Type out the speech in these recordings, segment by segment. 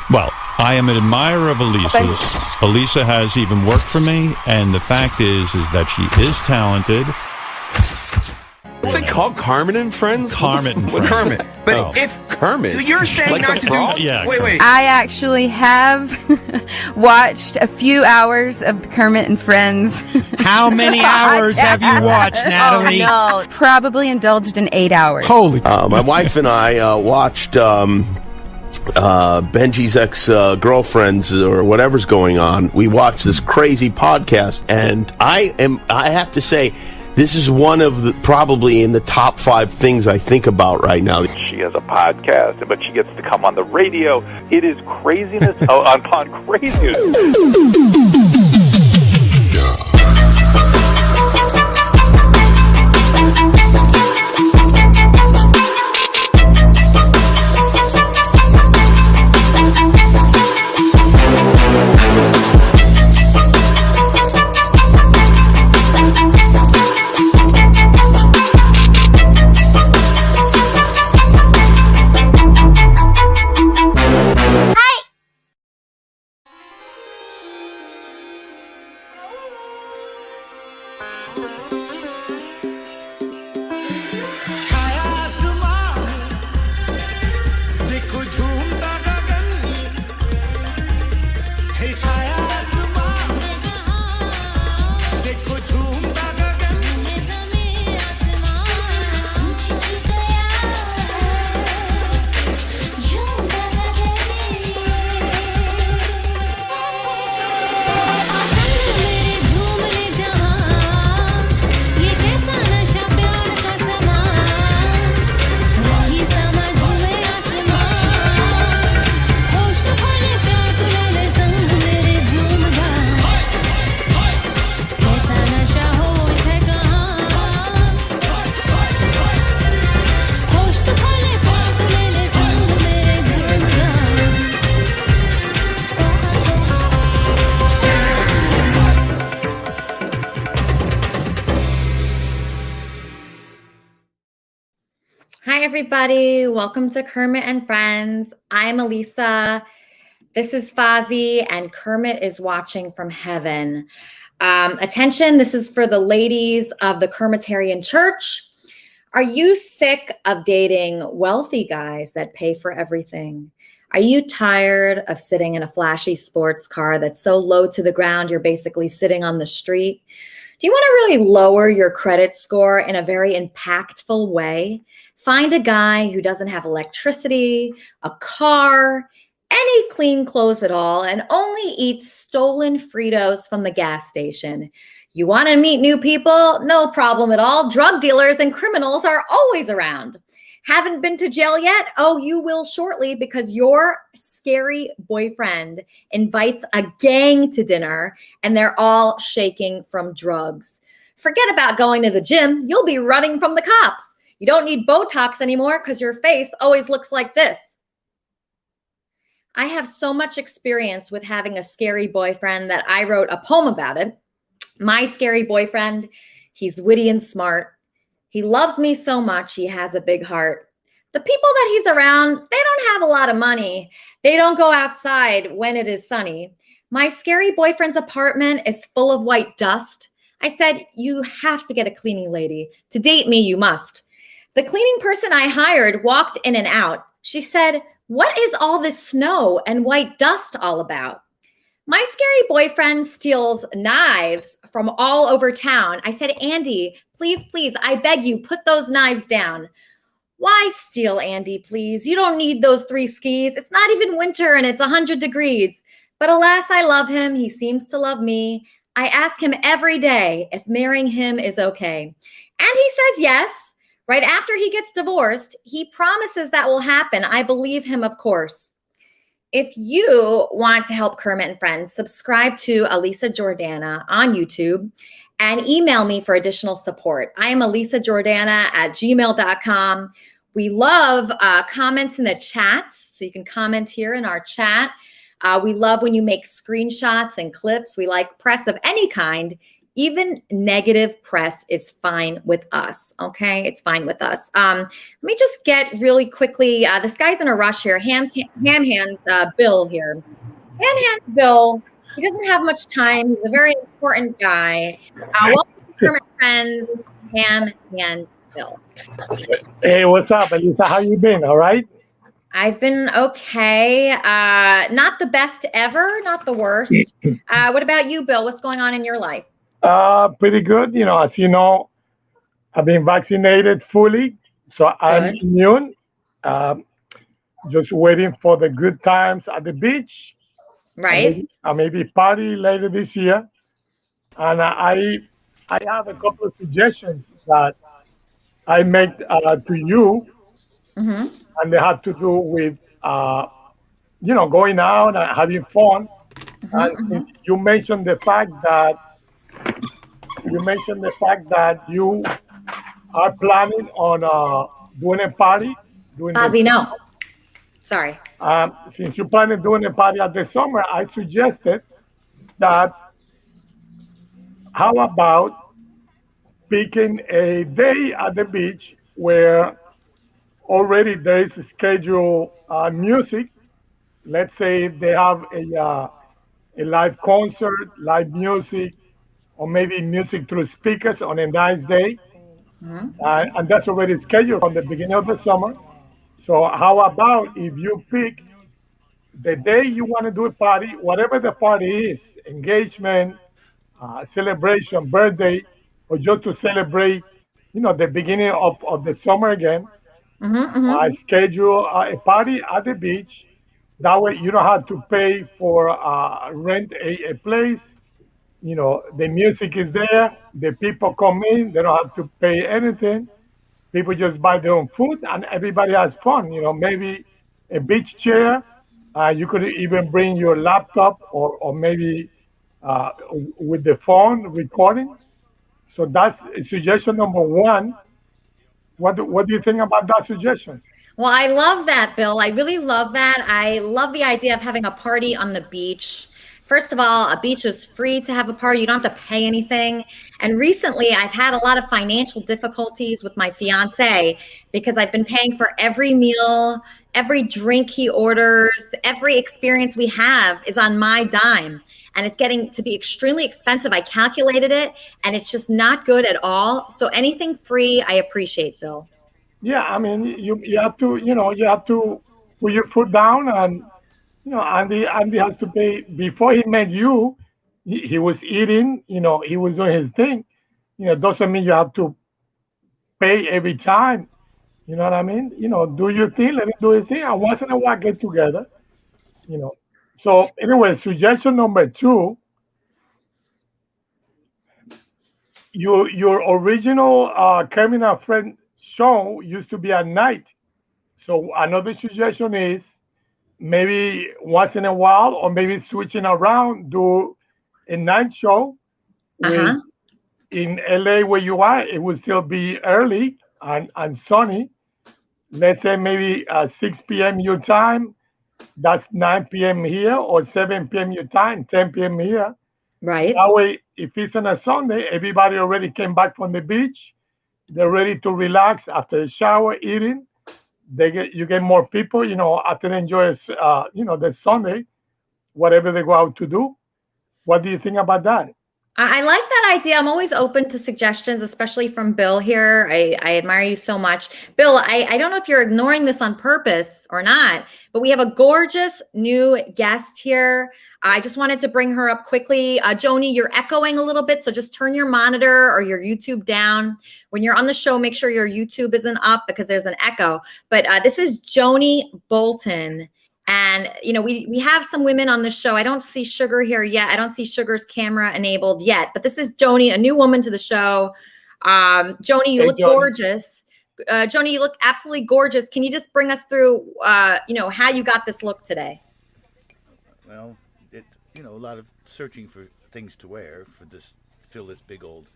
Well, I am an admirer of Elisa's. Elisa has even worked for me, and the fact is that she is talented. What's it called? Kermit and Friends? Kermit and Friends. Kermit. But if Kermit, you're saying like not to do, Yeah, wait. I actually have watched a few hours of Kermit and Friends. How many hours have you watched, Natalie? Oh, no. Probably indulged in 8 hours. Holy. my wife and I watched Benji's ex-girlfriends or whatever's going on. We watched this crazy podcast, and I have to say, this is one of the, probably in the top 5 things I think about right now. She has a podcast, but she gets to come on the radio. It is craziness upon craziness. Hi, everybody. Welcome to Kermit and Friends. I'm Elisa. This is Fozzie, and Kermit is watching from heaven. Attention, this is for the ladies of the Kermitarian Church. Are you sick of dating wealthy guys that pay for everything? Are you tired of sitting in a flashy sports car that's so low to the ground you're basically sitting on the street? Do you want to really lower your credit score in a very impactful way? Find a guy who doesn't have electricity, a car, any clean clothes at all, and only eats stolen Fritos from the gas station. You want to meet new people? No problem at all. Drug dealers and criminals are always around. Haven't been to jail yet? Oh, you will shortly, because your scary boyfriend invites a gang to dinner and they're all shaking from drugs. Forget about going to the gym. You'll be running from the cops. You don't need Botox anymore because your face always looks like this. I have so much experience with having a scary boyfriend that I wrote a poem about it. My scary boyfriend, he's witty and smart. He loves me so much, he has a big heart. The people that he's around, they don't have a lot of money. They don't go outside when it is sunny. My scary boyfriend's apartment is full of white dust. I said, you have to get a cleaning lady. To date me, you must. The cleaning person I hired walked in and out. She said, what is all this snow and white dust all about? My scary boyfriend steals knives from all over town. I said, Andy, please, I beg you, put those knives down. Why steal, Andy, please? You don't need those 3 skis. It's not even winter and it's 100 degrees. But alas, I love him. He seems to love me. I ask him every day if marrying him is okay. And he says yes. Right after he gets divorced, he promises that will happen. I believe him, of course. If you want to help Kermit and Friends, subscribe to Elisa Jordana on YouTube and email me for additional support. I am elisajordana@gmail.com. We love comments in the chats, so you can comment here in our chat. We love when you make screenshots and clips. We like press of any kind. Even negative press is fine with us. Okay, it's fine with us. Let me just get really quickly. This guy's in a rush here. Ham hands Bill here. Ham hands Bill. He doesn't have much time. He's a very important guy. Welcome to Kermit Friends. Ham hands Bill. Hey, what's up, Elisa? How you been? All right? I've been okay. Not the best ever, not the worst. What about you, Bill? What's going on in your life? Pretty good. As you know, I've been vaccinated fully, so I'm immune. Just waiting for the good times at the beach. Right. I maybe party later this year. And I have a couple of suggestions that I make to you. Mm-hmm. And they have to do with going out and having fun. And you mentioned the fact that you are planning on doing a party. Ozzy, no. Sorry. Since you're planning doing a party at the summer, I suggested that how about picking a day at the beach where already there is scheduled music. Let's say they have a live concert, live music, or maybe music through speakers on a nice day. And that's already scheduled from the beginning of the summer. So how about if you pick the day you want to do a party, whatever the party is, engagement, celebration, birthday, or just to celebrate, the beginning of the summer again. I schedule a party at the beach. That way you don't have to pay for rent a place. The music is there. The people come in. They don't have to pay anything. People just buy their own food and everybody has fun. Maybe a beach chair. You could even bring your laptop or maybe with the phone recording. So that's suggestion number one. What do you think about that suggestion? Well, I love that, Bill. I really love that. I love the idea of having a party on the beach. First of all, a beach is free to have a party. You don't have to pay anything. And recently, I've had a lot of financial difficulties with my fiance because I've been paying for every meal, every drink he orders, every experience we have is on my dime. And it's getting to be extremely expensive. I calculated it, and it's just not good at all. So anything free, I appreciate, Bill. Yeah, I mean, you have to put your foot down, and Andy has to pay. Before he met you, he was eating. He was doing his thing. Doesn't mean you have to pay every time. You know what I mean? Do your thing, let him do his thing, and once in a while get together. So anyway, suggestion number 2, your original Kermit and Friend show used to be at night. So another suggestion is maybe once in a while, or maybe switching around, do a night show. In LA where you are, it will still be early and sunny. Let's say maybe 6 p.m. your time. That's 9 p.m. here, or 7 p.m. your time, 10 p.m. here. Right. That way, if it's on a Sunday, everybody already came back from the beach. They're ready to relax after a shower, eating. You get more people, after they enjoy, the Sunday, whatever they go out to do. What do you think about that? I like that idea. I'm always open to suggestions, especially from Bill here. I admire you so much. Bill, I don't know if you're ignoring this on purpose or not, but we have a gorgeous new guest here. I just wanted to bring her up quickly. Joanie, you're echoing a little bit, so just turn your monitor or your YouTube down. When you're on the show, make sure your YouTube isn't up because there's an echo. But this is Joanie Bolton. And, we have some women on the show. I don't see Sugar here yet. I don't see Sugar's camera enabled yet. But this is Joanie, a new woman to the show. Joanie, you look gorgeous. Joanie, you look absolutely gorgeous. Can you just bring us through, how you got this look today? Well, a lot of searching for things to wear fill this big old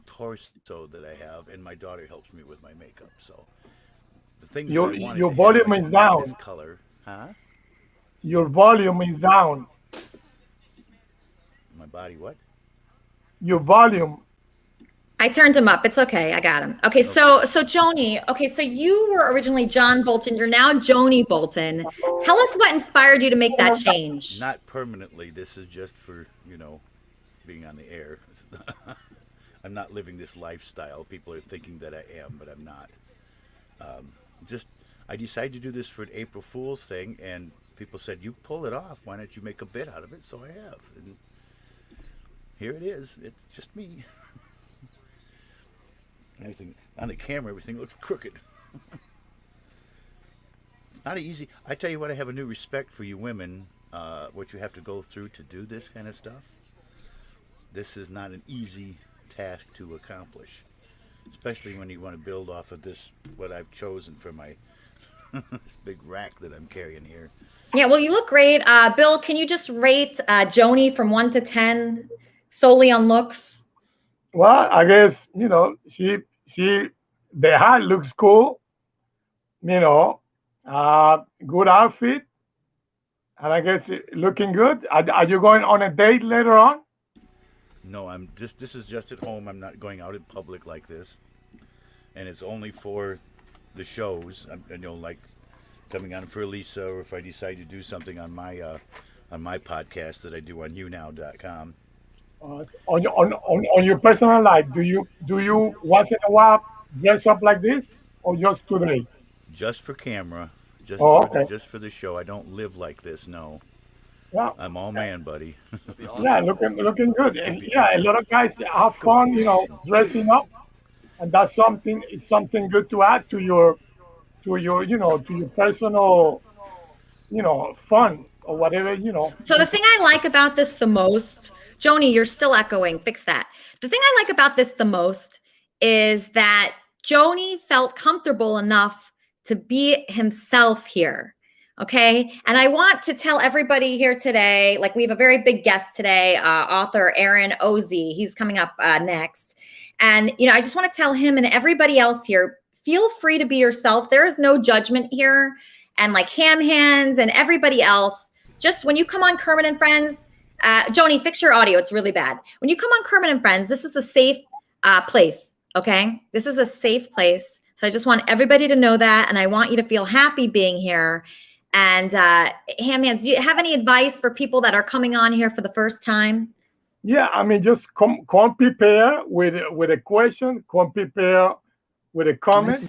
torso that I have. And my daughter helps me with my makeup. So the things your volume is down. This color. Huh? Your volume is down. My body, what? your volume. I turned him up. It's okay. I got him. Okay, so Joanie. Okay, so you were originally John Bolton. You're now Joanie Bolton. Tell us what inspired you to make that change. Not permanently. This is just for, being on the air. I'm not living this lifestyle. People are thinking that I am, but I'm not. I decided to do this for an April Fool's thing, and people said, you pull it off. Why don't you make a bit out of it? So I have. And here it is. It's just me. Anything on the camera, everything looks crooked. It's not easy. I tell you what, I have a new respect for you women, what you have to go through to do this kind of stuff. This is not an easy task to accomplish, especially when you want to build off of this, what I've chosen for my this big rack that I'm carrying here. Yeah, well, you look great. Bill, can you just rate Joanie from 1 to 10 solely on looks? Well, I guess, the hat looks cool, good outfit, and I guess looking good. Are you going on a date later on? No, this is just at home. I'm not going out in public like this. And it's only for the shows, like coming on for Elisa, or if I decide to do something on my podcast that I do on younow.com. On your personal life, do you once in a while dress up like this, or just today? Just for camera, just for the show. I don't live like this. No, I'm all man, buddy. Yeah, looking good. And yeah, a lot of guys have fun, dressing up, and that's something good to add to your personal, fun or whatever. So the thing I like about this the most, Joanie, you're still echoing. Fix that. The thing I like about this the most is that Joanie felt comfortable enough to be himself here. Okay. And I want to tell everybody here today, like we have a very big guest today, author Aaron Ozey. He's coming up next. And, I just want to tell him and everybody else here, feel free to be yourself. There is no judgment here. And like Ham Hands and everybody else, just when you come on Kermit and Friends, Joanie, fix your audio. It's really bad. When you come on Kermit and Friends, this is a safe place. Okay. This is a safe place. So I just want everybody to know that. And I want you to feel happy being here. And Ham Hands, do you have any advice for people that are coming on here for the first time? Yeah, I mean, just come prepare with a question, come prepare with a comment.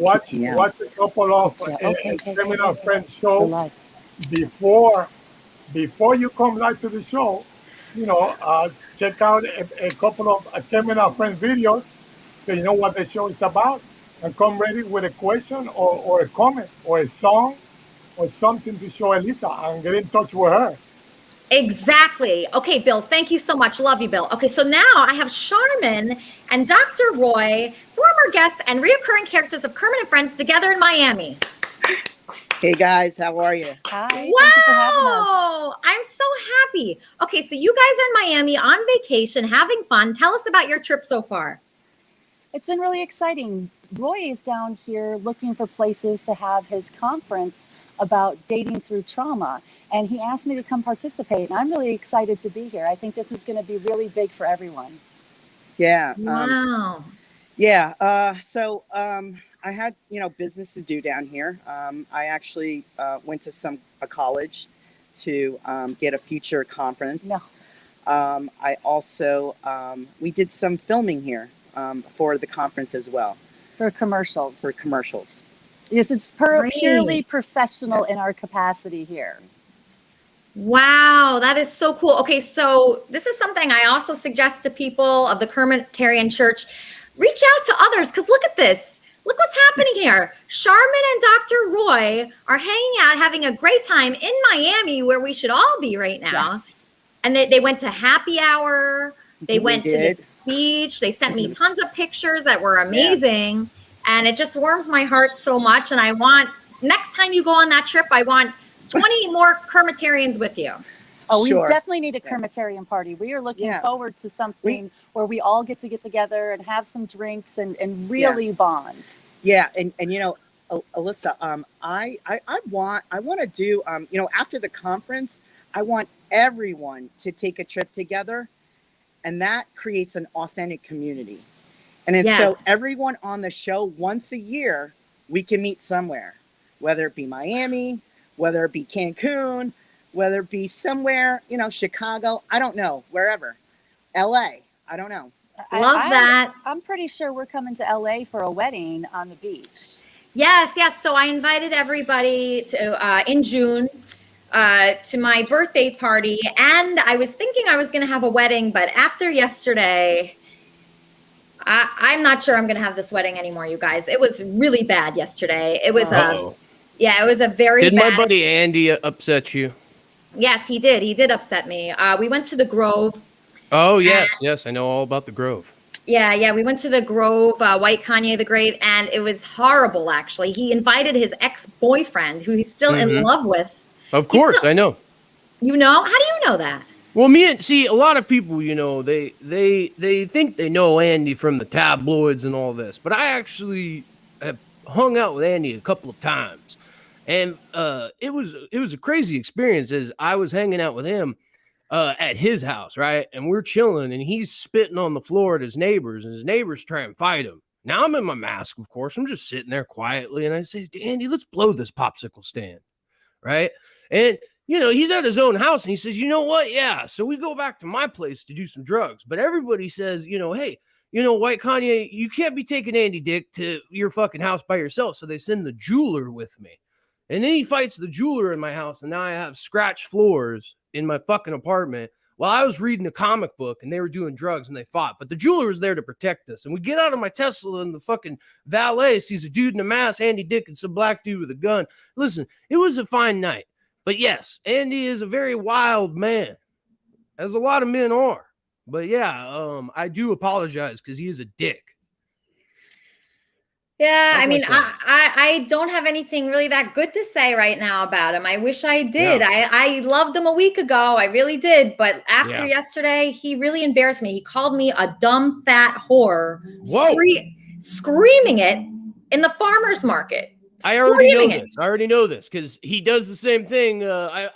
Watch a couple of Criminal Friends show before you come live to the show. Check out a couple of Criminal Friends videos so you know what the show is about, and come ready with a question or a comment or a song or something to show Elisa and get in touch with her. Exactly. Okay, Bill, thank you so much. Love you, Bill. Okay, so now I have Charmin and Dr. Roy, former guests and reoccurring characters of Kermit and Friends, together in Miami. Hey guys, how are you? Hi. Wow. Thank you for having us. I'm so happy. Okay, so you guys are in Miami on vacation, having fun. Tell us about your trip so far. It's been really exciting. Roy is down here looking for places to have his conference about dating through trauma. And he asked me to come participate. And I'm really excited to be here. I think this is going to be really big for everyone. Yeah. Wow. So I had, business to do down here. I actually went to a college to get a future conference. No. I also, we did some filming here for the conference as well. For commercials. Yes, it's purely professional in our capacity here. Wow, that is so cool. Okay, so this is something I also suggest to people of the Kermitarian Church. Reach out to others, because look at this. Look what's happening here. Charmin and Dr. Roy are hanging out, having a great time in Miami, where we should all be right now. Yes. And they went to happy hour. They went to the beach. They sent me tons of pictures that were amazing. Yeah. And it just warms my heart so much. And I want, next time you go on that trip, I want 20 more Kermitarians with you. Oh, we definitely need a Kermitarian party. We are looking forward to something where we all get together and have some drinks and really bond. Yeah. And Elisa, I want to do, after the conference, I want everyone to take a trip together And that creates an authentic community. And it's Yes. so everyone on the show, once a year, we can meet somewhere, whether it be Miami, whether it be Cancun, whether it be somewhere, Chicago, I don't know, wherever. LA, I don't know. Love that. I'm pretty sure we're coming to LA for a wedding on the beach. Yes. So I invited everybody to in June to my birthday party, and I was thinking I was going to have a wedding, but after yesterday, I'm not sure I'm going to have this wedding anymore, you guys. It was really bad yesterday. It was it was a very Did bad. my buddy Andy upset you? Yes, he did. He did upset me. We went to the Grove. Oh, yes. I know all about the Grove. Yeah. We went to the Grove, White Kanye the Great, and it was horrible, actually. He invited his ex-boyfriend, who he's still in love with. Of course, I know. You know? How do you know that? Well, a lot of people, they think they know Andy from the tabloids and all this, but I actually have hung out with Andy a couple of times, and it was a crazy experience as I was hanging out with him at his house, right? And we're chilling, and he's spitting on the floor at his neighbors, and his neighbors try and fight him. Now I'm in my mask, of course. I'm just sitting there quietly, and I say, Andy, let's blow this popsicle stand, right? And he's at his own house, and he says, you know what? Yeah. So we go back to my place to do some drugs. But everybody says, hey, White Kanye, you can't be taking Andy Dick to your fucking house by yourself. So they send the jeweler with me. And then he fights the jeweler in my house, and now I have scratched floors in my fucking apartment while I was reading a comic book, and they were doing drugs, and they fought. But the jeweler was there to protect us. And we get out of my Tesla, and the fucking valet sees a dude in a mask, Andy Dick, and some black dude with a gun. Listen, it was a fine night. But yes, Andy is a very wild man, as a lot of men are. But yeah, I do apologize because he is a dick. Yeah, I mean, I don't have anything really that good to say right now about him. I wish I did. Yeah. I loved him a week ago. I really did. But after yesterday, he really embarrassed me. He called me a dumb, fat whore, screaming it in the farmer's market. I already know this because he does the same thing. I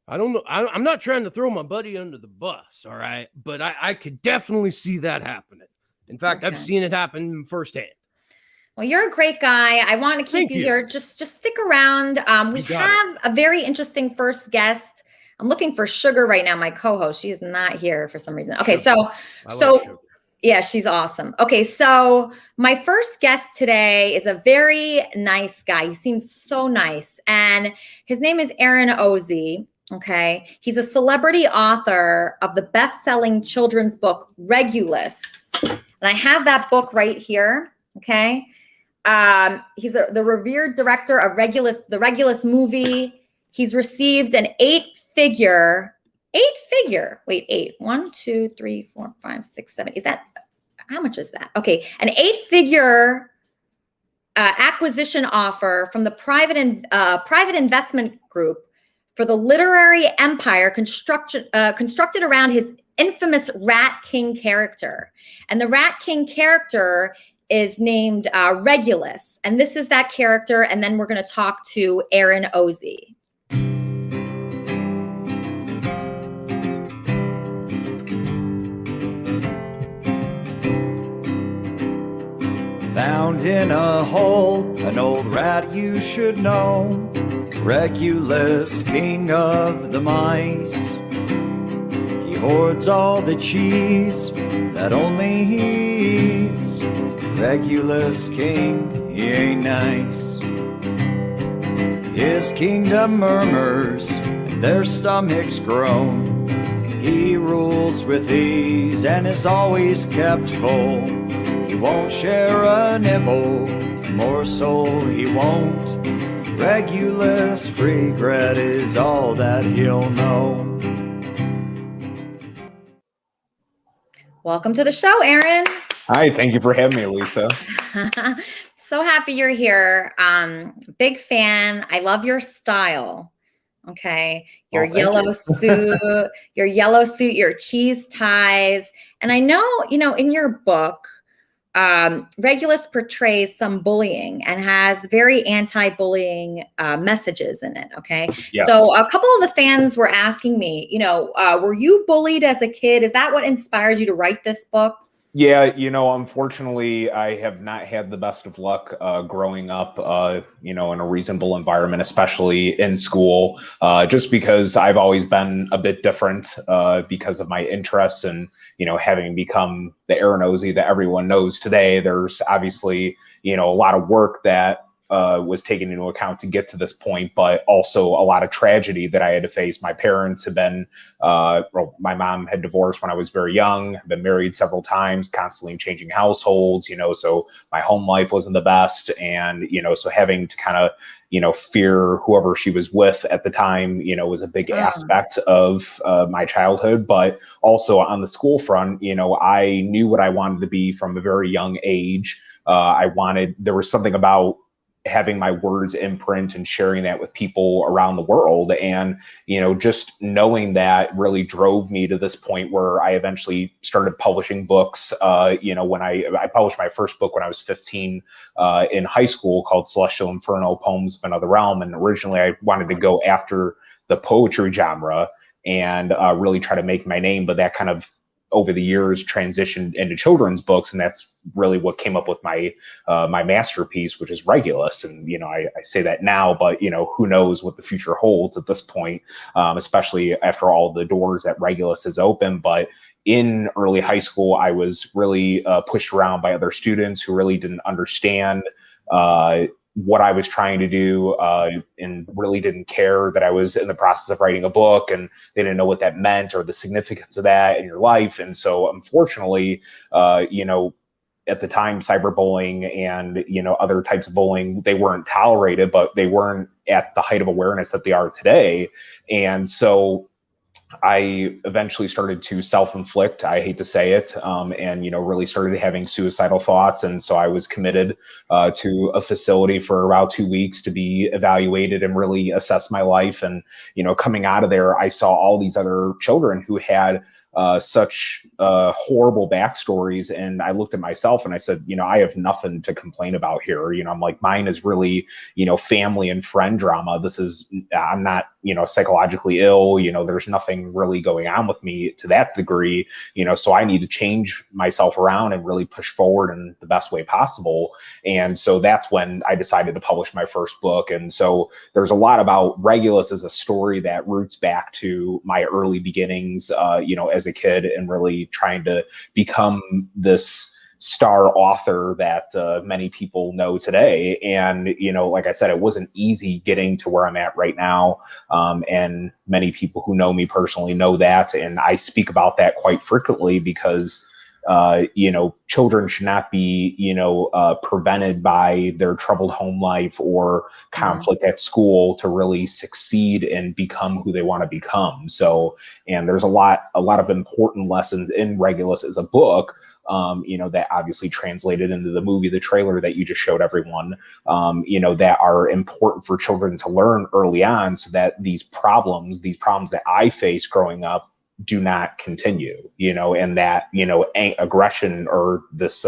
don't know. I'm not trying to throw my buddy under the bus. All right. But I could definitely see that happening. In fact, I've seen it happen firsthand. Well, you're a great guy. I want to keep you here. Just stick around. We have a very interesting first guest. I'm looking for Sugar right now, my co-host. She is not here for some reason. Okay. So yeah, she's awesome. Okay, so my first guest today is a very nice guy. He seems so nice. And his name is Aaron Ozey. Okay. He's a celebrity author of the best-selling children's book, Regulus. And I have that book right here. Okay. He's the revered director of the Regulus movie. He's received an eight figure. 1, 2, 3, 4, 5, 6, 7. Is that, how much is that? Okay. An 8-figure acquisition offer from the private investment group for the literary empire constructed around his infamous Rat King character. And the Rat King character is named Regulus. And this is that character. And then we're going to talk to Aaron Ozey. Found in a hole, an old rat you should know, Regulus, king of the mice. He hoards all the cheese that only he eats. Regulus king, he ain't nice. His kingdom murmurs, and their stomachs groan. He rules with ease and is always kept full. He won't share a nibble, morsel he won't. Regulus regret is all that he'll know. Welcome to the show, Aaron. Hi, thank you for having me, Elisa. So happy you're here. Big fan. I love your style. Okay. Your yellow suit, your cheese ties. And I know, in your book, Regulus portrays some bullying and has very anti-bullying messages in it. Okay. Yes. So a couple of the fans were asking me, were you bullied as a kid? Is that what inspired you to write this book? Yeah, unfortunately, I have not had the best of luck growing up, in a reasonable environment, especially in school, just because I've always been a bit different because of my interests and, having become the Aaron Ozey that everyone knows today. There's obviously, a lot of work that was taken into account to get to this point, but also a lot of tragedy that I had to face. My parents have been, my mom had divorced when I was very young, been married several times, constantly changing households, so my home life wasn't the best. And, so having to kind of, fear whoever she was with at the time, was a big aspect of my childhood. But also on the school front, I knew what I wanted to be from a very young age. There was something about having my words imprint and sharing that with people around the world. And, just knowing that really drove me to this point where I eventually started publishing books. When I published my first book when I was 15 in high school, called Celestial Inferno, Poems of Another Realm. And originally I wanted to go after the poetry genre and really try to make my name, but that kind of over the years transitioned into children's books, and that's really what came up with my my masterpiece, which is Regulus. And I say that now, but who knows what the future holds at this point, especially after all the doors that Regulus has opened. But in early high school, I was really pushed around by other students who really didn't understand what I was trying to do, and really didn't care that I was in the process of writing a book, and they didn't know what that meant or the significance of that in your life. And so unfortunately, at the time, cyberbullying and, other types of bullying, they weren't tolerated, but they weren't at the height of awareness that they are today. And so I eventually started to self-inflict, I hate to say it, and, really started having suicidal thoughts. And so I was committed to a facility for about 2 weeks to be evaluated and really assess my life. And, coming out of there, I saw all these other children who had such horrible backstories. And I looked at myself and I said, I have nothing to complain about here. I'm like, mine is really, family and friend drama. I'm not, psychologically ill, there's nothing really going on with me to that degree, so I need to change myself around and really push forward in the best way possible. And so that's when I decided to publish my first book. And so there's a lot about Regulus as a story that roots back to my early beginnings, as a kid, and really trying to become this star author that many people know today. And, like I said, it wasn't easy getting to where I'm at right now. And many people who know me personally know that. And I speak about that quite frequently because, children should not be, prevented by their troubled home life or conflict at school to really succeed and become who they want to become. So, and there's a lot of important lessons in Regulus as a book, that obviously translated into the movie, the trailer that you just showed everyone, that are important for children to learn early on, so that these problems that I faced growing up do not continue, and that, aggression or this,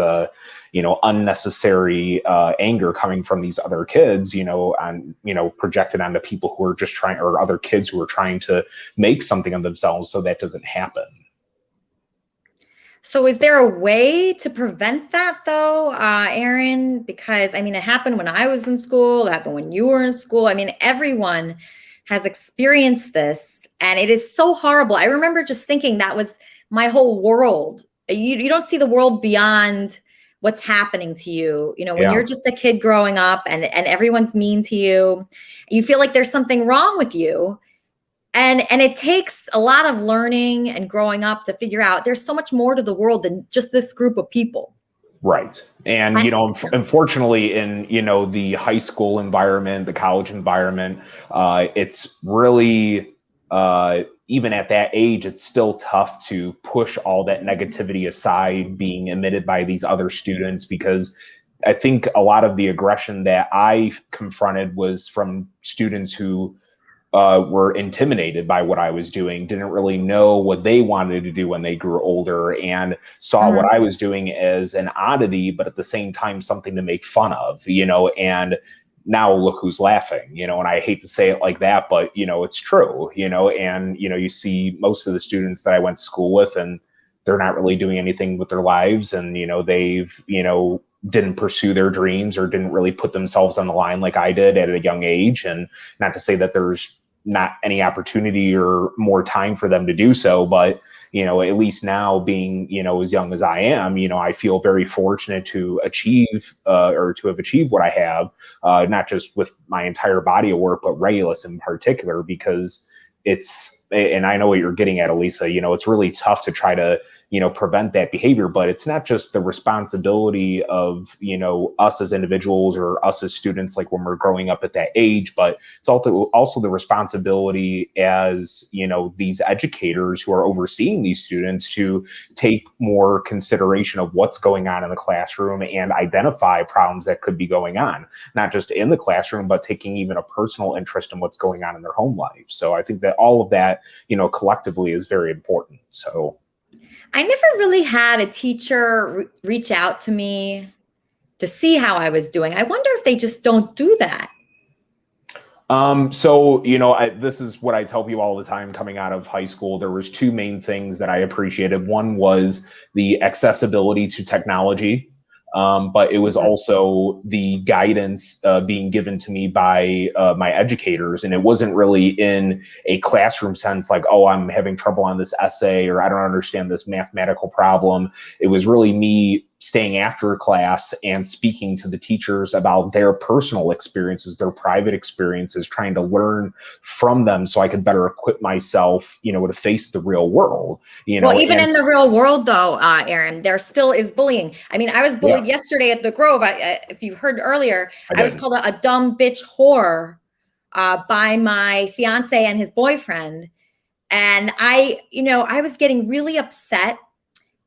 unnecessary anger coming from these other kids, projected onto people who are just trying, or other kids who are trying to make something of themselves, so that doesn't happen. So is there a way to prevent that though, Aaron? Because it happened when I was in school, it happened when you were in school. Everyone has experienced this, and it is so horrible. I remember just thinking that was my whole world. You don't see the world beyond what's happening to you. When you're just a kid growing up and everyone's mean to you, you feel like there's something wrong with you. And it takes a lot of learning and growing up to figure out there's so much more to the world than just this group of people. Right. And, unfortunately in, the high school environment, the college environment, it's really, even at that age, it's still tough to push all that negativity aside being emitted by these other students, because I think a lot of the aggression that I confronted was from students who were intimidated by what I was doing, didn't really know what they wanted to do when they grew older, and saw what I was doing as an oddity, but at the same time, something to make fun of, and now look who's laughing, and I hate to say it like that, but, it's true, and, you see most of the students that I went to school with, and they're not really doing anything with their lives, and, they've, didn't pursue their dreams or didn't really put themselves on the line like I did at a young age. And not to say that there's not any opportunity or more time for them to do so, but, at least now being, as young as I am, I feel very fortunate to achieve or to have achieved what I have, not just with my entire body of work, but Regulus in particular, because and I know what you're getting at, Elisa, it's really tough to try to, prevent that behavior, but it's not just the responsibility of, us as individuals or us as students, like when we're growing up at that age, but it's also the responsibility as, these educators who are overseeing these students to take more consideration of what's going on in the classroom and identify problems that could be going on, not just in the classroom, but taking even a personal interest in what's going on in their home life. So I think that all of that, collectively is very important. So I never really had a teacher reach out to me to see how I was doing. I wonder if they just don't do that. So, this is what I tell people all the time coming out of high school. There was two main things that I appreciated. One was the accessibility to technology. But it was also the guidance being given to me by my educators. And it wasn't really in a classroom sense, like, oh, I'm having trouble on this essay, or I don't understand this mathematical problem. It was really me staying after class and speaking to the teachers about their personal experiences, their private experiences, trying to learn from them so I could better equip myself, to face the real world. Well, even in the real world, though, Aaron, there still is bullying. I mean, I was bullied yesterday at the Grove. If you heard earlier, I was called a dumb bitch whore by my fiance and his boyfriend. And I was getting really upset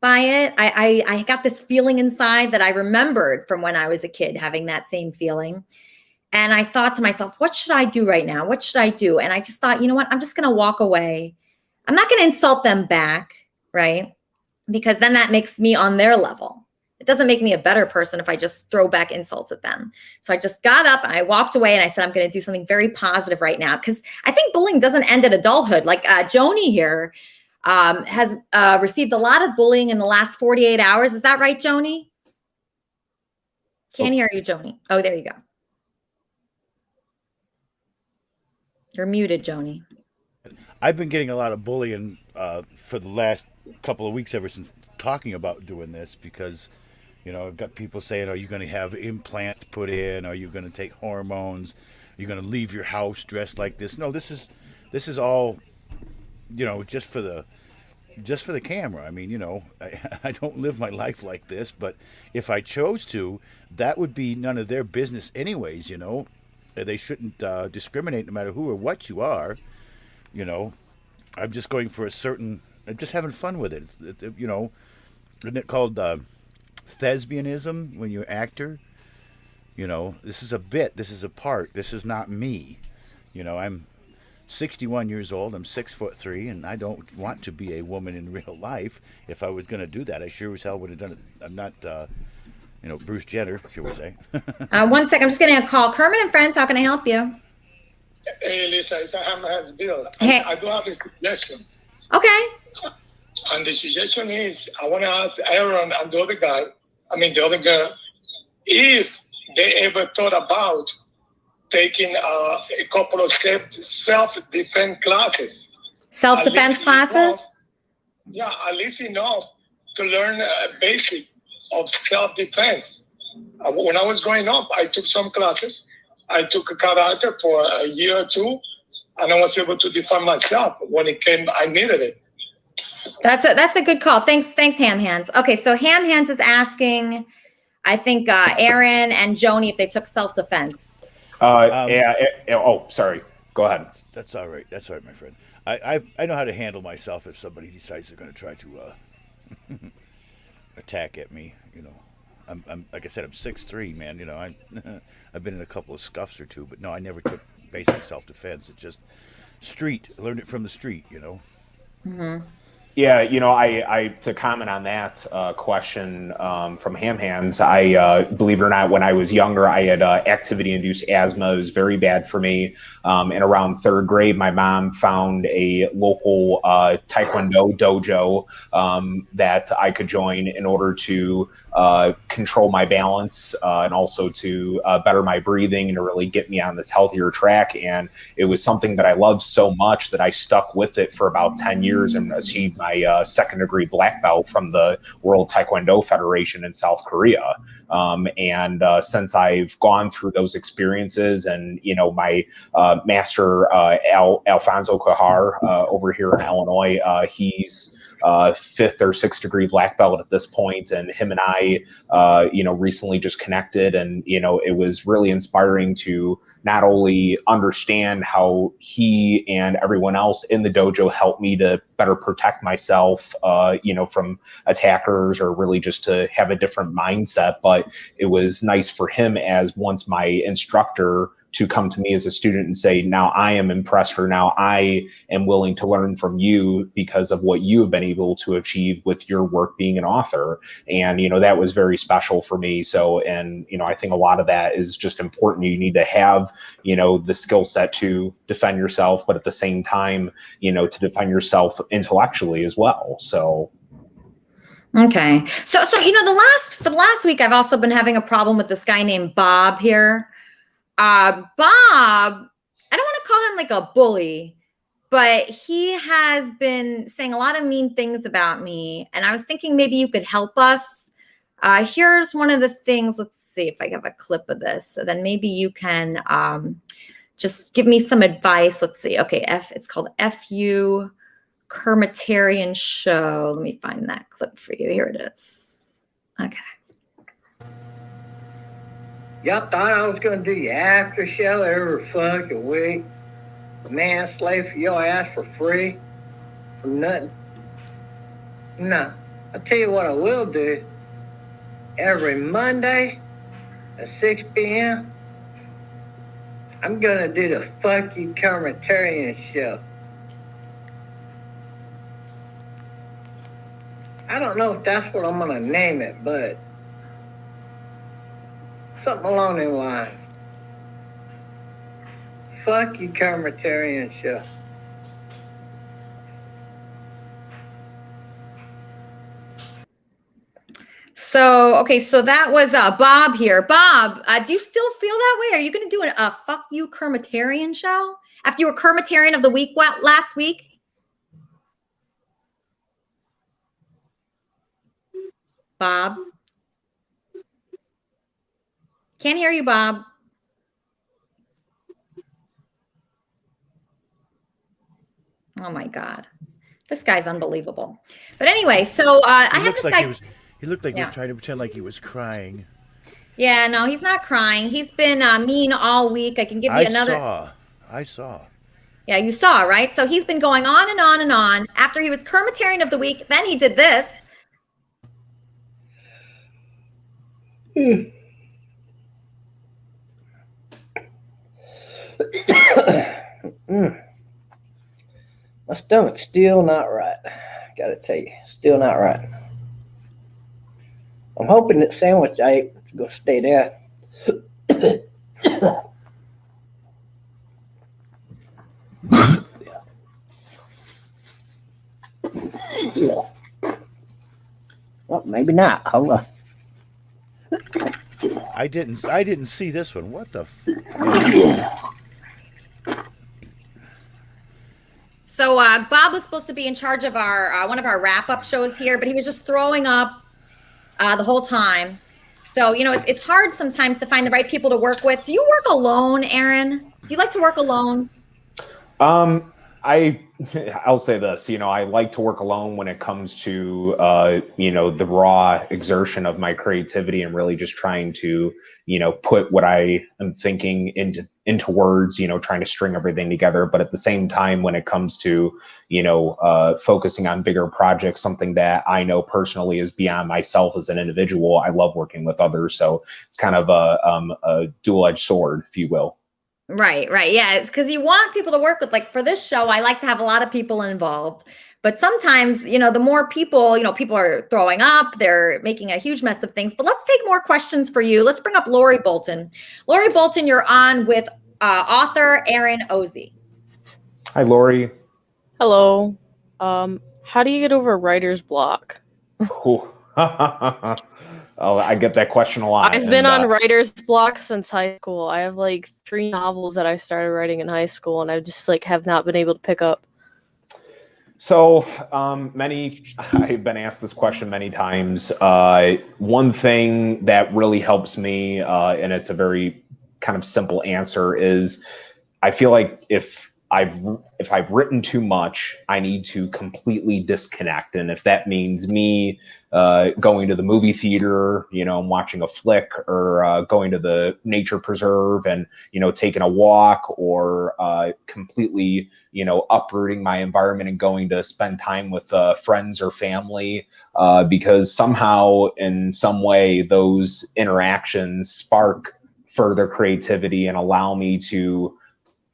by it. I got this feeling inside that I remembered from when I was a kid, having that same feeling. And I thought to myself, what should I do right now? What should I do? And I just thought, you know what? I'm just going to walk away. I'm not going to insult them back, right? Because then that makes me on their level. It doesn't make me a better person if I just throw back insults at them. So I just got up and I walked away and I said, I'm going to do something very positive right now. Because I think bullying doesn't end at adulthood. Like Joanie here has received a lot of bullying in the last 48 hours. Is that right, Joanie? Can't hear you, Joanie. Oh, there you go. You're muted, Joanie. I've been getting a lot of bullying for the last couple of weeks ever since talking about doing this, because, I've got people saying, are you going to have implants put in? Are you going to take hormones? Are you going to leave your house dressed like this? No, this is all, just for the camera. I mean, I don't live my life like this, but if I chose to, that would be none of their business anyways, They shouldn't discriminate no matter who or what you are. I'm just going for I'm just having fun with it. Isn't it called thespianism when you're an actor? This is a bit, this is a part, this is not me. I'm 61 years old, I'm 6'3", and I don't want to be a woman in real life. If I was going to do that, I sure as hell would have done it. I'm not, Bruce Jenner, shall we say. 1 second, I'm just getting a call. Kermit and Friends, how can I help you? Hey, Elisa, it's a hammerhead's bill. Hey. I do have a suggestion. Okay. And the suggestion is, I want to ask Aaron and the other girl, if they ever thought about taking a couple of self-defense classes. Self-defense classes? At least enough to learn basic of self-defense. When I was growing up, I took some classes. I took a karate for a year or two, and I was able to defend myself when I needed it. That's a good call. Thanks, Ham Hands. Okay, so Ham Hands is asking, I think, Aaron and Joanie if they took self-defense. Sorry. Go ahead. That's all right. That's all right, my friend. I know how to handle myself if somebody decides they're going to try to attack at me. I'm like I said, I'm 6'3", man. I've been in a couple of scuffs or two, but no, I never took basic self-defense. It's just learned it from the street, you know. Mm-hmm. Yeah, I to comment on that question from Ham Hands, I believe it or not, when I was younger, I had activity-induced asthma. It was very bad for me. And around third grade, my mom found a local Taekwondo dojo that I could join in order to control my balance and also to better my breathing and to really get me on this healthier track. And it was something that I loved so much that I stuck with it for about 10 years and achieved my second degree black belt from the World Taekwondo Federation in South Korea. And since I've gone through those experiences and, my master, Alfonso Kahar over here in Illinois, he's fifth or sixth degree black belt at this point, and him and I recently just connected, and it was really inspiring to not only understand how he and everyone else in the dojo helped me to better protect myself from attackers, or really just to have a different mindset, but it was nice for him as once my instructor to come to me as a student and say, now I am impressed, or now I am willing to learn from you because of what you have been able to achieve with your work being an author. And, that was very special for me. So, and, I think a lot of that is just important. You need to have, the skill set to defend yourself, but at the same time, to defend yourself intellectually as well. So. Okay. So, for the last week, I've also been having a problem with this guy named Bob here. Bob, I don't want to call him like a bully, but he has been saying a lot of mean things about me. And I was thinking maybe you could help us. Here's one of the things. Let's see if I have a clip of this. So then maybe you can just give me some advice. Let's see. Okay. It's called FU Kermitarian Show. Let me find that clip for you. Here it is. Okay. Y'all thought I was going to do your after show every fucking week? Man, slave for your ass for free? For nothing? No. I'll tell you what I will do. Every Monday at 6 p.m., I'm going to do the Fuck You Kermitarian Show. I don't know if that's what I'm going to name it, but something along those lines. Fuck You Kermitarian Show. So, okay, so that was Bob here. Bob, do you still feel that way? Are you going to do a Fuck You Kermitarian Show after you were Kermitarian of the Week last week? Bob? Can't hear you, Bob. Oh my God. This guy's unbelievable. But anyway, so I have this guy. He looked like he was trying to pretend like he was crying. Yeah, no, he's not crying. He's been mean all week. I can give you another. I saw. Yeah, you saw, right? So he's been going on and on and on. After he was Kermitarian of the Week, then he did this. My stomach's still not right. Gotta tell you, still not right. I'm hoping that sandwich I ate is gonna stay there. Well, maybe not. Hold on. I didn't see this one. What the So Bob was supposed to be in charge of our one of our wrap-up shows here, but he was just throwing up the whole time. So, it's hard sometimes to find the right people to work with. Do you work alone, Aaron? Do you like to work alone? I'll say this, I like to work alone when it comes to, the raw exertion of my creativity and really just trying to, put what I am thinking into words, trying to string everything together. But at the same time, when it comes to, focusing on bigger projects, something that I know personally is beyond myself as an individual, I love working with others. So it's kind of a dual-edged sword, if you will. Right. Yeah, it's because you want people to work with. Like for this show, I like to have a lot of people involved. But sometimes, the more people, people are throwing up, they're making a huge mess of things. But let's take more questions for you. Let's bring up Lori Bolton. Lori Bolton, you're on with author Aaron Ozey. Hi, Lori. Hello. How do you get over writer's block? Oh, I get that question a lot. I've been on writer's block since high school. I have like 3 novels that I started writing in high school, and I just have not been able to pick up. So I've been asked this question many times. One thing that really helps me, and it's a very kind of simple answer, is I feel like if I've written too much, I need to completely disconnect. And if that means me going to the movie theater, and watching a flick, or going to the nature preserve and, taking a walk, or completely, uprooting my environment and going to spend time with friends or family, because somehow in some way those interactions spark further creativity and allow me to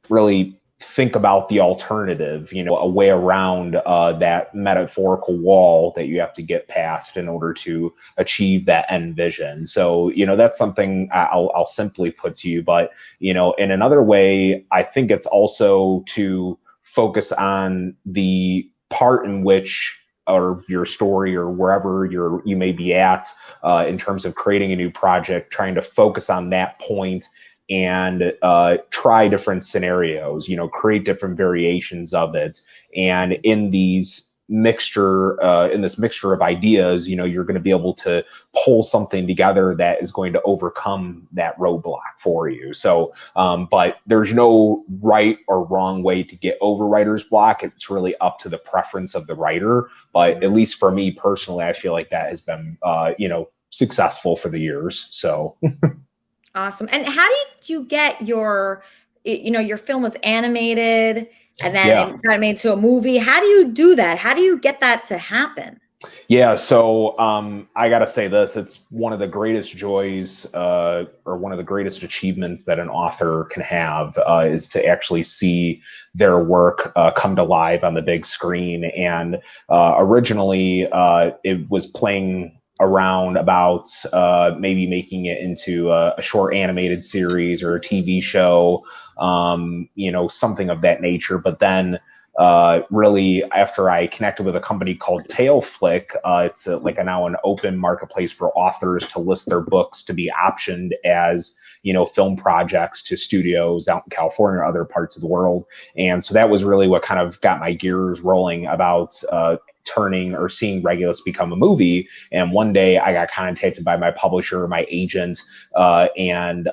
really think about the alternative, a way around that metaphorical wall that you have to get past in order to achieve that end vision. So, that's something I'll simply put to you. But, in another way, I think it's also to focus on the part in which, or your story, or wherever you may be at in terms of creating a new project, trying to focus on that point and try different scenarios, create different variations of it. And in this mixture of ideas, you're going to be able to pull something together that is going to overcome that roadblock for you. So, but there's no right or wrong way to get over writer's block. It's really up to the preference of the writer. But at least for me personally, I feel like that has been, successful for the years. So. Awesome. And how did you get your film was animated and then it got made into a movie? How do you do that? How do you get that to happen? Yeah. So I got to say this, it's one of the greatest joys or one of the greatest achievements that an author can have is to actually see their work come to life on the big screen. And originally it was playing around about maybe making it into a short animated series or a TV show, something of that nature. But then really after I connected with a company called Tailflick, it's now an open marketplace for authors to list their books to be optioned as film projects to studios out in California or other parts of the world. And so that was really what kind of got my gears rolling about turning or seeing Regulus become a movie. And one day I got contacted by my publisher, my agent, and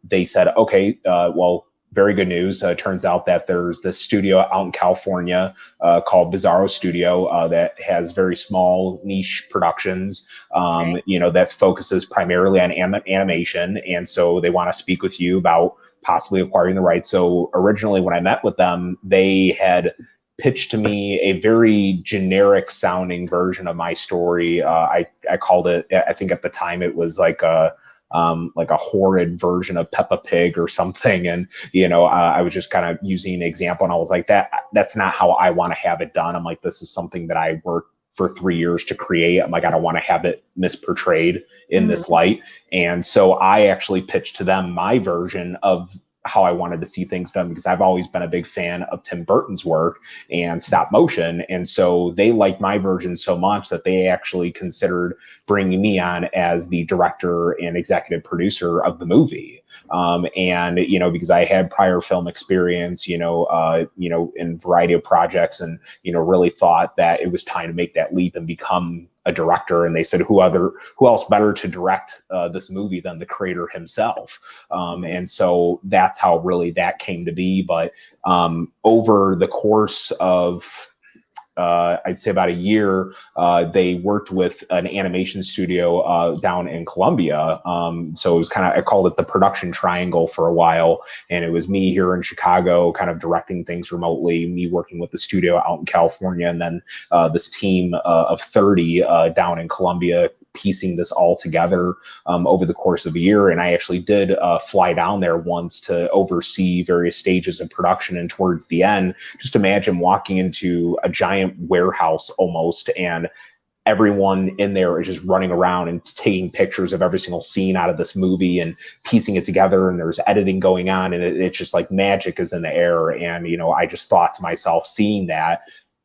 they said, okay, well, very good news. Turns out that there's this studio out in California called Bizarro Studio that has very small niche productions, that focuses primarily on animation. And so they want to speak with you about possibly acquiring the rights. So originally when I met with them, they had pitched to me a very generic sounding version of my story. I called it, I think at the time it was like a horrid version of Peppa Pig or something. And, I was just kind of using an example and I was like, that's not how I want to have it done. I'm like, this is something that I worked for 3 years to create. I'm like, I don't want to have it misportrayed in this light. And so I actually pitched to them my version of how I wanted to see things done, because I've always been a big fan of Tim Burton's work and stop motion. And so they liked my version so much that they actually considered bringing me on as the director and executive producer of the movie. And, because I had prior film experience, in a variety of projects and, really thought that it was time to make that leap and become a director. And they said, who else better to direct this movie than the creator himself? And so that's how really that came to be. But over the course of I'd say about a year, they worked with an animation studio down in Colombia. So it was I called it the production triangle for a while. And it was me here in Chicago, kind of directing things remotely, me working with the studio out in California, and then this team of 30 down in Colombia piecing this all together over the course of a year. And I actually did fly down there once to oversee various stages of production. And towards the end, just imagine walking into a giant warehouse almost, and everyone in there is just running around and taking pictures of every single scene out of this movie and piecing it together. And there's editing going on, and it's just like magic is in the air. And, you know, I just thought to myself, seeing that,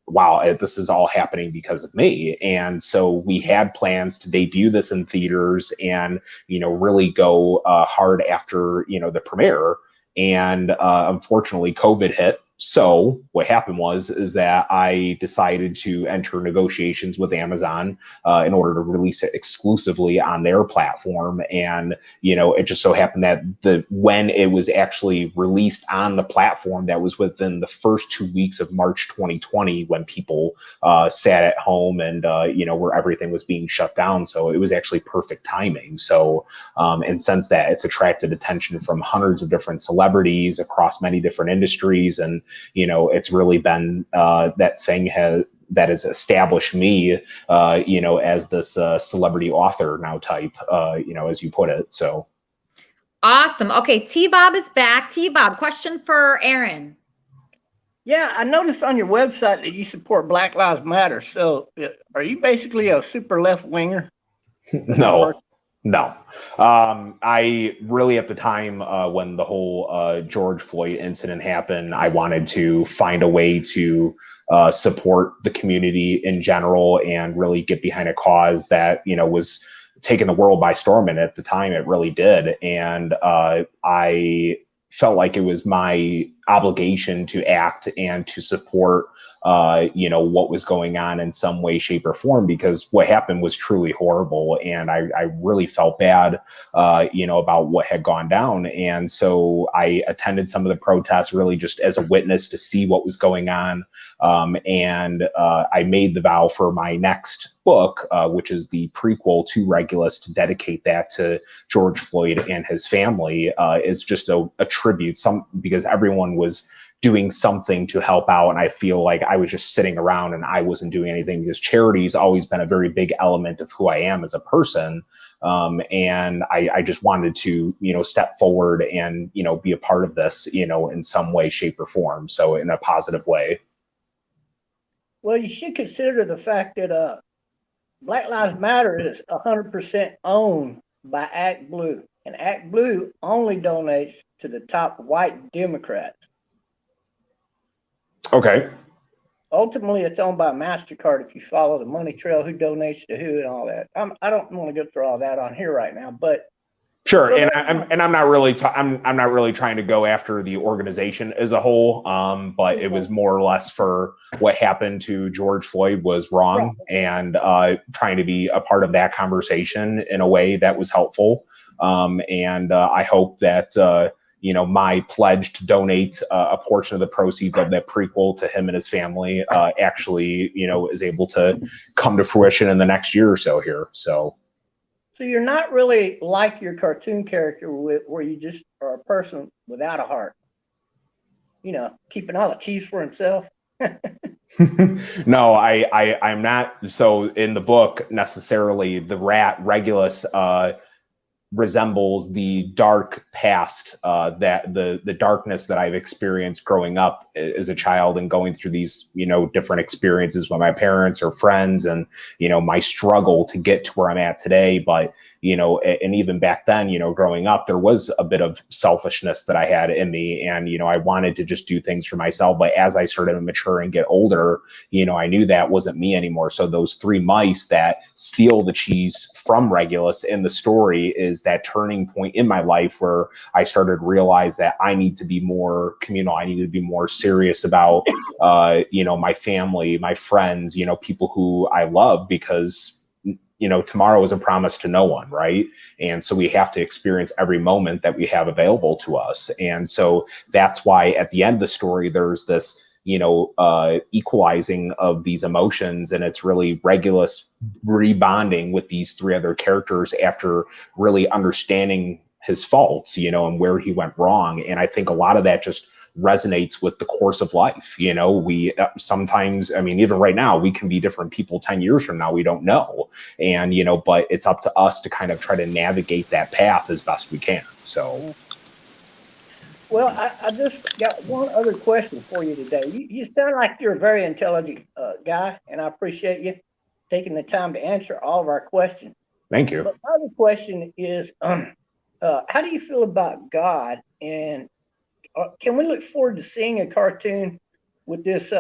wow, this is all happening because of me. And so we had plans to debut this in theaters and, you know, really go hard after, you know, the premiere. And unfortunately, COVID hit. So what happened is that I decided to enter negotiations with Amazon in order to release it exclusively on their platform. And, you know, it just so happened that when it was actually released on the platform, that was within the first 2 weeks of March 2020, when people sat at home and, you know, where everything was being shut down. So it was actually perfect timing. So, and since that, it's attracted attention from hundreds of different celebrities across many different industries. And, you know, it's really been that has established me, you know, as this celebrity author now type, you know, as you put it. So awesome. Okay, T-Bob is back. T-Bob, question for Aaron. Yeah, I noticed on your website that you support Black Lives Matter. So are you basically a super left-winger? No. I really, at the time when the whole George Floyd incident happened, I wanted to find a way to support the community in general and really get behind a cause that, you know, was taking the world by storm. And at the time it really did. And I felt like it was my obligation to act and to support you know, what was going on in some way, shape, or form, because what happened was truly horrible. And I really felt bad, you know, about what had gone down. And so I attended some of the protests really just as a witness to see what was going on. And I made the vow for my next book, which is the prequel to Regulus, to dedicate that to George Floyd and his family, is just a tribute, because everyone was doing something to help out. And I feel like I was just sitting around and I wasn't doing anything, because charity's always been a very big element of who I am as a person. And I just wanted to, you know, step forward and, you know, be a part of this, you know, in some way, shape, or form. So in a positive way. Well, you should consider the fact that Black Lives Matter is 100% owned by Act Blue. And Act Blue only donates to the top white Democrats. Okay. Ultimately, it's owned by MasterCard if you follow the money trail, who donates to who and all that. I don't want to go through all that on here right now, but sure. So I'm not really I'm not really trying to go after the organization as a whole, but it was more or less for what happened to George Floyd was wrong, and trying to be a part of that conversation in a way that was helpful. And I hope that you know, my pledge to donate a portion of the proceeds of that prequel to him and his family actually, you know, is able to come to fruition in the next year or so here. So you're not really like your cartoon character where you just are a person without a heart, you know, keeping all the cheese for himself. No, I'm not. So in the book, necessarily, the rat Regulus resembles the dark past, that the darkness that I've experienced growing up as a child and going through these, you know, different experiences with my parents or friends, and, you know, my struggle to get to where I'm at today. But, you know, and even back then, you know, growing up, there was a bit of selfishness that I had in me, and, you know, I wanted to just do things for myself. But as I started to mature and get older, you know, I knew that wasn't me anymore. So those three mice that steal the cheese from Regulus in the story is that turning point in my life where I started to realize that I need to be more communal. I need to be more serious about, you know, my family, my friends, you know, people who I love, because, you know, tomorrow is a promise to no one, right? And so we have to experience every moment that we have available to us. And so that's why at the end of the story, there's this, you know, equalizing of these emotions, and it's really Regulus rebonding with these three other characters after really understanding his faults, you know, and where he went wrong. And I think a lot of that just resonates with the course of life. You know, we sometimes, I mean, even right now, we can be different people 10 years from now. We don't know. And, you know, but it's up to us to kind of try to navigate that path as best we can. So. Well, I just got one other question for you today. You sound like you're a very intelligent guy, and I appreciate you taking the time to answer all of our questions. Thank you. But my other question is, how do you feel about God? And can we look forward to seeing a cartoon with this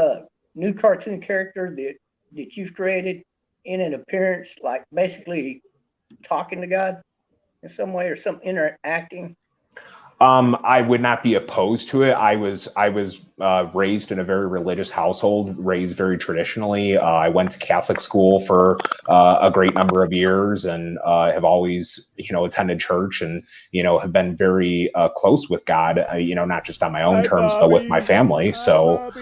new cartoon character that you've created in an appearance, like basically talking to God in some way or some interacting? I would not be opposed to it. I was raised in a very religious household, raised very traditionally. I went to Catholic school for a great number of years, and have always, you know, attended church, and, you know, have been very close with God. You know, not just on my own terms, but with my family. So,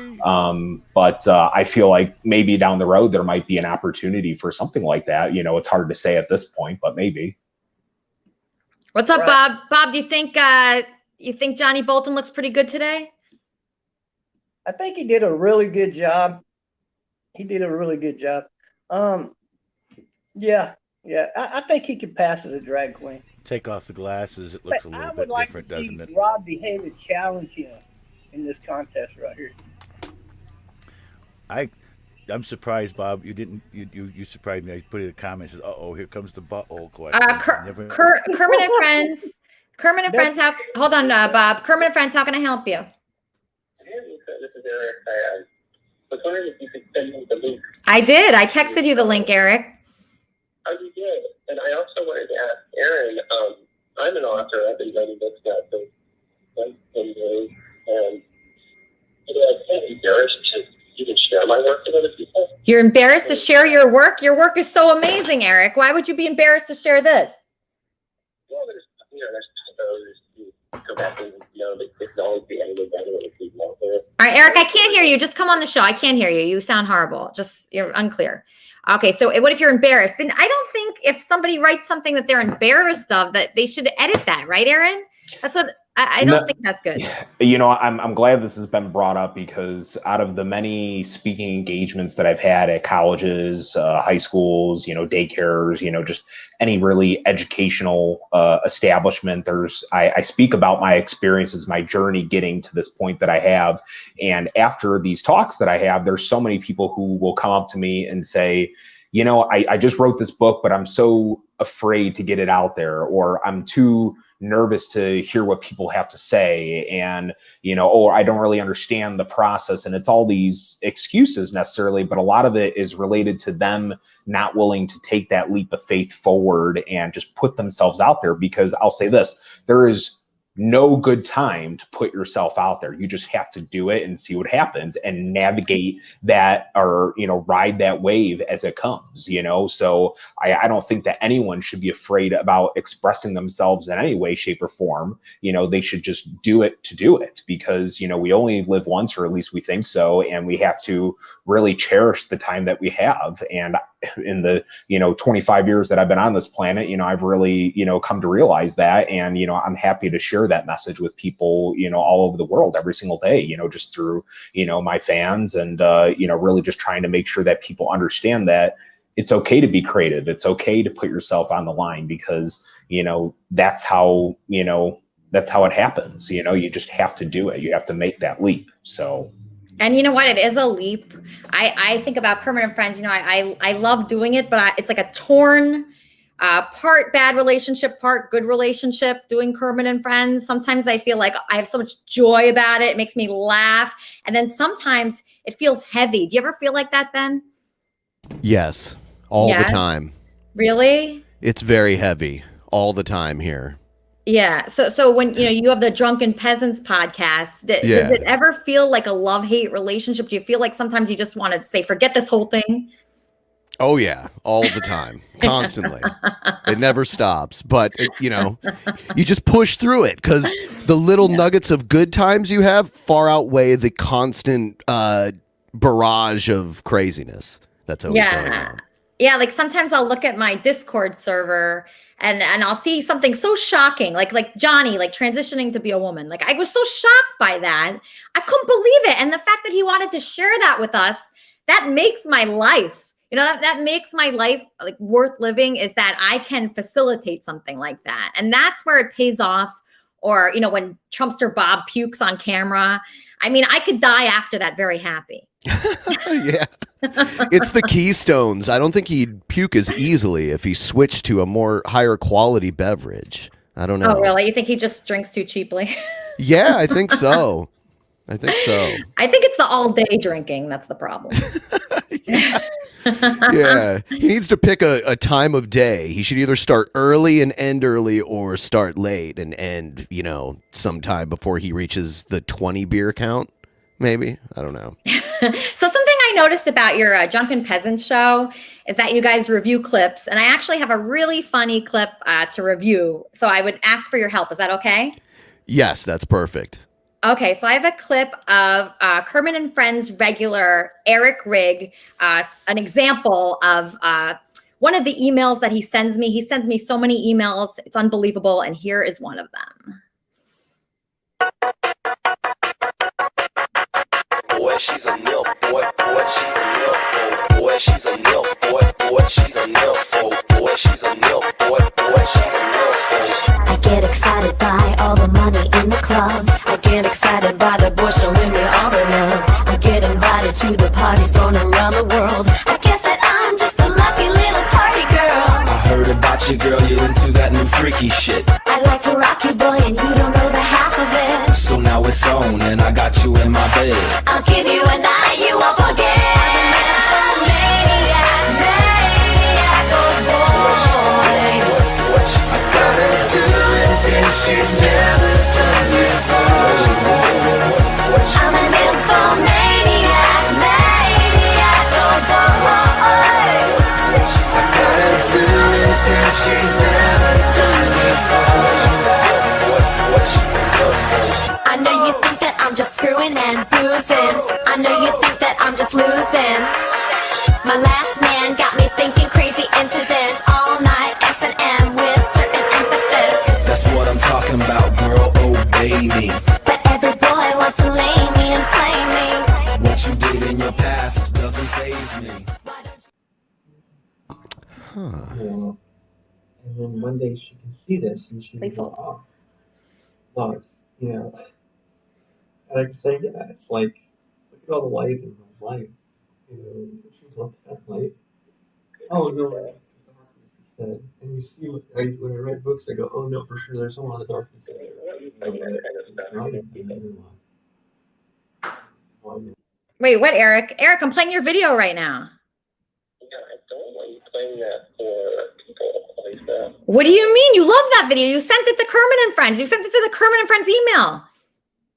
but I feel like maybe down the road there might be an opportunity for something like that. You know, it's hard to say at this point, but maybe. What's up, Bob? Bob, do you think Johnny Bolton looks pretty good today? I think he did a really good job. Yeah. I think he could pass as a drag queen. Take off the glasses. It looks a little bit different, doesn't it? Rob DeHaven challenge him in this contest right here. I'm surprised, Bob. You surprised me. I put in a comment. Says, "Uh-oh, here comes the butthole question." Kermit and friends. Kermit and friends. Hold on, Bob. Kermit and friends. How can I help you? This is Eric. I was wondering if you could send me the link. I did. I texted you the link, Eric. Oh, you did. And I also wanted to ask Aaron. I'm an author. I've been writing books now for 10 years, and I'm kind of embarrassed to even share my work with other people. You're embarrassed to share your work? Your work is so amazing, Eric. Why would you be embarrassed to share this? Well, there's typos. You go back and, they can always be edited better with people out there. All right, Eric, I can't hear you. Just come on the show. I can't hear you. You sound horrible. You're unclear. Okay, so what if you're embarrassed? Then I don't think if somebody writes something that they're embarrassed of, that they should edit that, right, Aaron? That's what I don't think that's good. You know, I'm glad this has been brought up, because out of the many speaking engagements that I've had at colleges, high schools, daycares, just any really educational establishment, I speak about my experiences, my journey getting to this point that I have. And after these talks that I have, there's so many people who will come up to me and say, I just wrote this book, but I'm so afraid to get it out there, or I'm too nervous to hear what people have to say. And, or I don't really understand the process. And it's all these excuses necessarily, but a lot of it is related to them not willing to take that leap of faith forward and just put themselves out there. Because I'll say this, there is no good time to put yourself out there. You just have to do it and see what happens and navigate that, or, ride that wave as it comes, So I don't think that anyone should be afraid about expressing themselves in any way, shape, or form. They should just do it to do it, because, we only live once, or at least we think so. And we have to really cherish the time that we have. And in the 25 years that I've been on this planet, I've really come to realize that. And I'm happy to share that message with people all over the world every single day, just through my fans, and really just trying to make sure that people understand that it's okay to be creative. It's okay to put yourself on the line, because that's how it happens. You just have to do it. You have to make that leap. So. And you know what? It is a leap. I think about Kermit and Friends. I love doing it, but it's like a torn, part bad relationship, part good relationship, doing Kermit and Friends. Sometimes I feel like I have so much joy about it. It makes me laugh. And then sometimes it feels heavy. Do you ever feel like that, Ben? Yes, all the time. Really? It's very heavy all the time here. Yeah. So when you have the Drunken Peasants podcast, does it ever feel like a love-hate relationship? Do you feel like sometimes you just want to say, forget this whole thing? Oh yeah, all the time, constantly. It never stops. But you just push through it, because the little nuggets of good times you have far outweigh the constant barrage of craziness that's always going on. Yeah, like sometimes I'll look at my Discord server and I'll see something so shocking, like Johnny, like transitioning to be a woman. Like I was so shocked by that. I couldn't believe it. And the fact that he wanted to share that with us, that makes my life, you know, that makes my life like worth living, is that I can facilitate something like that. And that's where it pays off. Or, you know, when Trumpster Bob pukes on camera, I mean, I could die after that very happy. Yeah. It's the Keystones. I don't think he'd puke as easily if he switched to a more higher quality beverage. I don't know. Oh, really? You think he just drinks too cheaply? Yeah, I think so. I think so. I think it's the all day drinking that's the problem. Yeah. He needs to pick a time of day. He should either start early and end early, or start late and end, you know, sometime before he reaches the 20 beer count. Maybe. I don't know. So something I noticed about your Drunken Peasant show is that you guys review clips, and I actually have a really funny clip to review. So I would ask for your help. Is that okay? Yes, that's perfect. Okay, so I have a clip of Kermit and Friends regular Eric Rigg, an example of one of the emails that he sends me. He sends me so many emails. It's unbelievable, and here is one of them. Boy, she's a nilf, boy, she's a nilf, boy, she's a nilf, boy, she's a nilf, boy, she's a nilf, boy, she's a nilf. I get excited by all the money in the club. I get excited by the boys showing me all the love. I get invited to the parties going around the world. I guess that I'm just a lucky little party girl. I heard about you, girl, you're into that new freaky shit. I like to rock you, boy, and you don't know the half of it. So now it's on, and I got you in my bed. I'll give you a night you won't forget. Maniac, maniac, oh boy. I got her doing things she's never done before. I'm an nymphomaniac, maniac, oh boy. I got her doing things she's never done before. I know you think that I'm just screwing and boozing. I know you think that I'm just losing. My last man got me thinking crazy incidents all night, S&M with certain emphasis. That's what I'm talking about, girl, obey me. But every boy wants to lay me and play me. What you did in your past doesn't faze me. And then one day she can see this and she can go, oh, love, you know. And I'd say, yeah, it's like, look at all the light in my life. You know, she loved that light. Oh, no, it's darkness instead. And you see, when I read books, I go, oh, no, for sure, there's a lot of darkness in there. Wait, what, Eric? Eric, I'm playing your video right now. Yeah, I don't want you playing that for people like that. What do you mean? You love that video. You sent it to Kermit and Friends. You sent it to the Kermit and Friends email.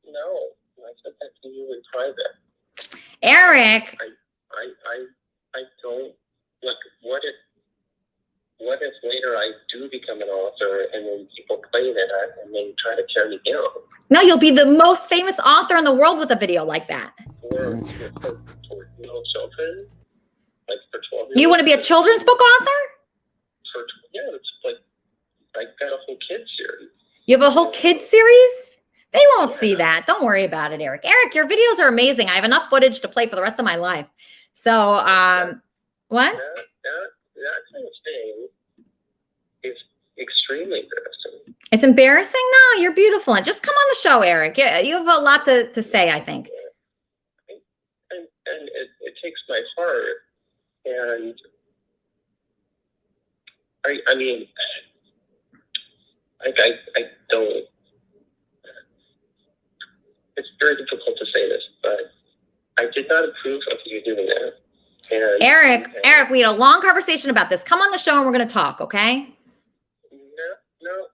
No, I sent that to you in private. Eric. I don't, like, what if later I do become an author and then people play that and then try to tear me down? No, you'll be the most famous author in the world with a video like that. For little children? Like for 12 years? You want to be a children's book author? Yeah, it's like, I got a whole kids series. You have a whole kids series? They won't see that. Don't worry about it, Eric. Eric, your videos are amazing. I have enough footage to play for the rest of my life. So, what? That kind of thing is extremely embarrassing. It's embarrassing? No, you're beautiful. And just come on the show, Eric. You have a lot to say, I think. And it takes my heart. And I mean, I don't. It's very difficult to say this, but I did not approve of you doing that. And, Eric, we had a long conversation about this. Come on the show and we're going to talk, okay? No,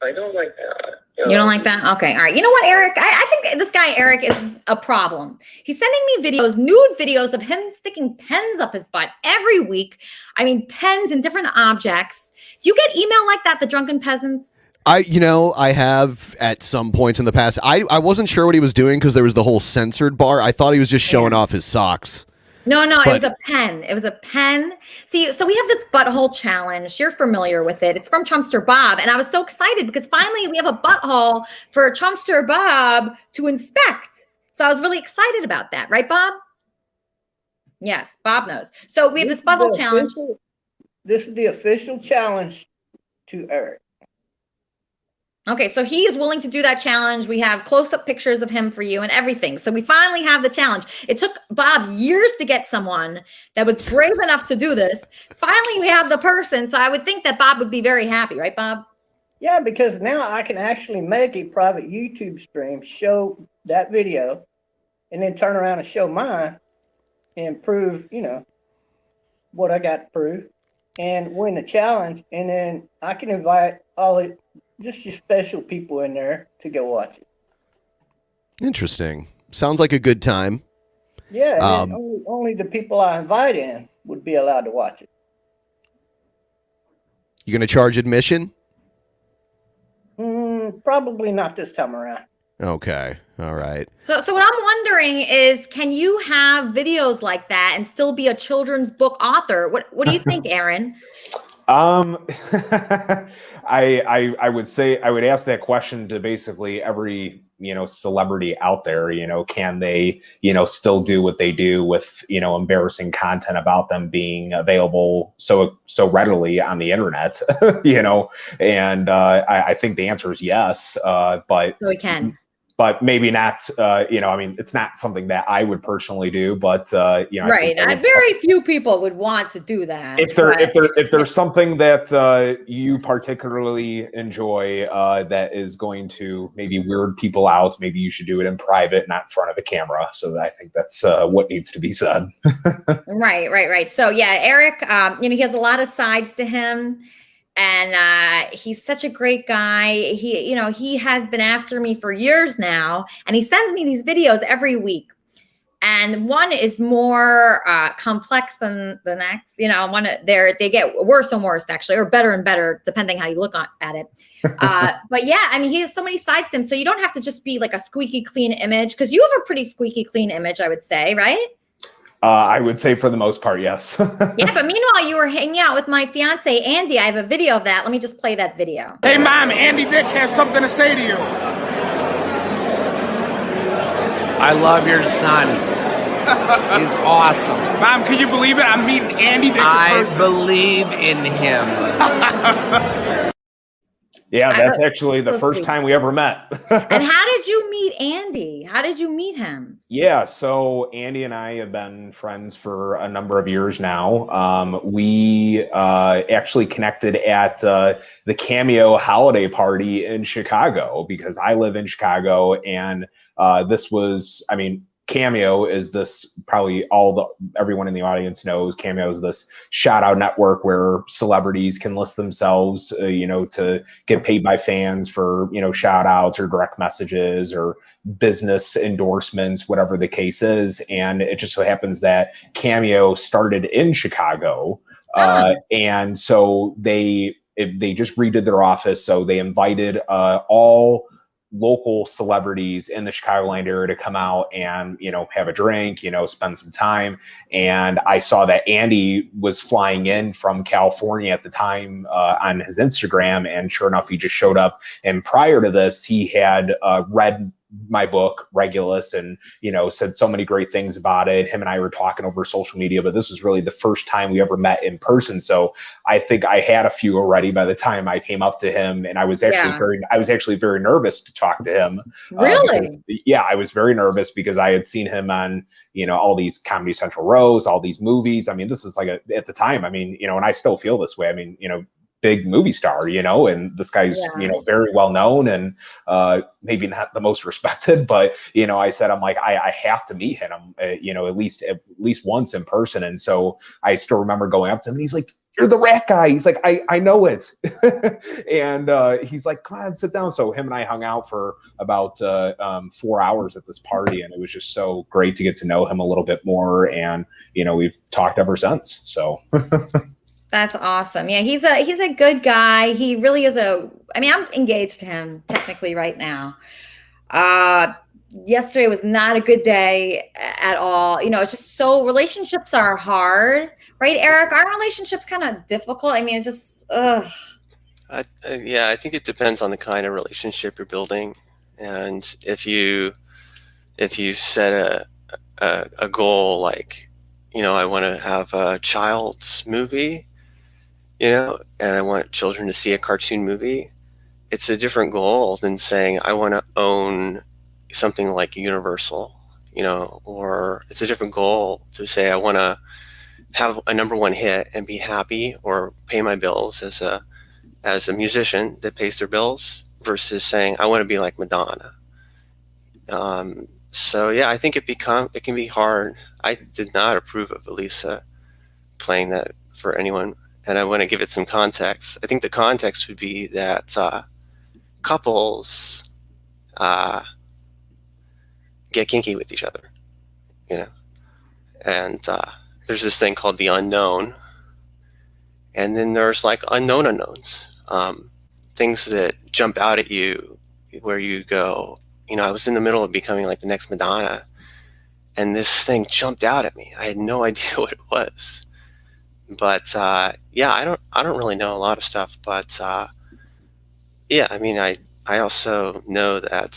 I don't like that. You don't like that? Okay, all right. You know what, Eric? I think this guy, Eric, is a problem. He's sending me videos, nude videos of him sticking pens up his butt every week. I mean, pens in different objects. Do you get email like that, the Drunken Peasants? I have at some points in the past. I wasn't sure what he was doing because there was the whole censored bar. I thought he was just showing off his socks. No, it But- was a pen. It was a pen. See, so we have this butthole challenge. You're familiar with it. It's from Trumpster Bob. And I was so excited because finally we have a butthole for Trumpster Bob to inspect. So I was really excited about that. Right, Bob? Yes, Bob knows. So we have this butthole challenge. This is the official challenge to Eric. Okay, so he is willing to do that challenge. We have close-up pictures of him for you and everything. So we finally have the challenge. It took Bob years to get someone that was brave enough to do this. Finally, we have the person. So I would think that Bob would be very happy, right, Bob? Yeah, because now I can actually make a private YouTube stream, show that video, and then turn around and show mine and prove, what I got to prove and win the challenge. And then I can invite just your special people in there to go watch it. Interesting. Sounds like a good time. Yeah, and only the people I invite in would be allowed to watch it. You going to charge admission? Probably not this time around. Okay. All right. So what I'm wondering is, can you have videos like that and still be a children's book author? What do you think, Aaron? I would say I would ask that question to basically every celebrity out there. Can they still do what they do with embarrassing content about them being available so readily on the internet? And I think the answer is yes. But so we can. But maybe not, it's not something that I would personally do, but, right. Very few people would want to do that. If there's something that you particularly enjoy that is going to maybe weird people out, maybe you should do it in private, not in front of a camera. So I think that's what needs to be said. Right. So yeah, Eric, he has a lot of sides to him. And he's such a great guy. He has been after me for years now, and he sends me these videos every week. And one is more complex than the next. They get worse and worse, actually, or better and better, depending how you look at it. But yeah, he has so many sides to him. So you don't have to just be like a squeaky clean image, because you have a pretty squeaky clean image, I would say, right? I would say for the most part, yes. Yeah, but meanwhile, you were hanging out with my fiance, Andy. I have a video of that. Let me just play that video. Hey, Mom, Andy Dick has something to say to you. I love your son. He's awesome. Mom, can you believe it? I'm meeting Andy Dick in I person. believe in him. Yeah, that's actually the first time we ever met. And how did you meet Andy? How did you meet him? Yeah, so Andy and I have been friends for a number of years now. We actually connected at the Cameo holiday party in Chicago, because I live in Chicago, and this was, Cameo is this, probably everyone in the audience knows Cameo is this shout out network where celebrities can list themselves, to get paid by fans for, shout outs or direct messages or business endorsements, whatever the case is. And it just so happens that Cameo started in Chicago. And so they just redid their office. So they invited all local celebrities in the Chicagoland area to come out and, have a drink, spend some time. And I saw that Andy was flying in from California at the time on his Instagram. And sure enough, he just showed up. And prior to this, he had read my book, Regulus, and, said so many great things about it. Him and I were talking over social media, but this was really the first time we ever met in person. So I think I had a few already by the time I came up to him, and I was actually very nervous to talk to him. Really? I was very nervous because I had seen him on, all these Comedy Central rows, all these movies. This is at the time, and I still feel this way. Big movie star, and this guy's, very well known and maybe not the most respected, but, I said, I have to meet him, at least once in person. And so I still remember going up to him, and he's like, "You're the rat guy." He's like, I know it. And he's like, "Come on, sit down." So him and I hung out for about 4 hours at this party, and it was just so great to get to know him a little bit more. And, we've talked ever since. So. That's awesome. Yeah, he's a good guy. He really is I'm engaged to him technically right now. Yesterday was not a good day at all. It's just relationships are hard, right, Eric? Aren't relationships kind of difficult? I mean, it's just ugh. Yeah, I think it depends on the kind of relationship you're building, and if you set a goal like, I want to have a child's movie, and I want children to see a cartoon movie, it's a different goal than saying I want to own something like Universal, or it's a different goal to say I want to have a #1 hit and be happy or pay my bills as a musician that pays their bills versus saying I want to be like Madonna. So yeah, I think it can be hard. I did not approve of Elisa playing that for anyone, and I want to give it some context. I think the context would be that couples get kinky with each other, and there's this thing called the unknown, and then there's like unknown unknowns, things that jump out at you where you go, I was in the middle of becoming like the next Madonna, and this thing jumped out at me. I had no idea what it was, but yeah, I don't really know a lot of stuff, but yeah, I mean, I also know that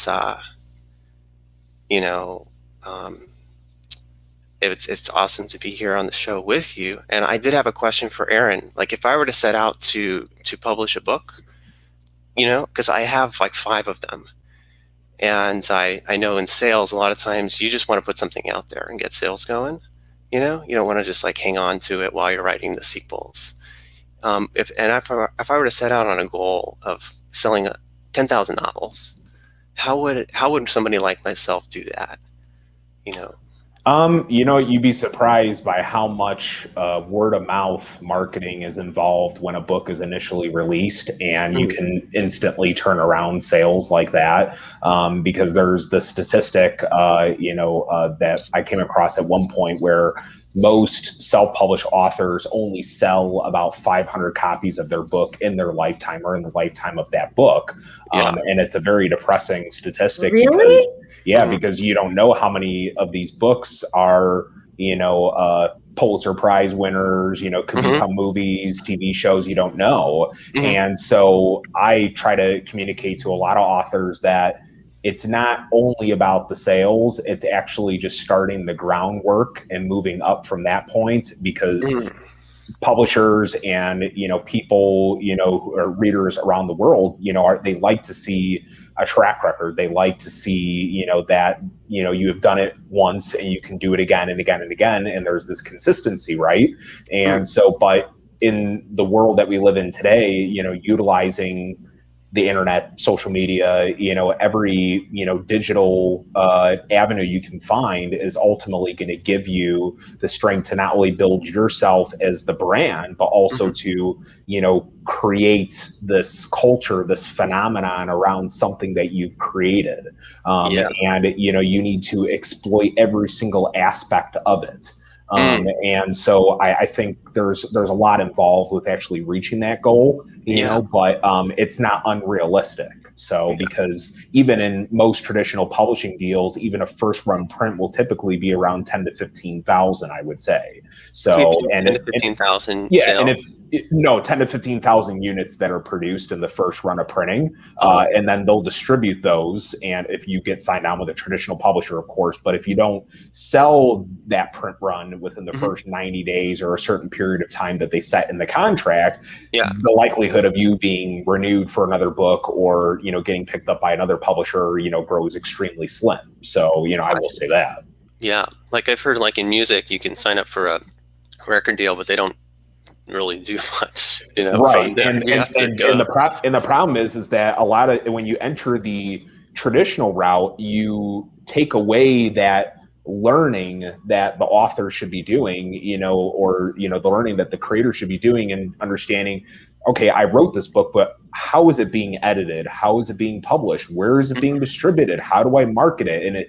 it's awesome to be here on the show with you. And I did have a question for Aaron. Like, if I were to set out to publish a book, because I have like 5 of them, and I know in sales a lot of times you just want to put something out there and get sales going. You don't want to just like hang on to it while you're writing the sequels. If I were to set out on a goal of selling 10,000 novels, how would somebody like myself do that? You'd be surprised by how much word of mouth marketing is involved when a book is initially released, and you can instantly turn around sales like that. Because there's the statistic, that I came across at one point where most self-published authors only sell about 500 copies of their book in their lifetime or in the lifetime of that book. And it's a very depressing statistic. Really? Because you don't know how many of these books are, Pulitzer Prize winners, could become movies, TV shows, you don't know. And so I try to communicate to a lot of authors that it's not only about the sales, it's actually just starting the groundwork and moving up from that point, because publishers and, people, or readers around the world, they like to see a track record. They like to see, that, you have done it once and you can do it again and again and again. And there's this consistency, right? And so, but in the world that we live in today, utilizing the internet, social media, every, digital avenue you can find is ultimately going to give you the strength to not only build yourself as the brand, but also to, create this culture, this phenomenon around something that you've created. And, you need to exploit every single aspect of it. And so I think there's a lot involved with actually reaching that goal, but it's not unrealistic. So because even in most traditional publishing deals, even a first run print will typically be around 10 to 15,000, I would say. So 10 to 15,000 yeah, and 10 to 15,000 units that are produced in the first run of printing, and then they'll distribute those. And if you get signed on with a traditional publisher, of course, but if you don't sell that print run within the first 90 days or a certain period of time that they set in the contract, the likelihood of you being renewed for another book or, getting picked up by another publisher, grows extremely slim. So, I will say that. Yeah. Like I've heard, like in music, you can sign up for a record deal, but they don't really do much, Right. And the problem is that a lot of, when you enter the traditional route, you take away that learning that the author should be doing, or, the learning that the creator should be doing, and understanding, okay, I wrote this book, but how is it being edited? How is it being published? Where is it being distributed? How do I market it? And it,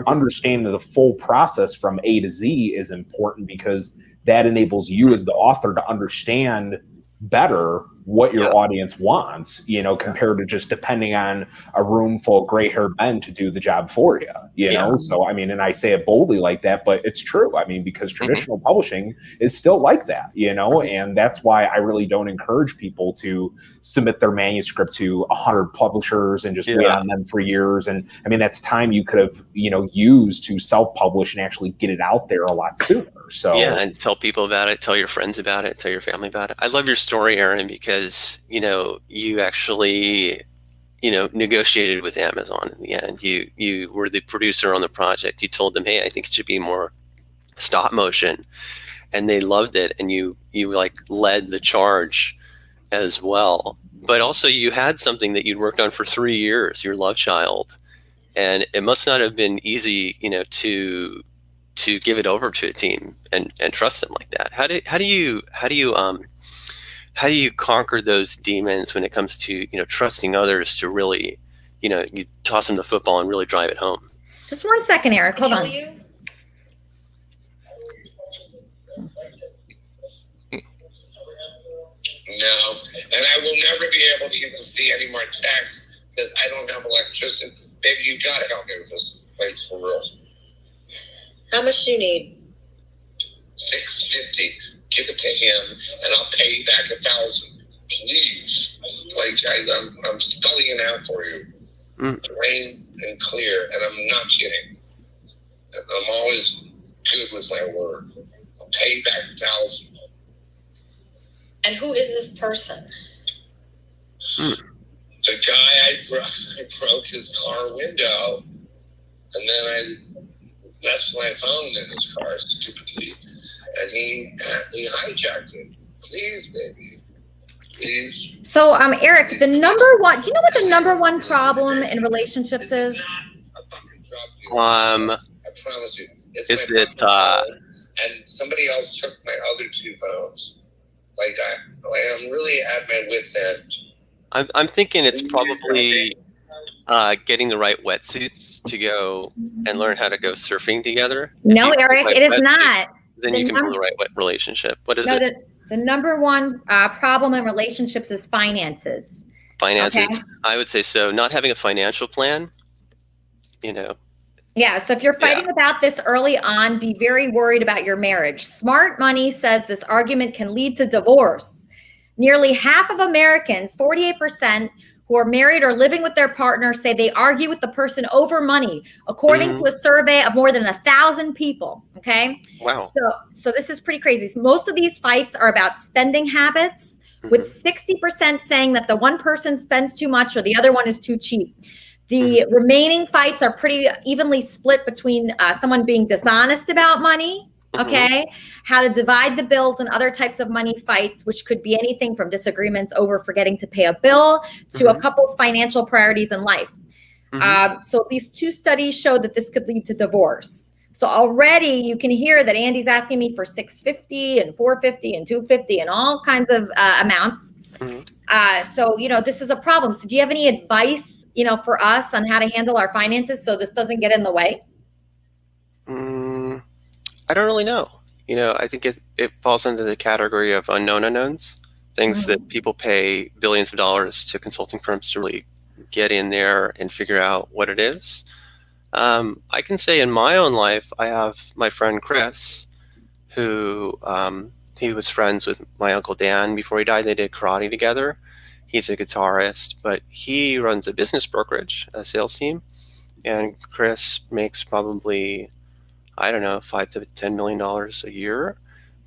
understanding the full process from A to Z is important, because that enables you as the author to understand better what your audience wants, compared to just depending on a room full of gray-haired men to do the job for you, know? So, and I say it boldly like that, but it's true. Because traditional publishing is still like that, and that's why I really don't encourage people to submit their manuscript to 100 publishers and just wait on them for years. And that's time you could have, used to self-publish and actually get it out there a lot sooner. So and tell people about it, tell your friends about it, tell your family about it. I love your story, Aaron, because you actually negotiated with Amazon in the end. You were the producer on the project. You told them, hey, I think it should be more stop motion, and they loved it, and you like led the charge as well. But also you had something that you'd worked on for 3 years, your love child, and it must not have been easy to give it over to a team and trust them like that. How do you conquer those demons when it comes to trusting others to really you toss them the football and really drive it home? Just 1 second, Eric. Hold on. No, and I will never be able to even see any more texts because I don't have electricity. Baby, you gotta help me with this, like, for real. How much do you need? $650. Give it to him, and I'll pay you back $1,000. Please, like I'm spelling it out for you, plain and clear, and I'm not kidding. I'm always good with my word. I'll pay you back $1,000. And who is this person? The guy I broke his car window, and then I left my phone in his car stupidly, and he hijacked it. Please, baby. Please. So, Eric, the number one, do you know what the number one problem in relationships is? I promise you. Is it, and somebody else took my other 2 phones. I'm really at my wit's end. I'm thinking it's probably getting the right wetsuits to go and learn how to go surfing together. No, Eric, it is not. Then you can build the right relationship. What is it? The number one problem in relationships is finances. Finances. Okay? I would say so. Not having a financial plan, Yeah, so if you're fighting about this early on, be very worried about your marriage. Smart Money says this argument can lead to divorce. Nearly half of Americans, 48%, who are married or living with their partner say they argue with the person over money, according to a survey of more than 1,000 people. Okay. Wow. So this is pretty crazy. So most of these fights are about spending habits, with 60% saying that the one person spends too much or the other one is too cheap. The remaining fights are pretty evenly split between someone being dishonest about money, okay, how to divide the bills, and other types of money fights, which could be anything from disagreements over forgetting to pay a bill to a couple's financial priorities in life. So these 2 studies show that this could lead to divorce. So already you can hear that Andy's asking me for $650 and $450 and $250 and all kinds of amounts. So, this is a problem. So do you have any advice, for us on how to handle our finances so this doesn't get in the way? I don't really know. I think it falls into the category of unknown unknowns, things that people pay billions of dollars to consulting firms to really get in there and figure out what it is. I can say in my own life, I have my friend Chris, who he was friends with my Uncle Dan before he died. They did karate together. He's a guitarist, but he runs a business brokerage, a sales team. And Chris makes probably, I don't know, $5 to $10 million a year.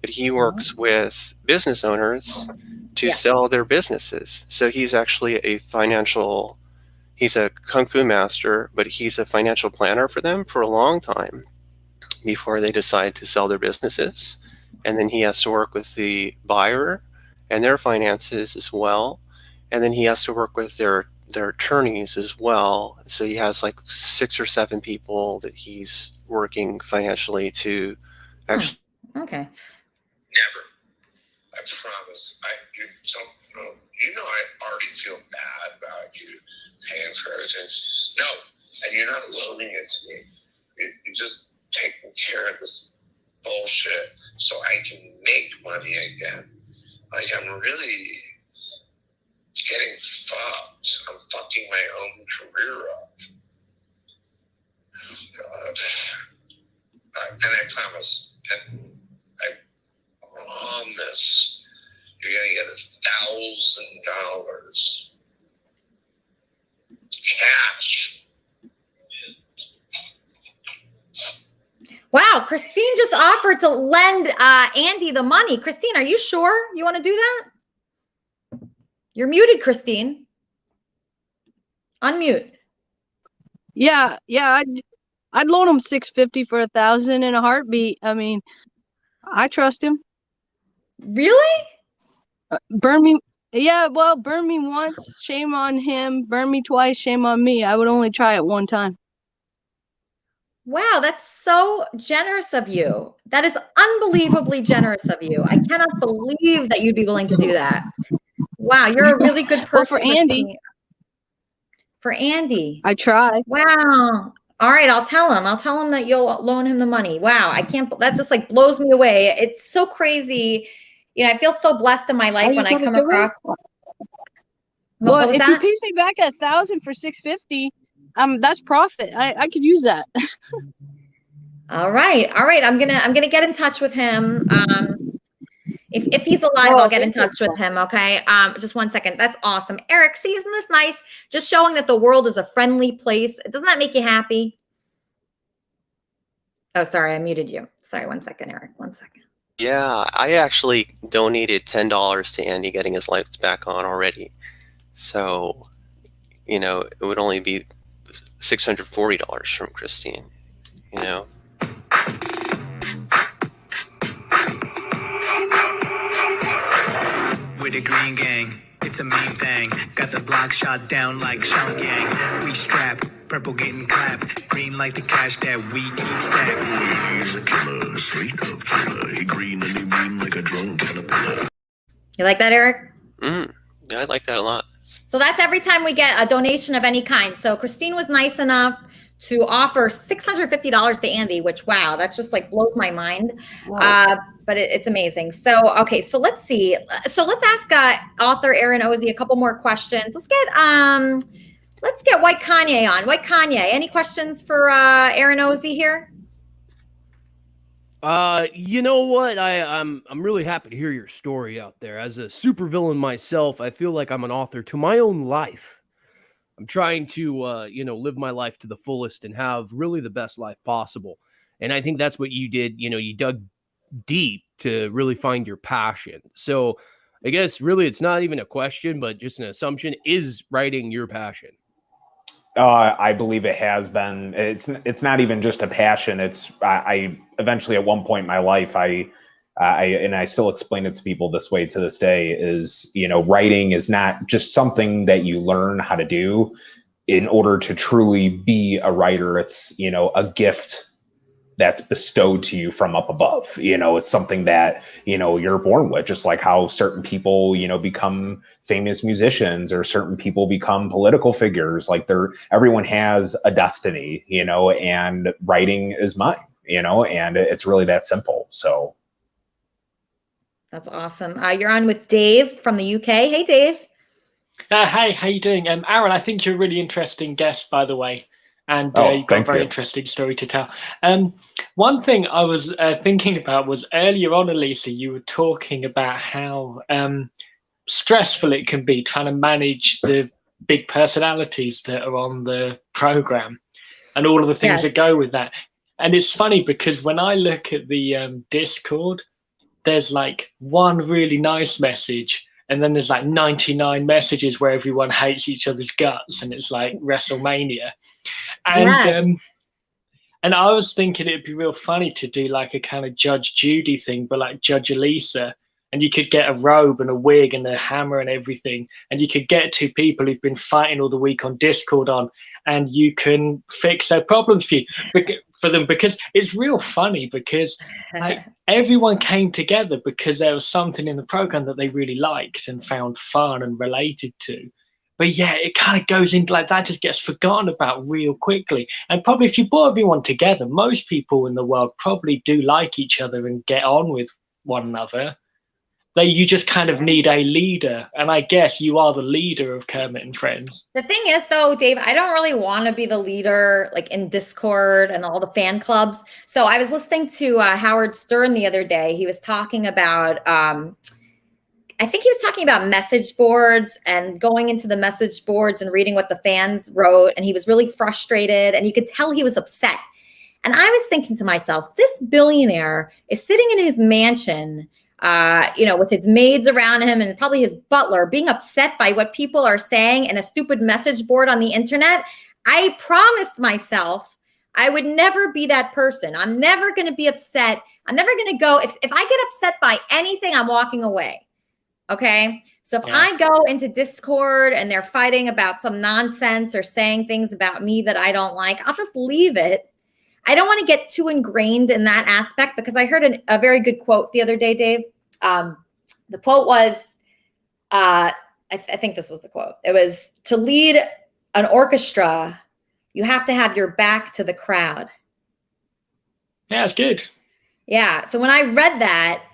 But he works with business owners to sell their businesses. So he's actually he's a kung fu master, but he's a financial planner for them for a long time before they decide to sell their businesses. And then he has to work with the buyer and their finances as well. And then he has to work with their attorneys as well. So he has like 6 or 7 people that he's working financially to actually. Okay. Never. I promise. You don't know. you know I already feel bad about you paying for everything. No, and you're not loaning it to me. You're just taking care of this bullshit so I can make money again. Like, I'm really getting fucked. I'm fucking my own career up. Oh, God. And I promise, and I promise, you're gonna get $1,000 cash. Wow, Christine just offered to lend Andy the money. Christine, are you sure you want to do that? You're muted, Christine. Unmute. Yeah, I'd loan him $650 for $1,000 in a heartbeat. I mean, I trust him. Really? Burn me. Yeah, well, burn me once, shame on him. Burn me twice, shame on me. I would only try it one time. Wow, that's so generous of you. That is unbelievably generous of you. I cannot believe that you'd be willing to do that. Wow, you're a really good person. Well, for Andy. Christine. For Andy. I try. Wow. All right, I'll tell him. I'll tell him that you'll loan him the money. Wow, I can't. That just like blows me away. It's so crazy. You know, I feel so blessed in my life when I come across. Well, if he pays me back $1,000 for $650, that's profit. I could use that. All right. I'm gonna get in touch with him. If he's alive, I'll get in touch with him. Okay. Just one second. That's awesome. Eric, see, isn't this nice? Just showing that the world is a friendly place. Doesn't that make you happy? Oh, sorry, I muted you. Sorry, one second, Eric. One second. Yeah, I actually donated $10 to Andy getting his lights back on already. So, you know, it would only be $640 from Christine, you know. With the green gang, it's a mean thing. Got the block shot down like Sean Gang. We strap, purple getting clapped. Green like the cash that we keep stacked. He's a killer, straight up killer. He green and he mean like a drunk caterpillar. You like that, Eric? Yeah, I like that a lot. So that's every time we get a donation of any kind. So Christine was nice enough to offer $650 to Andy, which, wow, that just like blows my mind. Wow. But it's amazing. So, okay, so let's see. So let's ask author Aaron Ozey a couple more questions. Let's get White Kanye on. White Kanye, any questions for Aaron Ozey here? You know what? I'm really happy to hear your story out there. As a supervillain myself, I feel like I'm an author to my own life. I'm trying to, live my life to the fullest and have really the best life possible. And I think that's what you did. You know, you dug deep to really find your passion. So I guess really it's not even a question, but just an assumption. Is writing your passion? I believe it has been. It's not even just a passion. I eventually at one point in my life, I still explain it to people this way to this day is, you know, writing is not just something that you learn how to do in order to truly be a writer. It's, you know, a gift that's bestowed to you from up above. You know, it's something that, you know, you're born with, just like how certain people, you know, become famous musicians or certain people become political figures. Like everyone has a destiny, you know, and writing is mine, you know, and it's really that simple. So. That's awesome. You're on with Dave from the UK. Hey, Dave. Hey, how you doing? Aaron, I think you're a really interesting guest, by the way. And you've got a very interesting story to tell. One thing I was thinking about was earlier on, Elisa, you were talking about how stressful it can be trying to manage the big personalities that are on the program and all of the things that go with that. And it's funny because when I look at the Discord, there's like one really nice message and then there's like 99 messages where everyone hates each other's guts and it's like WrestleMania. And and I was thinking it'd be real funny to do like a kind of Judge Judy thing, but like Judge Elisa, and you could get a robe and a wig and a hammer and everything, and you could get two people who've been fighting all the week on Discord and you can fix their problems for you. for them, because it's real funny because like everyone came together because there was something in the program that they really liked and found fun and related to. But yeah, it kind of goes into like that, just gets forgotten about real quickly. And probably if you brought everyone together, most people in the world probably do like each other and get on with one another. You just kind of need a leader, and I guess you are the leader of Kermit and Friends. The thing is, though, Dave, I don't really want to be the leader, like in Discord and all the fan clubs. So I was listening to Howard Stern the other day. He was talking about, I think he was talking about message boards and going into the message boards and reading what the fans wrote. And he was really frustrated, and you could tell he was upset. And I was thinking to myself, this billionaire is sitting in his mansion, with his maids around him and probably his butler, being upset by what people are saying in a stupid message board on the internet. I promised myself I would never be that person. I'm never going to be upset. I'm never going to go. If I get upset by anything, I'm walking away. Okay. So if I go into Discord and they're fighting about some nonsense or saying things about me that I don't like, I'll just leave it. I don't want to get too ingrained in that aspect, because I heard a very good quote the other day, Dave. The quote was, I think this was the quote. It was, to lead an orchestra, you have to have your back to the crowd. Yeah, it's good. Yeah. So when I read that,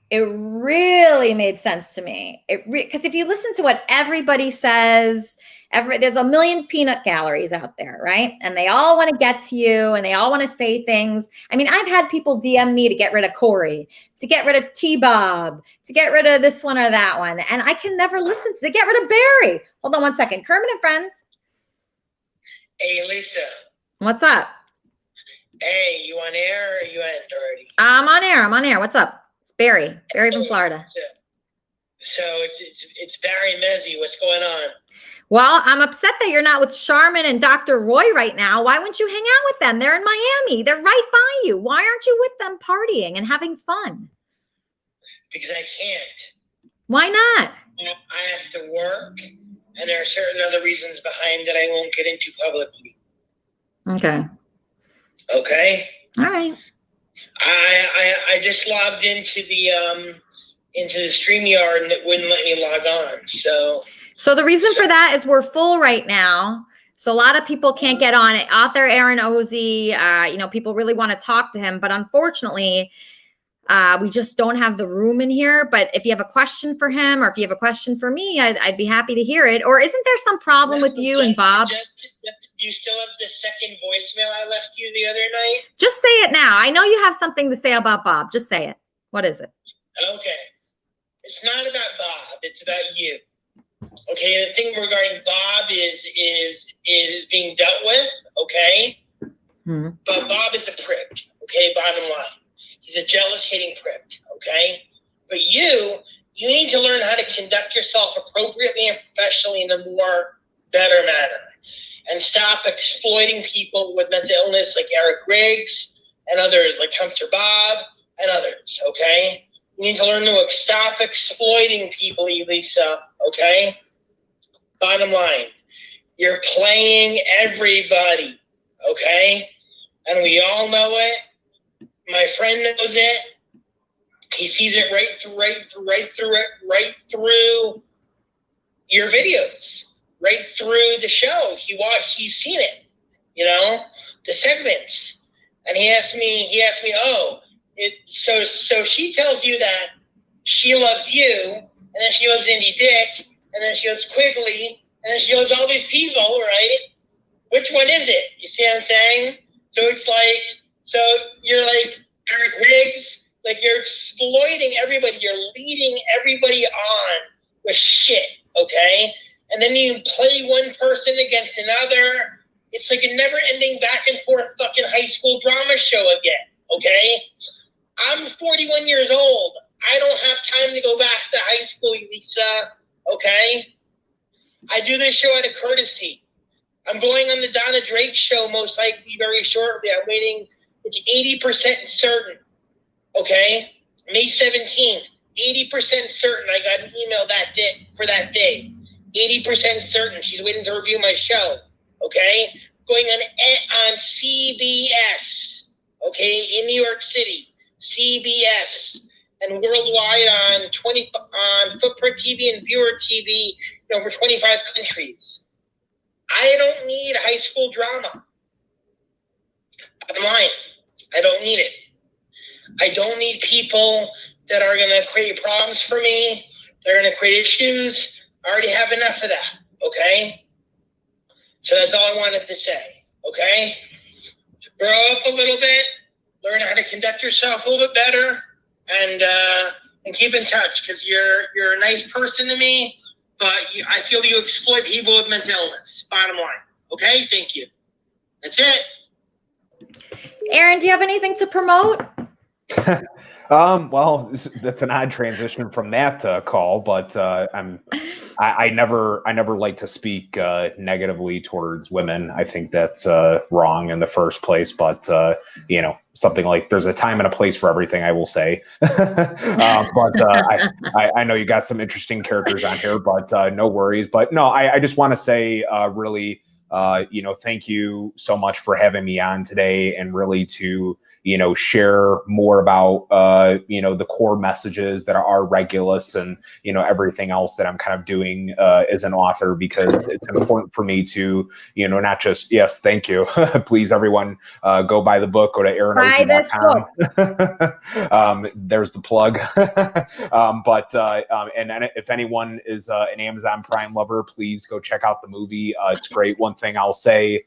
it really made sense to me. Because if you listen to what everybody says, there's a million peanut galleries out there, right? And they all want to get to you, and they all want to say things. I mean, I've had people DM me to get rid of Corey, to get rid of T-Bob, to get rid of this one or that one. And I can never listen to get rid of Barry. Hold on one second. Kermit and Friends. Hey, Elisa. What's up? Hey, you on air or are you end already? I'm on air. What's up? It's Barry from Florida. So it's Barry Mezzi. What's going on? Well, I'm upset that you're not with Charmin and Dr. Roy right now. Why wouldn't you hang out with them? They're in Miami. They're right by you. Why aren't you with them partying and having fun? Because I can't. Why not? I have to work, and there are certain other reasons behind that I won't get into publicly. Okay. Okay? All right. I just logged into the StreamYard, and it wouldn't let me log on. So the reason for that is we're full right now. So a lot of people can't get on it. Author Aaron Ozey, people really want to talk to him, but unfortunately, we just don't have the room in here. But if you have a question for him, or if you have a question for me, I'd be happy to hear it. Or isn't there some problem with you and Bob? Do you still have the second voicemail I left you the other night? Just say it now. I know you have something to say about Bob. Just say it. What is it? Okay. It's not about Bob. It's about you. Okay, the thing regarding Bob is being dealt with, okay? Hmm. But Bob is a prick, okay, bottom line. He's a jealous, hating prick, okay? But you need to learn how to conduct yourself appropriately and professionally in a more better manner. And stop exploiting people with mental illness like Eric Riggs and others like Trumpster Bob and others, okay? You need to learn to stop exploiting people, Elisa, okay? Bottom line, you're playing everybody, okay? And we all know it. My friend knows it. He sees it right through your videos, right through the show. He's seen it, the segments. And he asked me, so she tells you that she loves you, and then she loves Indy Dick, and then she loves Quigley, and then she loves all these people, right? Which one is it? You see what I'm saying? So it's like, so you're like Eric Riggs, like you're exploiting everybody, you're leading everybody on with shit, okay? And then you play one person against another. It's like a never-ending back and forth fucking high school drama show again, okay? I'm 41 years old. I don't have time to go back to high school, Elisa, okay? I do this show out of courtesy. I'm going on the Donna Drake show most likely very shortly. I'm waiting. It's 80% certain, okay? May 17th, 80% certain. I got an email for that day. 80% certain. She's waiting to review my show, okay? Going on CBS. okay, in New York City, CBS, and worldwide on Footprint TV and Viewer TV in over 25 countries. I don't need high school drama. I'm lying. I don't need it. I don't need people that are going to create problems for me. They're going to create issues. I already have enough of that, okay? So that's all I wanted to say, okay? So grow up a little bit, learn how to conduct yourself a little bit better, and keep in touch, because you're a nice person to me, but I feel you exploit people with mental illness, bottom line, okay? Thank you. That's it. Aaron, do you have anything to promote? Well, that's an odd transition from that call, but I never like to speak negatively towards women. I think that's wrong in the first place. But something like there's a time and a place for everything, I will say. But I know you got some interesting characters on here, but no worries. But no, I just want to say really. Thank you so much for having me on today, and really to, share more about, the core messages that are Regulus and, everything else that I'm kind of doing as an author, because it's important for me to, not just, yes, thank you. Please, everyone, go buy the book, go to AaronOzey.com. There's the plug. And if anyone is an Amazon Prime lover, please go check out the movie. It's great. One thing I'll say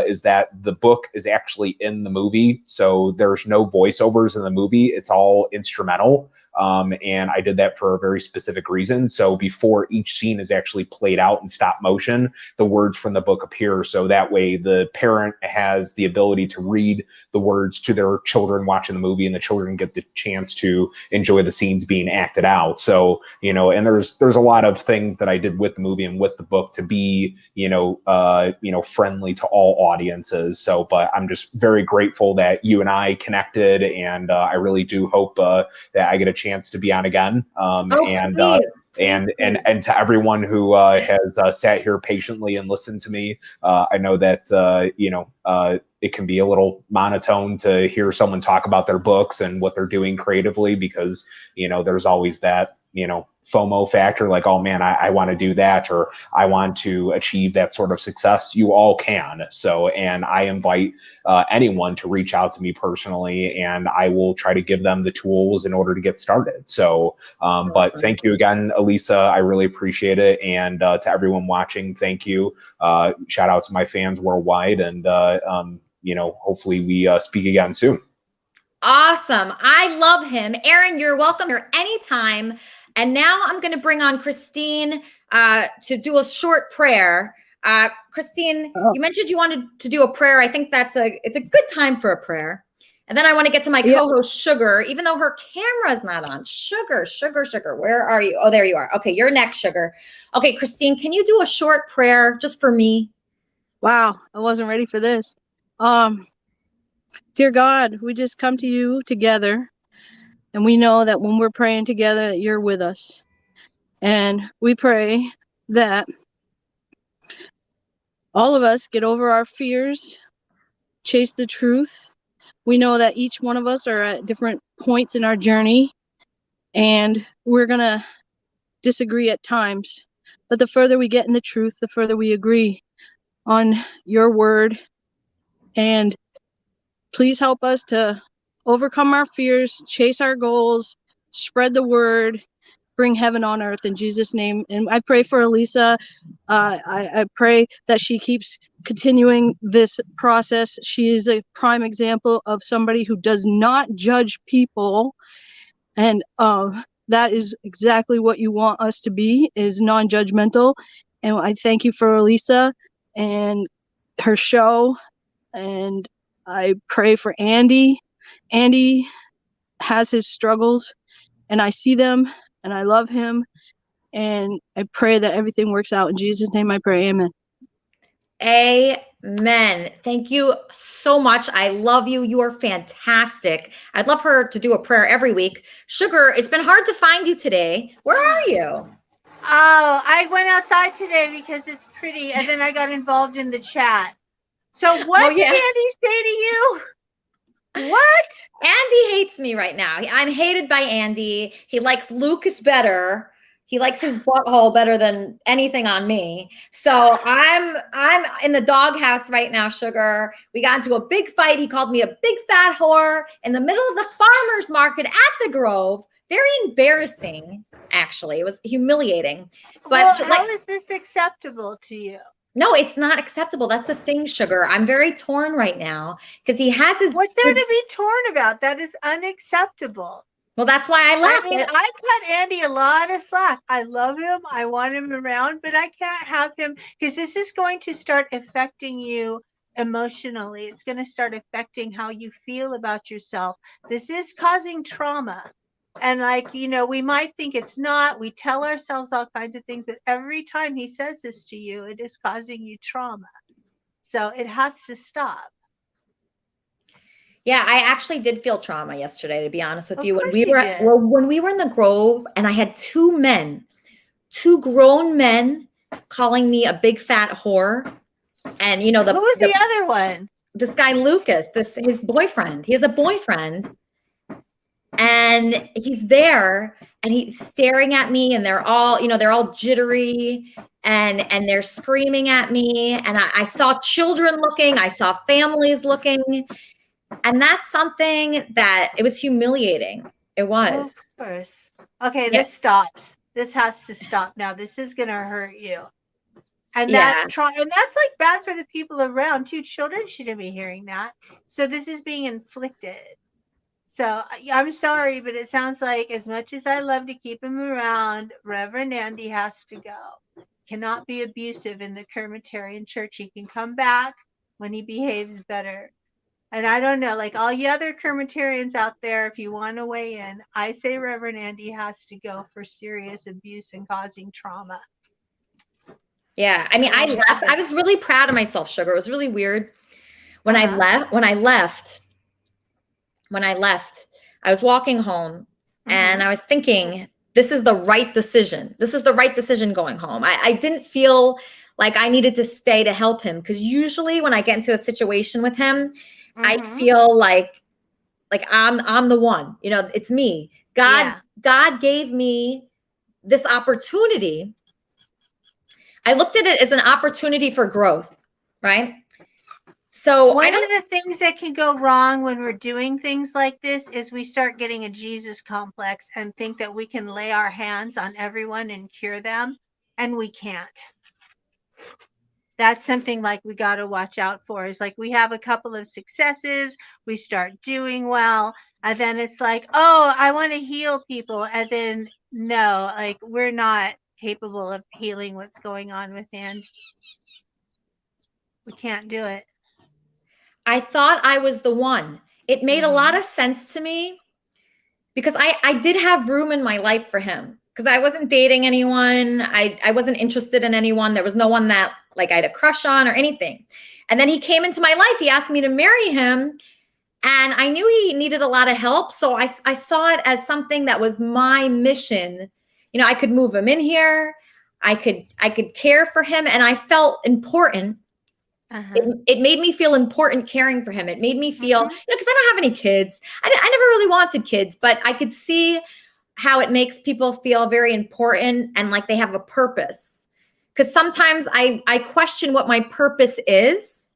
is that the book is actually in the movie, so there's no voiceovers in the movie. It's all instrumental, and I did that for a very specific reason. So before each scene is actually played out in stop motion, the words from the book appear, so that way the parent has the ability to read the words to their children watching the movie, and the children get the chance to enjoy the scenes being acted out. So and there's a lot of things that I did with the movie and with the book to be friendly to all audiences. So, but I'm just very grateful that you and I connected, and I really do hope that I get a chance to be on again. And to everyone who has sat here patiently and listened to me, I know that it can be a little monotone to hear someone talk about their books and what they're doing creatively, because there's always that FOMO factor, like, oh man, I want to do that, or I want to achieve that sort of success. You all can. So, and I invite anyone to reach out to me personally, and I will try to give them the tools in order to get started. So, but thank you again, Elisa. I really appreciate it. And to everyone watching, thank you. Shout out to my fans worldwide, and hopefully we speak again soon. Awesome. I love him. Aaron, you're welcome here anytime. And now I'm going to bring on Christine to do a short prayer. Christine, you mentioned you wanted to do a prayer. I think it's a good time for a prayer. And then I want to get to my co-host, Sugar, even though her camera's not on. Sugar. Where are you? Oh, there you are. Okay, you're next, Sugar. Okay, Christine, can you do a short prayer just for me? Wow, I wasn't ready for this. Dear God, we just come to you together. And we know that when we're praying together, that you're with us. And we pray that all of us get over our fears, chase the truth. We know that each one of us are at different points in our journey, and we're going to disagree at times. But the further we get in the truth, the further we agree on your word. And please help us to overcome our fears, chase our goals, spread the word, bring heaven on earth in Jesus' name. And I pray for Elisa. I pray that she keeps continuing this process. She is a prime example of somebody who does not judge people. And that is exactly what you want us to be, is non-judgmental. And I thank you for Elisa and her show. And I pray for Andy. Andy has his struggles, and I see them, and I love him, and I pray that everything works out. In Jesus' name I pray, amen. Amen. Thank you so much. I love you. You are fantastic. I'd love her to do a prayer every week. Sugar, it's been hard to find you today. Where are you? Oh, I went outside today because it's pretty, and then I got involved in the chat. So what did Andy say to you? What? Andy hates me right now. I'm hated by Andy. He likes Lucas better. He likes his butthole better than anything on me. So I'm in the doghouse right now, Sugar. We got into a big fight. He called me a big fat whore in the middle of the farmer's market at the Grove. Very embarrassing, actually. It was humiliating. But well, how is this acceptable to you? No, it's not acceptable. That's the thing, Sugar. I'm very torn right now because he has his. What's there to be torn about? That is unacceptable. Well, that's why I left. I mean, I cut Andy a lot of slack. I love him. I want him around, but I can't have him because this is going to start affecting you emotionally. It's going to start affecting how you feel about yourself. This is causing trauma. And like, you know, we might think it's not. We tell ourselves all kinds of things, but every time he says this to you, it is causing you trauma. So it has to stop. Yeah, I actually did feel trauma yesterday, to be honest with you. When we were in the Grove and I had two grown men calling me a big fat whore. And you know, who was the other one? This guy Lucas, his boyfriend. He has a boyfriend. And he's there and he's staring at me and they're all jittery and they're screaming at me. And I saw children looking, I saw families looking. And that's something that it was humiliating. It was. Of course. Okay, this stops. This has to stop now. This is going to hurt you. And that's like bad for the people around too. Children shouldn't be hearing that. So this is being inflicted. So I'm sorry, but it sounds like as much as I love to keep him around, Reverend Andy has to go. Cannot be abusive in the Kermitarian church. He can come back when he behaves better. And I don't know, like all you other Kermitarians out there, if you want to weigh in, I say Reverend Andy has to go for serious abuse and causing trauma. Yeah, I mean, I left. I was really proud of myself, Sugar. It was really weird. When I left, I was walking home and I was thinking, this is the right decision. This is the right decision going home. I didn't feel like I needed to stay to help him because usually when I get into a situation with him, I feel like I'm the one, you know, it's me. God gave me this opportunity. I looked at it as an opportunity for growth, right? So one of the things that can go wrong when we're doing things like this is we start getting a Jesus complex and think that we can lay our hands on everyone and cure them, and we can't. That's something like we got to watch out for. Is like we have a couple of successes, we start doing well, and then it's like, oh, I want to heal people, and then no, like we're not capable of healing what's going on within. We can't do it. I thought I was the one. It made a lot of sense to me because I did have room in my life for him because I wasn't dating anyone. I wasn't interested in anyone. There was no one that like I had a crush on or anything. And then he came into my life. He asked me to marry him. And I knew he needed a lot of help. So I saw it as something that was my mission. You know, I could move him in here. I could care for him. And I felt important. It made me feel important caring for him. It made me feel, you know, because I don't have any kids. I never really wanted kids, but I could see how it makes people feel very important and like they have a purpose. Because sometimes I question what my purpose is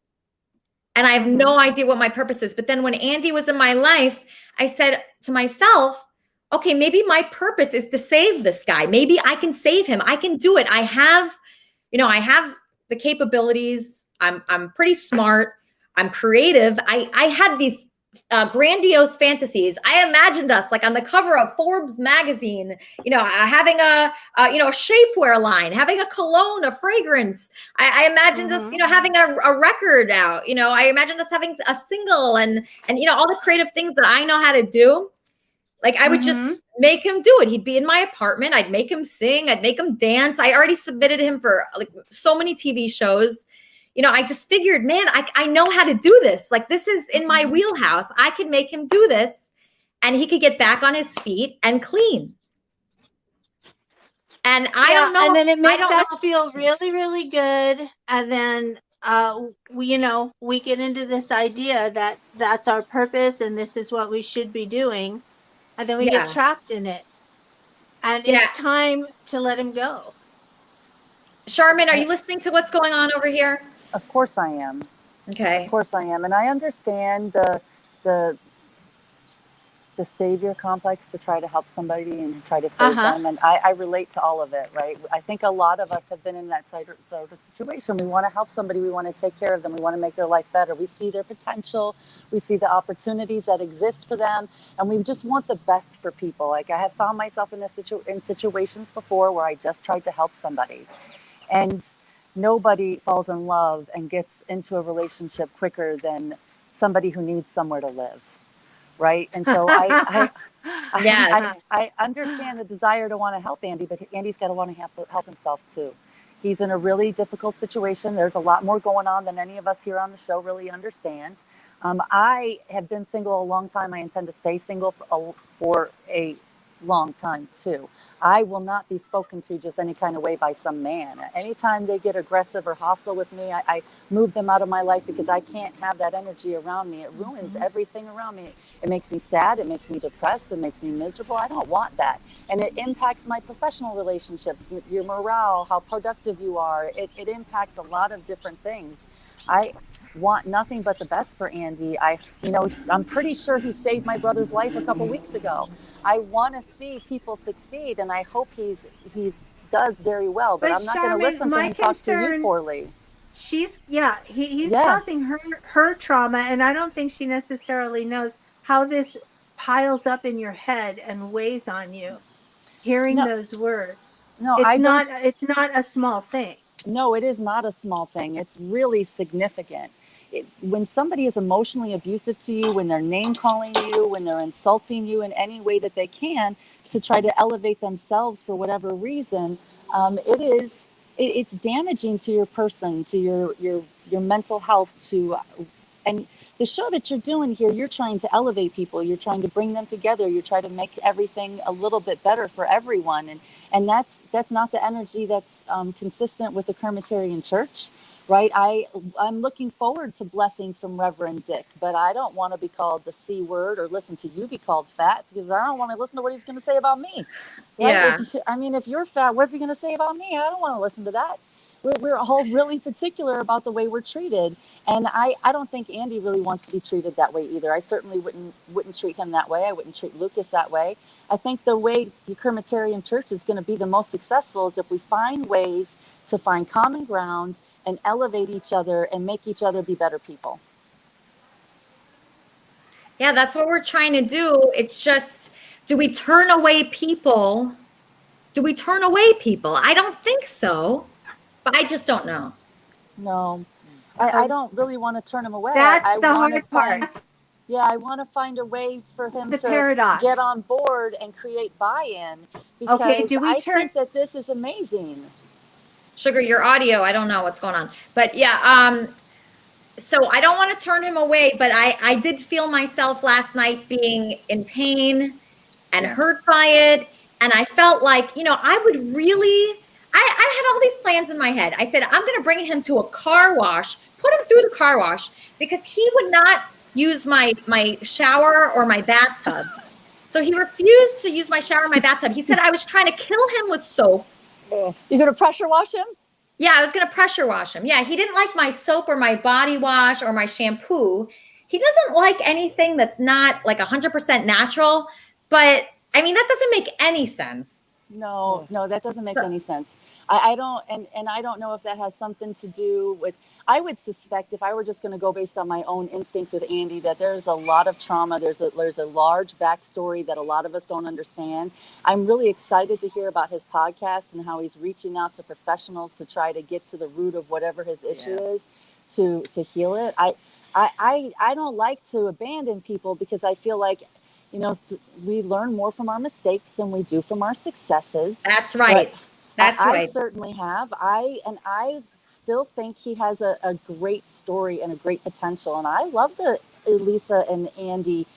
and I have no idea what my purpose is. But then when Andy was in my life, I said to myself, okay, maybe my purpose is to save this guy. Maybe I can save him. I can do it. I have the capabilities. I'm pretty smart. I'm creative. I had these grandiose fantasies. I imagined us like on the cover of Forbes magazine, you know, having a shapewear line, having a cologne, a fragrance. I imagined us, you know, having a record out. You know, I imagined us having a single and you know all the creative things that I know how to do. Like I would just make him do it. He'd be in my apartment. I'd make him sing. I'd make him dance. I already submitted him for like so many TV shows. You know, I just figured, man, I know how to do this. Like this is in my wheelhouse. I could make him do this and he could get back on his feet and clean. And I don't know. And then it makes us feel really, really good. And then we get into this idea that that's our purpose and this is what we should be doing, and then we get trapped in it, and it's time to let him go. Charmin, are you listening to what's going on over here? Of course I am. Okay. Of course I am, and I understand the savior complex to try to help somebody and try to save them, and I relate to all of it, right? I think a lot of us have been in that sort of situation. We want to help somebody, we want to take care of them, we want to make their life better. We see their potential, we see the opportunities that exist for them, and we just want the best for people. Like I have found myself in situations before where I just tried to help somebody, and nobody falls in love and gets into a relationship quicker than somebody who needs somewhere to live. Right. And so I understand the desire to want to help Andy, but Andy's got to want to help himself too. He's in a really difficult situation. There's a lot more going on than any of us here on the show really understand. I have been single a long time. I intend to stay single for a long time too. I will not be spoken to just any kind of way by some man. Anytime they get aggressive or hostile with me, I move them out of my life because I can't have that energy around me. It ruins everything around me. It makes me sad. It makes me depressed. It makes me miserable. I don't want that. And it impacts my professional relationships, your morale, how productive you are. It impacts a lot of different things. I want nothing but the best for Andy. I'm pretty sure he saved my brother's life a couple weeks ago. I want to see people succeed, and I hope he's does very well. But I'm not going to listen to him talk to you poorly. He's causing her trauma, and I don't think she necessarily knows how this piles up in your head and weighs on you. Hearing those words, it's not a small thing. No, it is not a small thing. It's really significant. When somebody is emotionally abusive to you, when they're name calling you, when they're insulting you in any way that they can to try to elevate themselves for whatever reason, it's damaging to your person, to your mental health, and the show that you're doing here, you're trying to elevate people, you're trying to bring them together, you're trying to make everything a little bit better for everyone, and that's not the energy that's consistent with the Kermitarian Church. Right, I'm looking forward to blessings from Reverend Dick, but I don't want to be called the C word or listen to you be called fat, because I don't want to listen to what he's going to say about me. Right? Yeah. If you're fat, what's he going to say about me? I don't want to listen to that. We're all really particular about the way we're treated, and I don't think Andy really wants to be treated that way either. I certainly wouldn't treat him that way. I wouldn't treat Lucas that way. I think the way the Kermitarian Church is going to be the most successful is if we find ways to find common ground and elevate each other and make each other be better people. Yeah, that's what we're trying to do. It's just, do we turn away people? I don't think so, but I just don't know. No, I don't really want to turn him away. That's the hard part. Yeah, I want to find a way for him to paradox. Get on board and create buy-in, because I think that this is amazing. Sugar, your audio, I don't know what's going on. But yeah, so I don't want to turn him away, but I did feel myself last night being in pain and hurt by it. And I felt like, I would really, I had all these plans in my head. I said, I'm going to bring him to a car wash, put him through the car wash, because he would not use my shower or my bathtub. So he refused to use my shower or my bathtub. He said I was trying to kill him with soap. You're going to pressure wash him? Yeah, I was going to pressure wash him. Yeah, he didn't like my soap or my body wash or my shampoo. He doesn't like anything that's not like 100% natural. But I mean, that doesn't make any sense. No, that doesn't make any sense. I don't, and I don't know if that has something to do with, I would suspect, if I were just going to go based on my own instincts with Andy, that there's a lot of trauma. There's a large backstory that a lot of us don't understand. I'm really excited to hear about his podcast and how he's reaching out to professionals to try to get to the root of whatever his issue is, to heal it. I don't like to abandon people, because I feel like, we learn more from our mistakes than we do from our successes. That's right. I certainly have. I still think he has a great story and a great potential. And I love the Elisa and Andy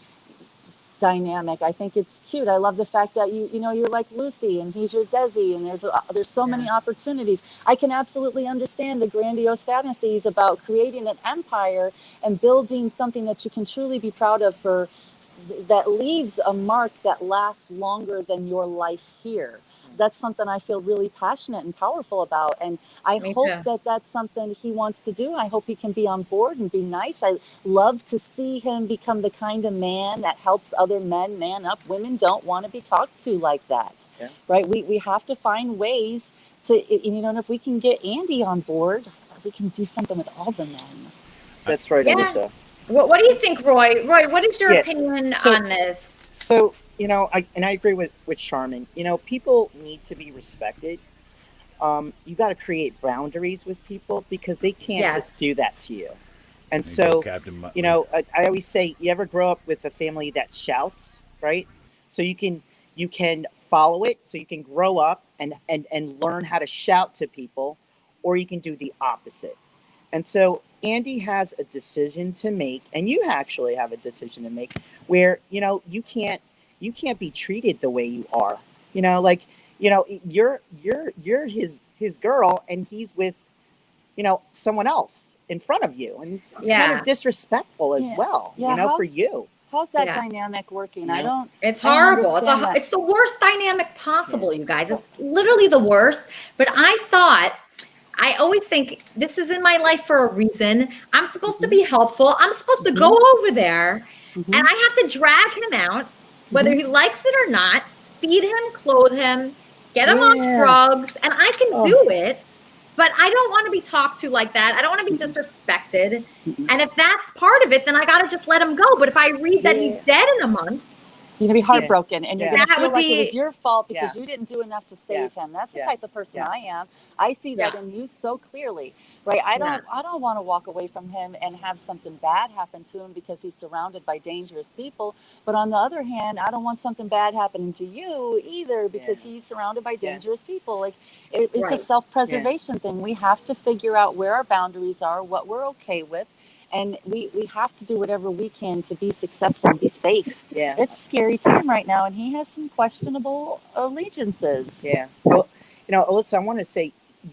dynamic. I think it's cute. I love the fact that you're like Lucy and he's your Desi, and there's so many opportunities. I can absolutely understand the grandiose fantasies about creating an empire and building something that you can truly be proud of that leaves a mark that lasts longer than your life here. That's something I feel really passionate and powerful about. And I hope that that's something he wants to do. I hope he can be on board and be nice. I love to see him become the kind of man that helps other men man up. Women don't want to be talked to like that, right? We have to find ways to, and if we can get Andy on board, we can do something with all the men. That's right, Elisa. What do you think, Roy? Roy, what is your opinion on this? So, I agree with Charmin. People need to be respected. You got to create boundaries with people because they can't just do that to you. And so, I always say, you ever grow up with a family that shouts, right? So you can follow it. So you can grow up and learn how to shout to people, or you can do the opposite. And so Andy has a decision to make, and you actually have a decision to make, where you can't be treated the way you are. You're his girl, and he's with someone else in front of you, and it's kind of disrespectful as well. For you. How's that dynamic working? I don't. It's horrible. It's the worst dynamic possible, you guys. It's literally the worst. But I always think this is in my life for a reason. I'm supposed to be helpful. I'm supposed to go over there, and I have to drag him out, whether he likes it or not, feed him, clothe him, get him on drugs, and I can do it. But I don't want to be talked to like that. I don't want to be disrespected. And if that's part of it, then I got to just let him go. But if I read that he's dead in a month, you're going to be heartbroken, and you're going to feel like be, it was your fault because you didn't do enough to save him. That's the type of person I am. I see that in you so clearly, right? I don't want to walk away from him and have something bad happen to him because he's surrounded by dangerous people. But on the other hand, I don't want something bad happening to you either because he's surrounded by dangerous people. Like it's a self-preservation thing. We have to figure out where our boundaries are, what we're okay with. And we have to do whatever we can to be successful and be safe. Yeah. It's a scary time right now, and he has some questionable allegiances. Yeah. Well, Alyssa, I want to say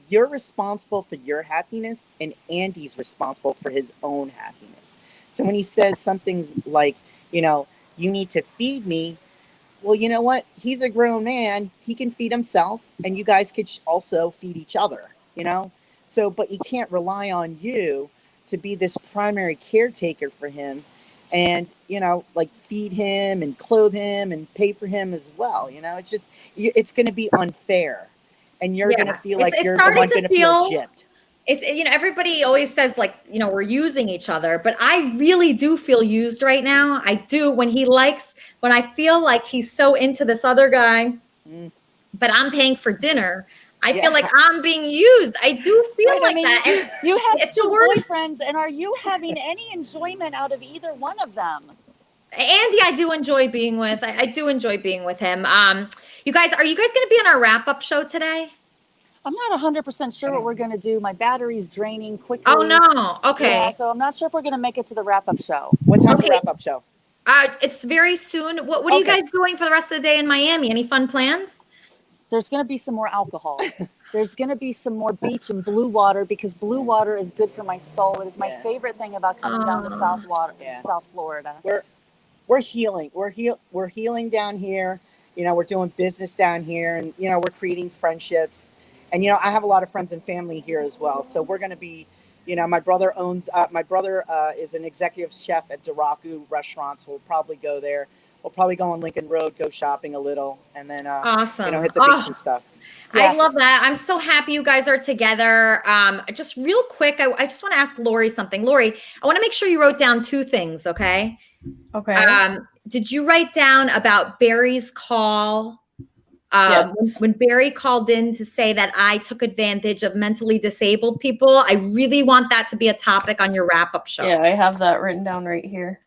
you're responsible for your happiness, and Andy's responsible for his own happiness. So when he says something like, you need to feed me, well, you know what? He's a grown man. He can feed himself, and you guys could also feed each other, So, but he can't rely on you to be this primary caretaker for him and, feed him and clothe him and pay for him as well. It's just, it's going to be unfair, and you're going to feel like you're the one going to feel gypped. It's, everybody always says we're using each other, but I really do feel used right now. I do when I feel like he's so into this other guy, but I'm paying for dinner. I feel like I'm being used. I do feel that. And you have two boyfriends, and are you having any enjoyment out of either one of them? Andy, I do enjoy being with. I do enjoy being with him. You guys, are you guys going to be on our wrap-up show today? I'm not 100% sure what we're going to do. My battery's draining quickly. Oh, no. Okay. Yeah, so I'm not sure if we're going to make it to the wrap-up show. What time's the wrap-up show? It's very soon. What are you guys doing for the rest of the day in Miami? Any fun plans? There's going to be some more alcohol. There's going to be some more beach and blue water because blue water is good for my soul. It is my favorite thing about coming down to South Florida. We're healing. We're healing down here. We're doing business down here, and we're creating friendships. And I have a lot of friends and family here as well. So we're going to be, my brother is an executive chef at Daraku restaurants. So we'll probably go there. We'll probably go on Lincoln Road, go shopping a little, and then awesome. Hit the beach and stuff. I love that. I'm so happy you guys are together. Just real quick, I just want to ask Lori something. Lori, I want to make sure you wrote down two things, okay? Okay. Did you write down about Barry's call? When Barry called in to say that I took advantage of mentally disabled people, I really want that to be a topic on your wrap-up show. Yeah, I have that written down right here.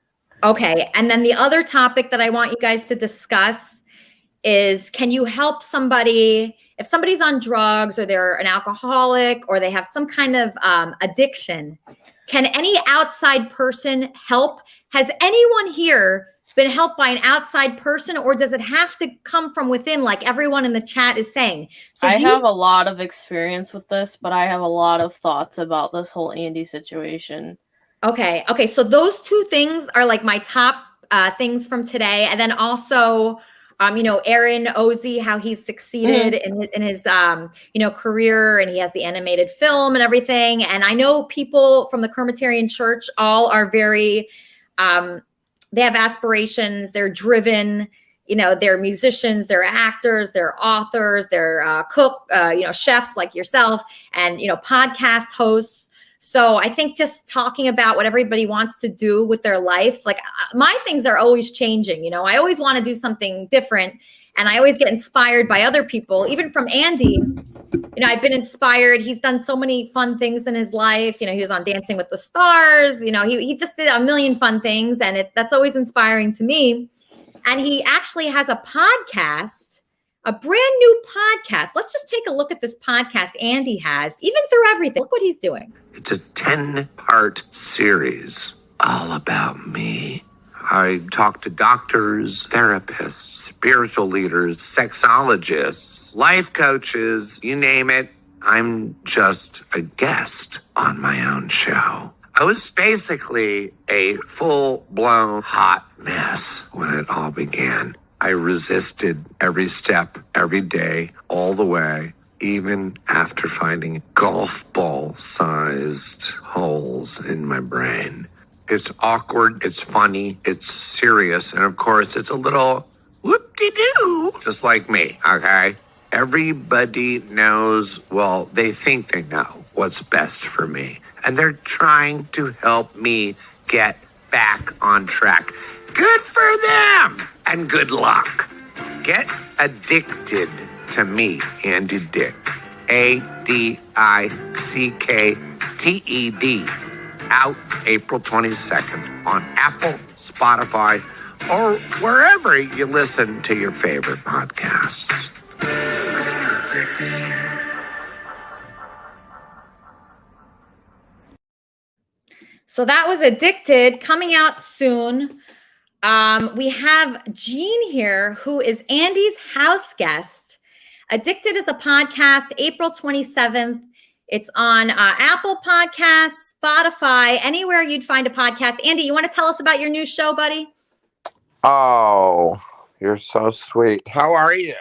Okay. And then the other topic that I want you guys to discuss is, can you help somebody if somebody's on drugs or they're an alcoholic or they have some kind of addiction? Can any outside person help? Has anyone here been helped by an outside person, or does it have to come from within, like everyone in the chat is saying? So I have a lot of experience with this, but I have a lot of thoughts about this whole Andy situation. Okay. So those two things are like my top things from today. And then also, Aaron Ozey, how he's succeeded in his career, and he has the animated film and everything. And I know people from the Kermitarian Church all are very, they have aspirations. They're driven. They're musicians, they're actors, they're authors, they're chefs like yourself, and podcast hosts. So I think just talking about what everybody wants to do with their life, like my things are always changing. I always want to do something different, and I always get inspired by other people, even from Andy. I've been inspired. He's done so many fun things in his life. He was on Dancing with the Stars. He just did a million fun things, and that's always inspiring to me. And he actually has a podcast, a brand new podcast. Let's just take a look at this podcast Andy has, even through everything. Look what he's doing. It's a 10-part series all about me. I talk to doctors, therapists, spiritual leaders, sexologists, life coaches, you name it. I'm just a guest on my own show. I was basically a full-blown hot mess when it all began. I resisted every step, every day, all the way, even after finding golf ball-sized holes in my brain. It's awkward, it's funny, it's serious, and of course, it's a little whoop-de-doo, just like me, okay? Everybody knows, well, they think they know what's best for me. And they're trying to help me get back on track. Good for them! And good luck. Get addicted to me, Andy Dick. ADICKTED. Out April 22nd on Apple, Spotify, or wherever you listen to your favorite podcasts. So that was Addicted, coming out soon. We have Jean here, who is Andy's house guest. Addicted is a podcast, April 27th. It's on Apple Podcasts, Spotify, anywhere you'd find a podcast. Andy, you want to tell us about your new show, buddy? Oh, you're so sweet. How are you?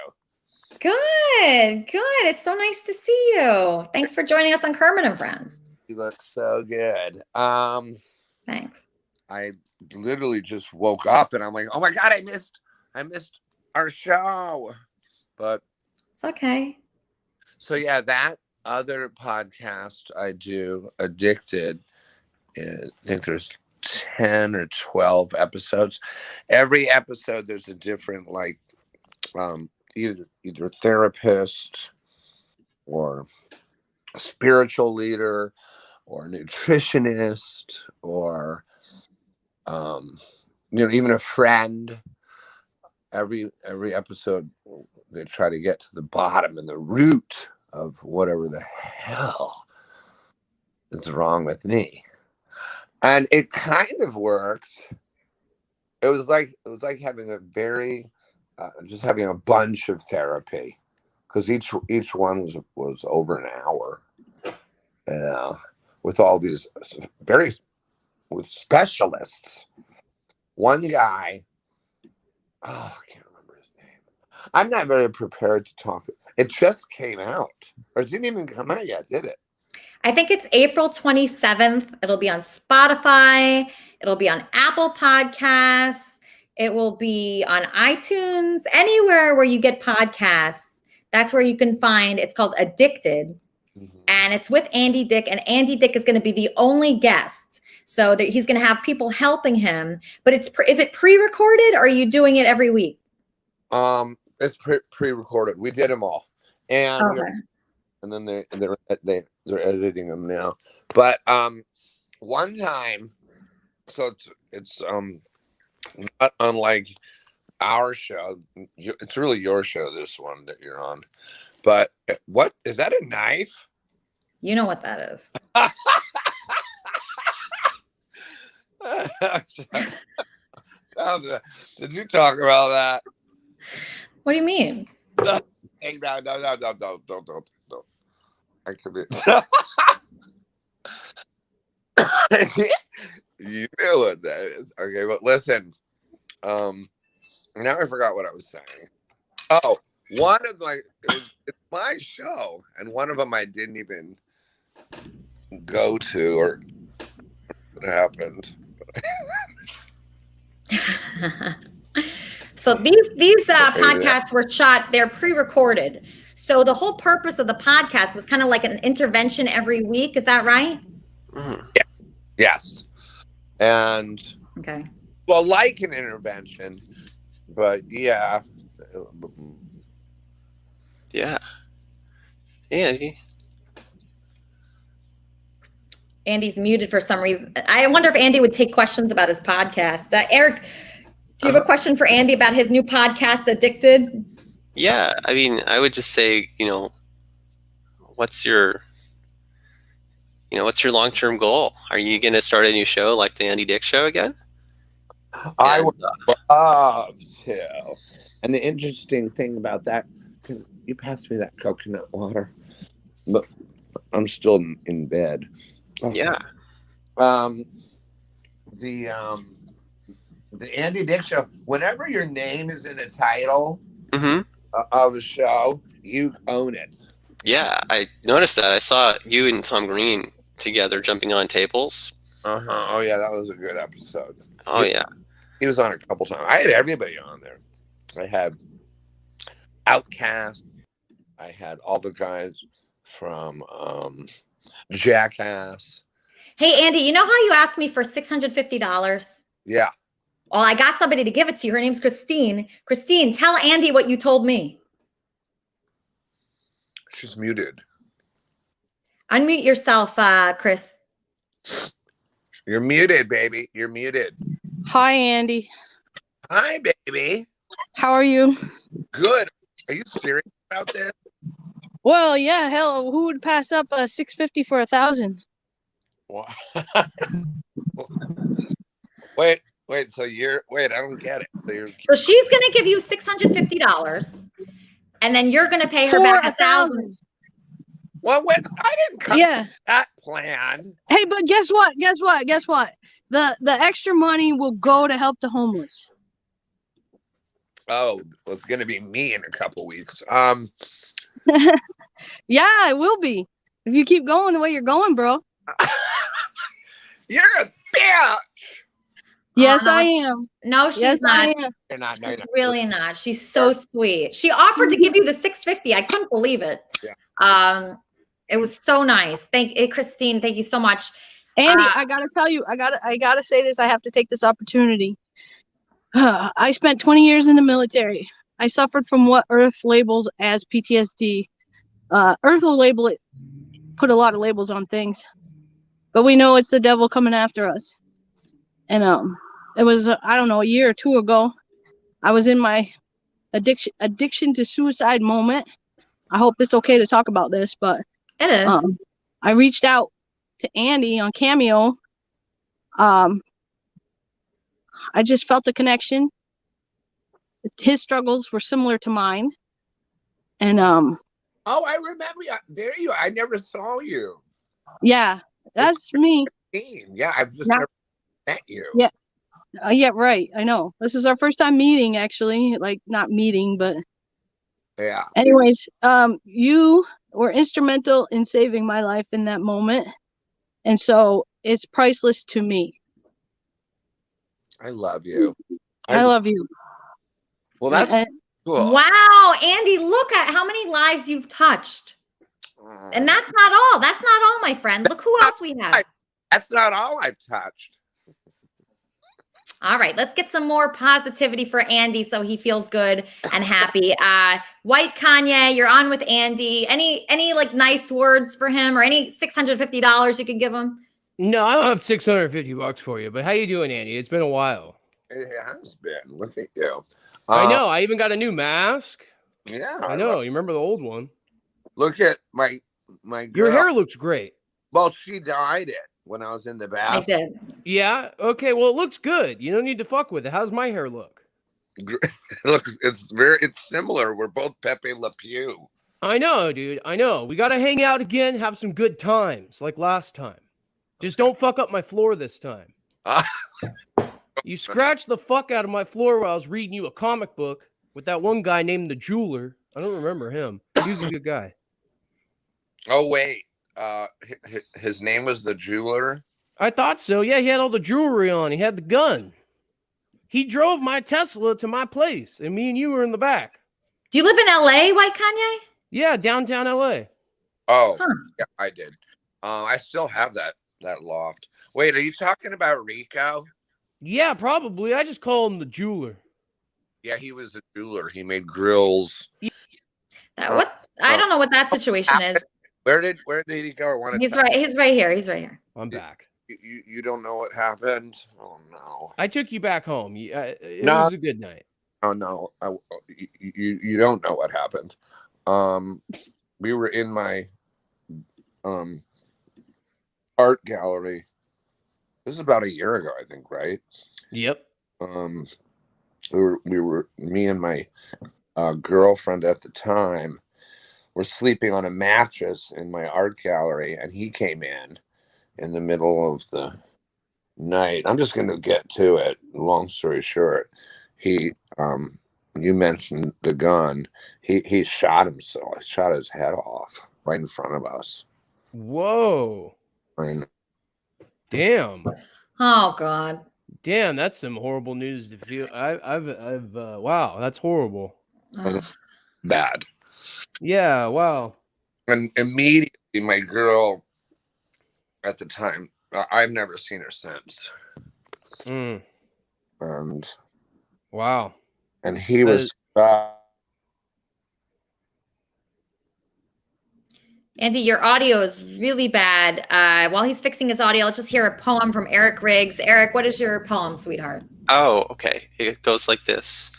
Good. It's so nice to see you. Thanks for joining us on Kermit and Friends. You look so good. Thanks. I literally just woke up and I'm like, oh my God, I missed our show. But it's okay. So yeah, that other podcast I do, Addicted, I think there's 10 or 12 episodes. Every episode there's a different either therapist or spiritual leader or nutritionist or even a friend. Every episode they try to get to the bottom and the root of whatever the hell is wrong with me. And it kind of worked. It was like having having a bunch of therapy, because each one was over an hour. With all these with specialists. One guy, I can't remember his name. I'm not very prepared to talk. It just came out. Or it didn't even come out yet, did it? I think it's April 27th. It'll be on Spotify. It'll be on Apple Podcasts. It will be on iTunes. Anywhere where you get podcasts, that's where you can find. It's called Addicted. And it's with Andy Dick, and Andy Dick is going to be the only guest. So he's going to have people helping him. But is it pre-recorded, or are you doing it every week? It's pre-recorded. We did them all, and then they're editing them now. But one time, so it's not unlike our show. It's really your show, this one that you're on. But what is that, a knife? You know what that is. Did you talk about that? What do you mean? No. I could be. You know what that is. Okay, but listen. Now I forgot what I was saying. Oh, it's my show, and one of them I didn't even go to, or what happened. So these podcasts were shot, they're pre-recorded. So the whole purpose of the podcast was kind of like an intervention every week. Is that right? Yeah. Yes. And okay. Well, like an intervention, but yeah. Yeah. Andy. Andy's muted for some reason. I wonder if Andy would take questions about his podcast. Eric, do you have a question for Andy about his new podcast, Addicted? Yeah, I mean, I would just say, what's your long-term goal? Are you going to start a new show like the Andy Dick Show again? I would love to. And the interesting thing about that, can you pass me that coconut water? But I'm still in bed. Okay. Yeah. The Andy Dick Show, whenever your name is in a title of a show, you own it. Yeah, I noticed that. I saw you and Tom Green together jumping on tables. Oh, yeah, that was a good episode. Oh, yeah. He was on a couple times. I had everybody on there. I had Outcast. I had all the guys from Jackass. Hey, Andy, you know how you asked me for $650? Yeah. Well, I got somebody to give it to you. Her name's Christine. Christine, tell Andy what you told me. She's muted. Unmute yourself, Chris. You're muted, baby. You're muted. Hi, Andy. Hi, baby. How are you? Good. Are you serious about this? Well, yeah. Hell, who would pass up a $650 for $1,000? Wait. So I don't get it. So she's gonna give you $650, and then you're gonna pay her back $1,000. Well, I didn't come with that plan. Hey, but guess what? The extra money will go to help the homeless. Oh, well, it's gonna be me in a couple weeks. Yeah, it will be. If you keep going the way you're going, bro. You're a bitch. Yes, I am. No, she's not. You're not. No, you're not. Really not. She's so sweet. She offered to give you the $650. I couldn't believe it. Yeah. It was so nice. Christine. Thank you so much. Andy, I gotta tell you, I gotta say this. I have to take this opportunity. I spent 20 years in the military. I suffered from what Earth labels as PTSD. Earth will label it, put a lot of labels on things, but we know it's the devil coming after us. And it was I don't know, a year or two ago. I was in my addiction to suicide moment. I hope it's okay to talk about this, but it is. I reached out to Andy on Cameo. I just felt a connection. His struggles were similar to mine, and oh, I remember you. There you are. I never saw you. Yeah, that's me. Yeah, I've just never met you. Yeah. Yeah, right. I know. This is our first time meeting, actually. Like, not meeting, but yeah. Anyways, you were instrumental in saving my life in that moment, and so it's priceless to me. I love you. I love you. Well, that's cool. Wow, Andy, look at how many lives you've touched. And that's not all. That's not all, my friend. Look who else we have. That's not all I've touched. All right, let's get some more positivity for Andy so he feels good and happy. White Kanye, you're on with Andy. Any like nice words for him, or any $650 you could give him? No, I don't have $650 for you, but how you doing, Andy? It's been a while. It has been. Look at you. I know. I even got a new mask. Yeah. I know. You remember the old one? Look at my girl. Your hair looks great. Well, she dyed it when I was in the bath. I did. Yeah. Okay. Well, it looks good. You don't need to fuck with it. How's my hair look? It's similar. We're both Pepe Le Pew. I know, dude. I know. We gotta hang out again, have some good times like last time. Just don't fuck up my floor this time. You scratched the fuck out of my floor while I was reading you a comic book with that one guy named the Jeweler. I don't remember him. He was a good guy. Oh wait, his name was the Jeweler. I thought so. Yeah, he had all the jewelry on. He had the gun. He drove my Tesla to my place, and me and you were in the back. Do you live in LA, White Kanye? Yeah, downtown LA. Oh, yeah, I did. I still have that loft. Wait, are you talking about Rico? Yeah, probably. I just call him the Jeweler. Yeah, he was a jeweler. He made grills. I don't know what that situation is. Where did he go? He's right here. He's right here. I'm back. You don't know what happened? Oh no! I took you back home. It was a good night. Oh no! You don't know what happened. We were in my art gallery. This is about a year ago, I think, right? Yep. We were me and my girlfriend at the time were sleeping on a mattress in my art gallery, and he came in the middle of the night. I'm just going to get to it. Long story short, you mentioned the gun. He shot himself. He shot his head off right in front of us. Whoa. Damn. Oh God. Damn, that's some horrible news to feel. Wow, that's horrible. Bad. Yeah, wow. And immediately my girl at the time, I've never seen her since. And wow. And he was Andy, your audio is really bad. While he's fixing his audio, let's just hear a poem from Eric Riggs. Eric, what is your poem, sweetheart? Oh, okay. It goes like this.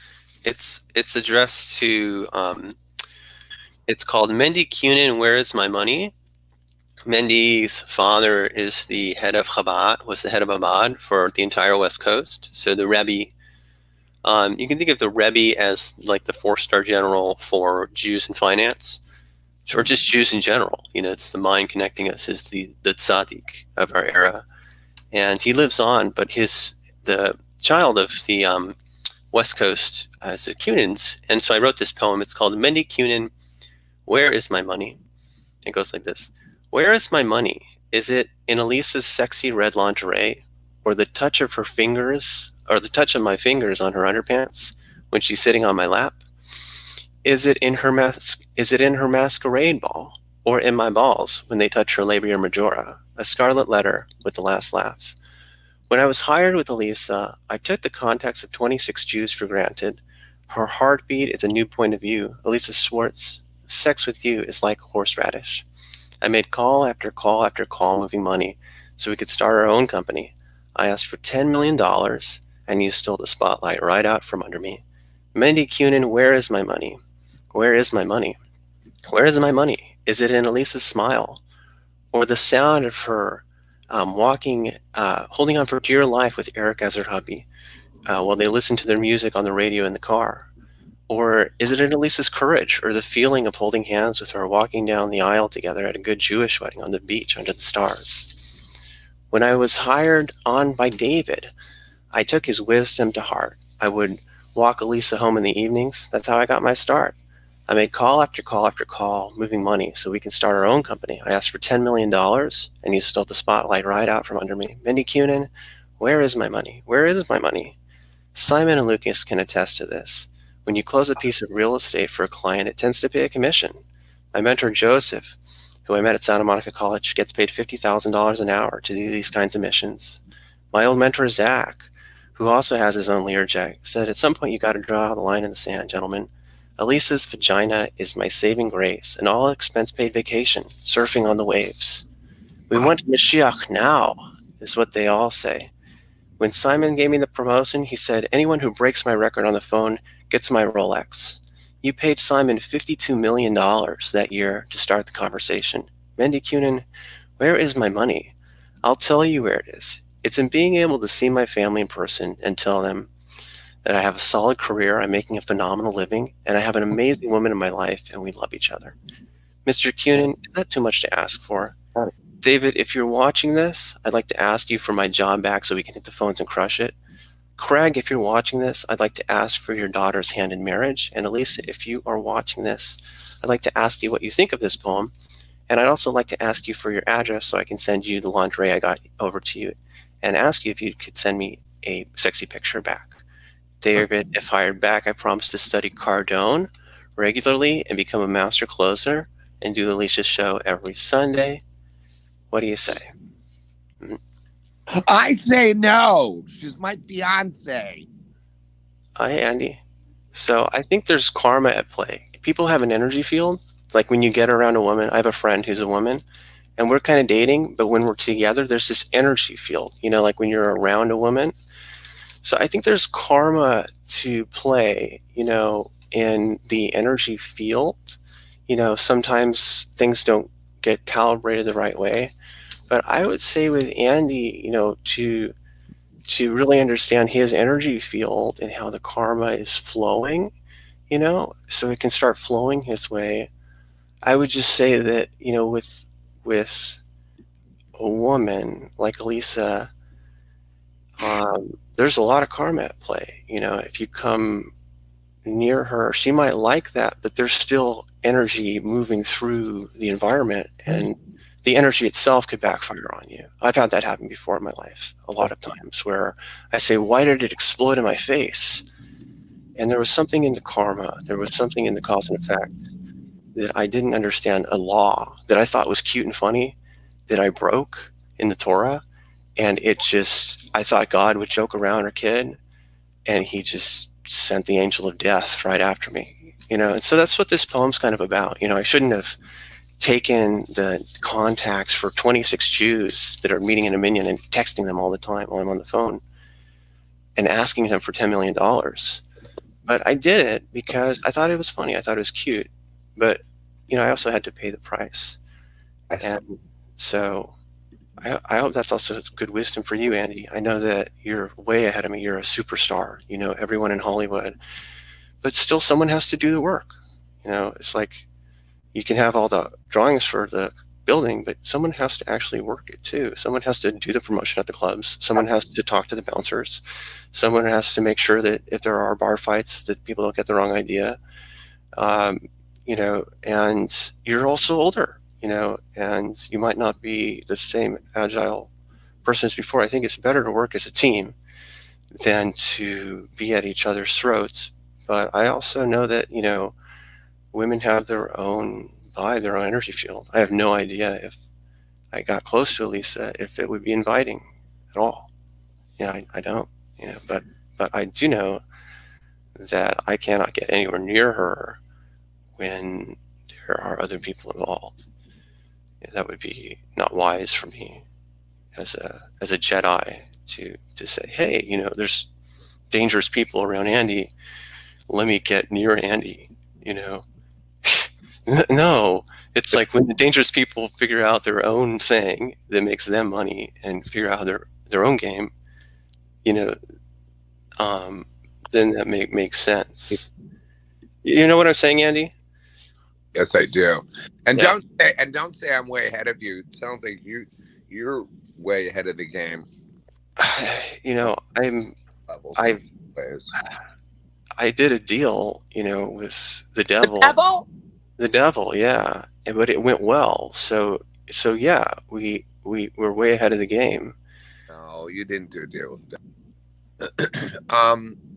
It's addressed to it's called Mendy Cunin, Where Is My Money? Mendy's father is the head of Chabad, was the head of Chabad for the entire West Coast. So the Rebbe, you can think of the Rebbe as like the 4-star general for Jews in finance, or just Jews in general. You know, it's the mind connecting us, is the tzaddik of our era. And he lives on, but the child of the West Coast is the Cunins. And so I wrote this poem. It's called Mendy Cunin, Where Is My Money? It goes like this. Where is my money? Is it in Elisa's sexy red lingerie, or the touch of her fingers, or the touch of my fingers on her underpants when she's sitting on my lap? Is it in her masquerade ball, or in my balls when they touch her labia majora, a scarlet letter with the last laugh? When I was hired with Elisa, I took the context of 26 Jews for granted. Her heartbeat is a new point of view. Elisa Schwartz, sex with you is like horseradish. I made call after call after call moving money so we could start our own company. I asked for $10 million, and you stole the spotlight right out from under me. Mendy Cunin, where is my money? Where is my money? Where is my money? Is it in Elisa's smile, or the sound of her holding on for dear life with Eric as her hubby while they listen to their music on the radio in the car? Or is it in Elisa's courage, or the feeling of holding hands with her walking down the aisle together at a good Jewish wedding on the beach under the stars? When I was hired on by David, I took his wisdom to heart. I would walk Elisa home in the evenings. That's how I got my start. I made call after call after call, moving money so we can start our own company. I asked for $10 million, and you stole the spotlight right out from under me. Mendy Cunin, where is my money? Where is my money? Simon and Lucas can attest to this. When you close a piece of real estate for a client, it tends to pay a commission. My mentor, Joseph, who I met at Santa Monica College, gets paid $50,000 an hour to do these kinds of missions. My old mentor, Zach, who also has his own Learjet, said, at some point you got to draw the line in the sand, gentlemen. Elisa's vagina is my saving grace, an all-expense-paid vacation, surfing on the waves. We want Mashiach now, is what they all say. When Simon gave me the promotion, he said, anyone who breaks my record on the phone gets my Rolex. You paid Simon $52 million that year to start the conversation. Mendy Cunin, where is my money? I'll tell you where it is. It's in being able to see my family in person and tell them that I have a solid career, I'm making a phenomenal living, and I have an amazing woman in my life, and we love each other. Mr. Cunin, is that too much to ask for? David, if you're watching this, I'd like to ask you for my job back so we can hit the phones and crush it. Craig, if you're watching this, I'd like to ask for your daughter's hand in marriage. And Elisa, if you are watching this, I'd like to ask you what you think of this poem. And I'd also like to ask you for your address so I can send you the lingerie I got over to you, and ask you if you could send me a sexy picture back. David, if hired back, I promise to study Cardone regularly and become a master closer and do Alicia's show every Sunday. What do you say? I say no. She's my fiance. Hi, Andy. So I think there's karma at play. People have an energy field. Like when you get around a woman, I have a friend who's a woman, and we're kind of dating, but when we're together, there's this energy field, you know, like when you're around a woman. So I think there's karma to play, you know, in the energy field. You know, sometimes things don't get calibrated the right way. But I would say with Andy, you know, to really understand his energy field and how the karma is flowing, you know, so it can start flowing his way. I would just say that, you know, with a woman like Elisa, there's a lot of karma at play. You know, if you come near her, she might like that, but there's still energy moving through the environment, and the energy itself could backfire on you. I've had that happen before in my life, a lot of times, where I say, why did it explode in my face? And there was something in the karma, there was something in the cause and effect that I didn't understand, a law that I thought was cute and funny that I broke in the Torah. And it just, I thought God would joke around or kid, and he just sent the angel of death right after me, you know? And so that's what this poem's kind of about. You know, I shouldn't have taken the contacts for 26 Jews that are meeting in a minyan and texting them all the time while I'm on the phone and asking them for $10 million. But I did it because I thought it was funny. I thought it was cute. But, you know, I also had to pay the price. And so I hope that's also good wisdom for you, Andy. I know that you're way ahead of me. You're a superstar, you know, everyone in Hollywood. But still, someone has to do the work. You know, it's like you can have all the drawings for the building, but someone has to actually work it too. Someone has to do the promotion at the clubs. Someone has to talk to the bouncers. Someone has to make sure that if there are bar fights, that people don't get the wrong idea. You know, and you're also older, you know, and you might not be the same agile person as before. I think it's better to work as a team than to be at each other's throats. But I also know that, you know, women have their own vibe, their own energy field. I have no idea if I got close to Elisa, if it would be inviting at all. You know, I don't, you know, but I do know that I cannot get anywhere near her when there are other people involved. That would be not wise for me as a Jedi to say, hey, you know, there's dangerous people around Andy. Let me get near Andy, you know. No, it's like when the dangerous people figure out their own thing that makes them money and figure out their own game, you know, then that makes sense. You know what I'm saying, Andy? Yes, I do. And Yeah. don't say I'm way ahead of you. It sounds like you're way ahead of the game. You know, I did a deal, you know, with the devil. The devil, yeah. But it went well. So yeah, we were way ahead of the game. No, you didn't do a deal with the devil.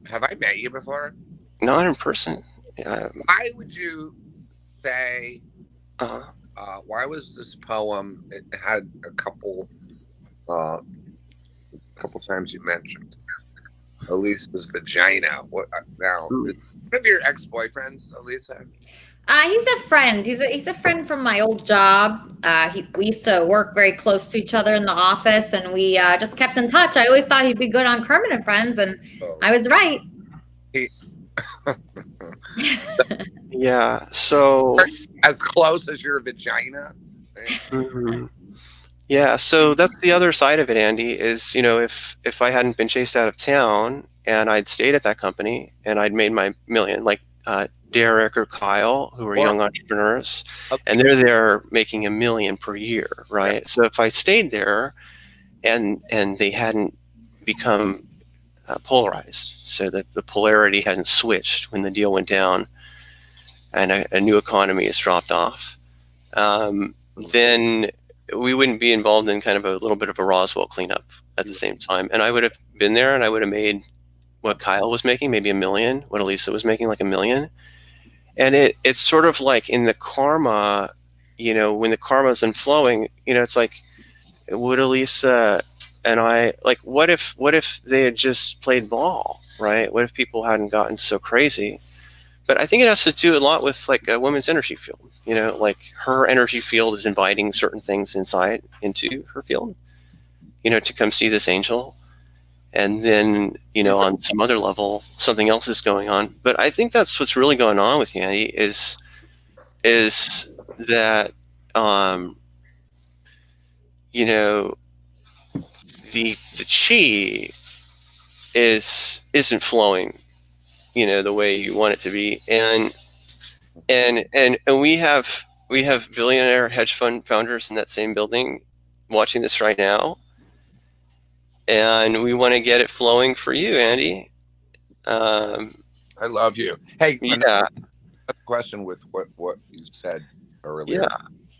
Have I met you before? Not in person. Why would you say? Why was this poem? It had a couple times you mentioned Elisa's vagina. What now? Is one of your ex-boyfriends, Elisa? He's a friend. He's a friend from my old job. We used to work very close to each other in the office, and we just kept in touch. I always thought he'd be good on Kermit and Friends, and I was right. Yeah. So as close as your vagina. Mm-hmm. Yeah, so that's the other side of it, Andy, is, if I hadn't been chased out of town and I'd stayed at that company and I'd made my million, like Derek or Kyle, who are young entrepreneurs, and they're there making $1 million per year, right? So if I stayed there and they hadn't become polarized, so that the polarity hadn't switched when the deal went down and a new economy has dropped off, then we wouldn't be involved in kind of a little bit of a Roswell cleanup at the same time. And I would have been there and I would have made what Kyle was making, maybe $1 million, what Elisa was making, like $1 million. And it's sort of like in the karma, when the karma is inflowing, it's like, would Elisa and I, like, what if they had just played ball, right? What if people hadn't gotten so crazy? But I think it has to do a lot with like a woman's energy field. Like her energy field is inviting certain things into her field, to come see this angel. And then, on some other level, something else is going on. But I think that's what's really going on with Yanni is that, the chi isn't flowing, the way you want it to be. And we have billionaire hedge fund founders in that same building watching this right now, and we want to get it flowing for you, Andy. I love you. Hey, yeah. A question with what you said earlier. Yeah.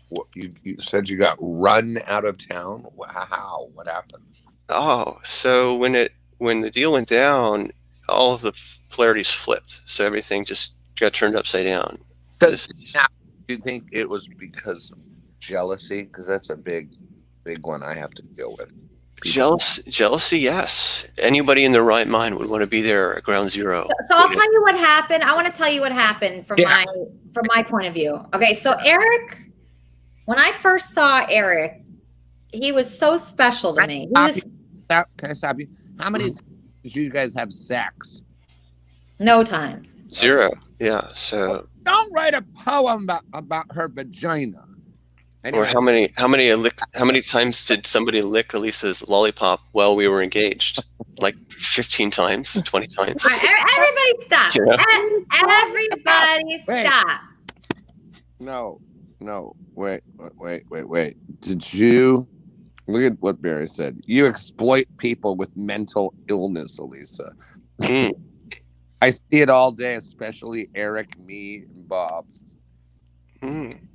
What you said you got run out of town. How? What happened? Oh, so when the deal went down, all of the polarities flipped. So everything just got turned upside down. Do you think it was because of jealousy? Because that's a big one I have to deal with. Jealousy, yes. Anybody in their right mind would want to be there at ground zero. So I'll tell you what happened. I want to tell you what happened from my point of view. Okay, so Eric, when I first saw Eric, he was so special to me. Can I stop you? How many times did you guys have sex? No times. 0. Yeah. So don't write a poem about her vagina. Anyway. Or how many times did somebody lick Elisa's lollipop while we were engaged? Like 15 times, 20 times. Everybody stop. Everybody stop. No. Wait. Did you look at what Barry said? You exploit people with mental illness, Elisa. I see it all day, especially Eric, me, and Bob.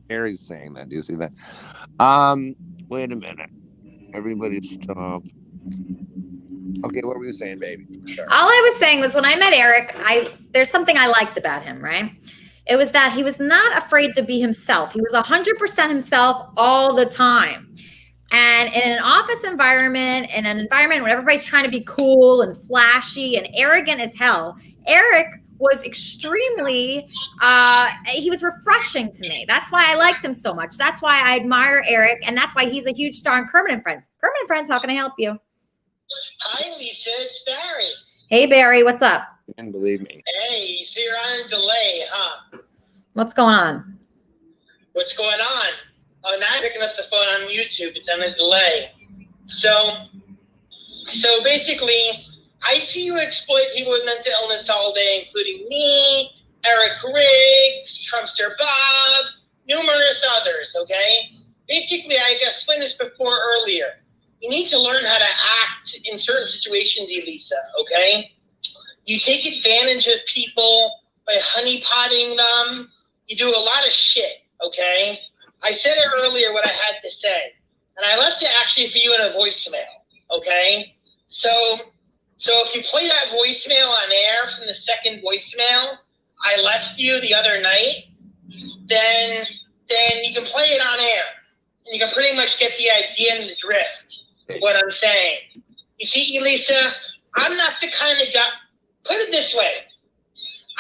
Barry's saying that. Do you see that? Wait a minute. Everybody stop. Okay, what were you saying, baby? Sorry. All I was saying was when I met Eric, there's something I liked about him, right? It was that he was not afraid to be himself. He was 100% himself all the time. And in an office environment, in an environment where everybody's trying to be cool and flashy and arrogant as hell, Eric was extremely, he was refreshing to me. That's why I liked him so much. That's why I admire Eric. And that's why he's a huge star in Kermit and Friends. Kermit and Friends, how can I help you? Hi, Lisa. It's Barry. Hey, Barry. What's up? You can believe me. Hey, so you're on delay, huh? What's going on? What's going on? Oh, now I'm picking up the phone on YouTube. It's on a delay. So basically, I see you exploit people with mental illness all day, including me, Eric Riggs, Trumpster Bob, numerous others, okay? Basically, I explained this before earlier. You need to learn how to act in certain situations, Elisa, okay? You take advantage of people by honeypotting them. You do a lot of shit, okay? I said it earlier what I had to say, and I left it actually for you in a voicemail, okay? So if you play that voicemail on air from the second voicemail I left you the other night, then you can play it on air, and you can pretty much get the idea and the drift of what I'm saying. You see, Elisa, I'm not the kind of guy. Put it this way.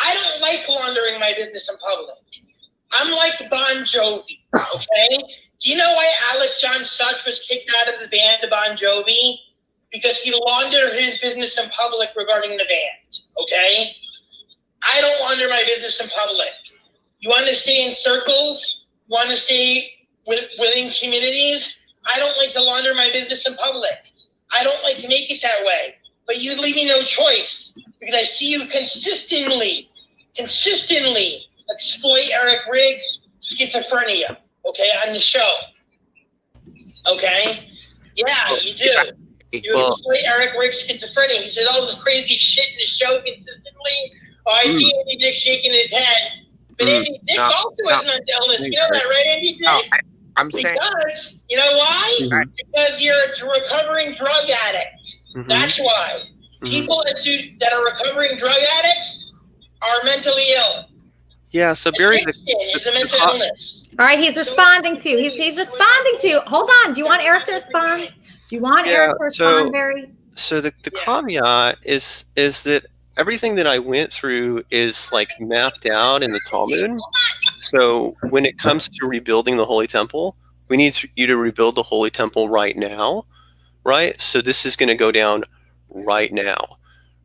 I don't like laundering my business in public. I'm like Bon Jovi, okay? Do you know why Alex John Such was kicked out of the band of Bon Jovi? Because he laundered his business in public regarding the band, okay? I don't launder my business in public. You want to stay in circles? Want to stay within communities? I don't like to launder my business in public. I don't like to make it that way. But you leave me no choice because I see you consistently exploit Eric Riggs' schizophrenia, okay, on the show. Okay? Yeah, you do. You exploit Eric Riggs' schizophrenia. He said all this crazy shit in the show consistently. Oh, I see Andy Dick shaking his head. But Andy Dick also has mental illness. You know that, right, Andy Dick? I'm saying, because, you know why? Because you're a recovering drug addict. That's why. People that are recovering drug addicts are mentally ill. Yeah, so Barry, is a mental illness. All right, he's responding to. He's responding to. Hold on. Do you want Eric to respond? Do you want Eric to respond, Barry? So the caveat is that everything that I went through is like mapped out in the Talmud. So when it comes to rebuilding the Holy Temple, we need you to rebuild the Holy Temple right now, right? So this is going to go down right now,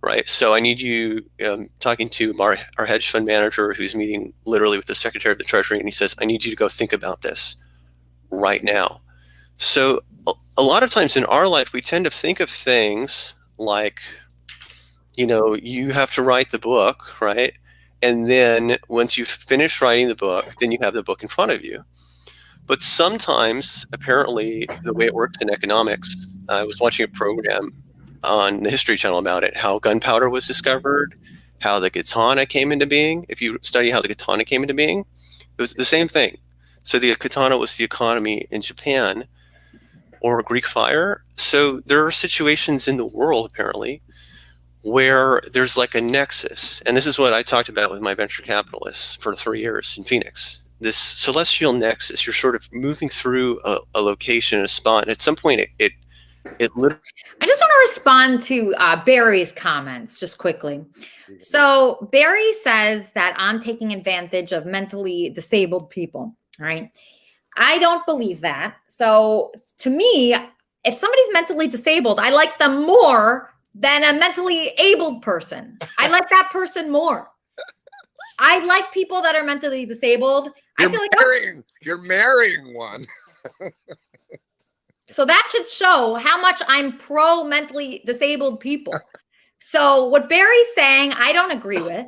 right? So I need you talking to our hedge fund manager who's meeting literally with the Secretary of the Treasury, and he says, I need you to go think about this right now. So a lot of times in our life, we tend to think of things like, you know, you have to write the book, right? And then once you finish writing the book, then you have the book in front of you. But sometimes, apparently, the way it works in economics, I was watching a program on the History Channel about it, how gunpowder was discovered, how the katana came into being. If you study how the katana came into being, it was the same thing. So the katana was the economy in Japan, or Greek fire. So there are situations in the world, apparently, where there's like a nexus. And this is what I talked about with my venture capitalists for 3 years in Phoenix. This celestial nexus, you're sort of moving through a location, a spot, and at some point it literally... I just want to respond to Barry's comments just quickly. So Barry says that I'm taking advantage of mentally disabled people, right? I don't believe that. So to me, if somebody's mentally disabled, I like them more than a mentally abled person. I like that person more. I like people that are mentally disabled. You're marrying one. So that should show how much I'm pro mentally disabled people. So what Barry's saying, I don't agree with.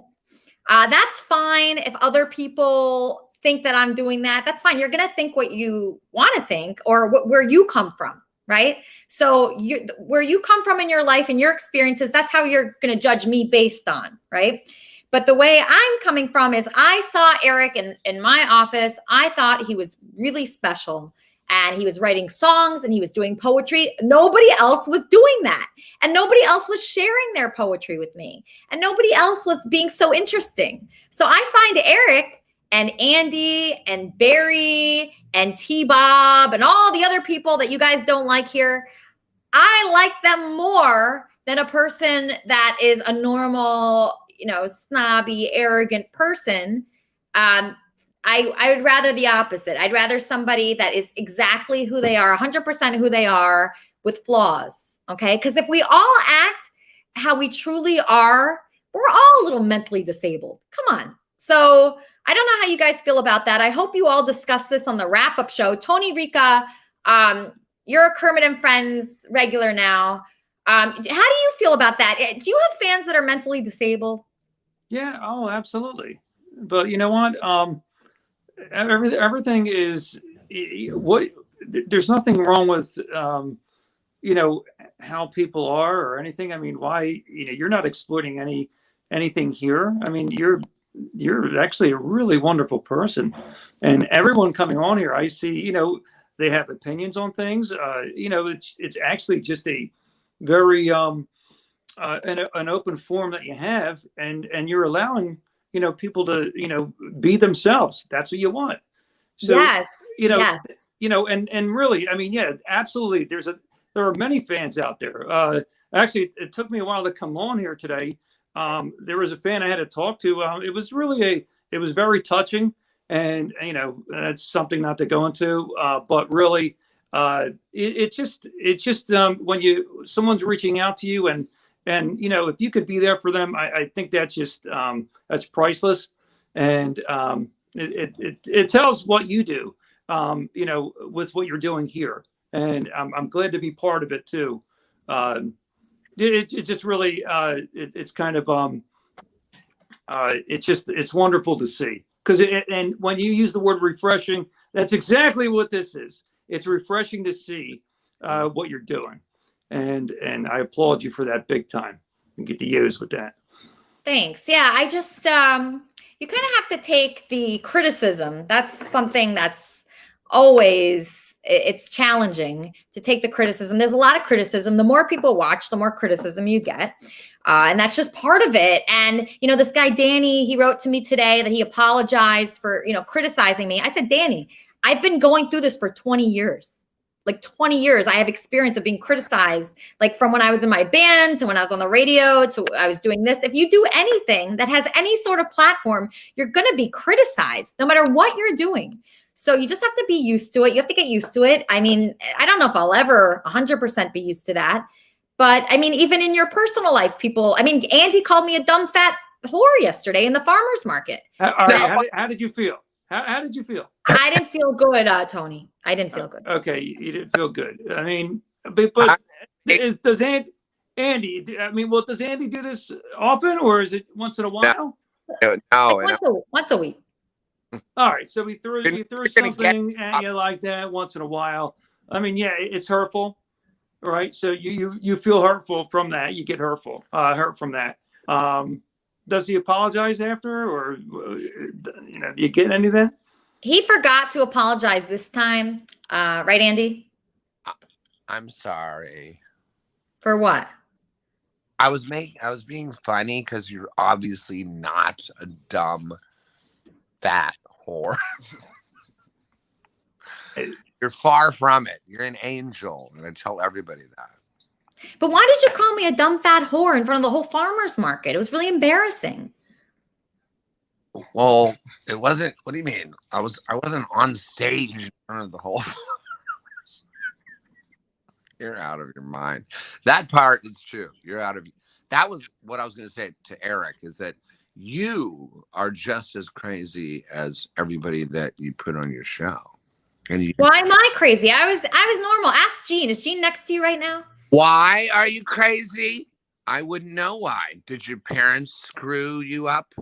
That's fine if other people think that I'm doing that. That's fine. You're going to think what you want to think or where you come from, right? So where you come from in your life and your experiences, that's how you're going to judge me based on, right? But the way I'm coming from is I saw Eric in my office. I thought he was really special. And he was writing songs and he was doing poetry. Nobody else was doing that. And nobody else was sharing their poetry with me. And nobody else was being so interesting. So I find Eric and Andy and Barry and T-Bob and all the other people that you guys don't like here, I like them more than a person that is a normal, snobby, arrogant person. I would rather the opposite. I'd rather somebody that is exactly who they are, 100% who they are with flaws, okay? Because if we all act how we truly are, we're all a little mentally disabled. Come on. So I don't know how you guys feel about that. I hope you all discuss this on the wrap-up show. Tony Rica, you're a Kermit and Friends regular now. How do you feel about that? Do you have fans that are mentally disabled? Yeah, oh, absolutely. But you know what? Everything is there's nothing wrong with how people are or anything. I mean, why you're not exploiting anything here. I mean, you're actually a really wonderful person, and everyone coming on here, I see they have opinions on things. It's actually just a very an open forum that you have, and you're allowing people to, be themselves. That's what you want. So, yes. And really, I mean, yeah, absolutely. There are many fans out there. Actually, it took me a while to come on here today. There was a fan I had to talk to. It was really it was very touching, and that's something not to go into. But really, it's just when someone's reaching out to you and if you could be there for them, I think that's just that's priceless, and it tells what you do, with what you're doing here. and I'm glad to be part of it too. It just really it's kind of it's wonderful to see, because and when you use the word refreshing, that's exactly what this is. It's refreshing to see what you're doing, and I applaud you for that big time. And get to use with that. Thanks. Yeah, I just you kind of have to take the criticism. That's something that's always, it's challenging to take the criticism. There's a lot of criticism. The more people watch, the more criticism you get. And that's just part of it. And, you know, this guy, Danny, he wrote to me today that he apologized for, you know, criticizing me. I said, Danny, I've been going through this for 20 years. Like 20 years, I have experience of being criticized, like from when I was in my band to when I was on the radio to I was doing this. If you do anything that has any sort of platform, you're going to be criticized no matter what you're doing. So you just have to be used to it. You have to get used to it. I mean, I don't know if I'll ever 100% be used to that. But I mean, even in your personal life, people, I mean, Andy called me a dumb fat whore yesterday in the farmer's market. All right, how did you feel? How did you feel? I didn't feel good, Tony. I didn't feel good. Okay, you didn't feel good. I mean, but does Andy? I mean, well, does Andy do this often, or is it once in a while? No, like once a week. All right, so you threw something at you like that once in a while. I mean, yeah, it's hurtful, right? So you feel hurtful from that. You get hurt from that. Does he apologize after, or you know, do you get any of that? He forgot to apologize this time, right, Andy? I'm sorry. For what? I was being funny because you're obviously not a dumb fat whore. You're far from it. You're an angel, and I tell everybody that. But why did you call me a dumb fat whore in front of the whole farmer's market? It was really embarrassing. Well, it wasn't. What do you mean? I wasn't on stage in front of the whole. You're out of your mind. That part is true. You're out of. That was what I was going to say to Eric, is that you are just as crazy as everybody that you put on your show. And why am I crazy? I was normal. Ask Jean. Is Jean next to you right now? Why are you crazy? I wouldn't know why. Did your parents screw you up?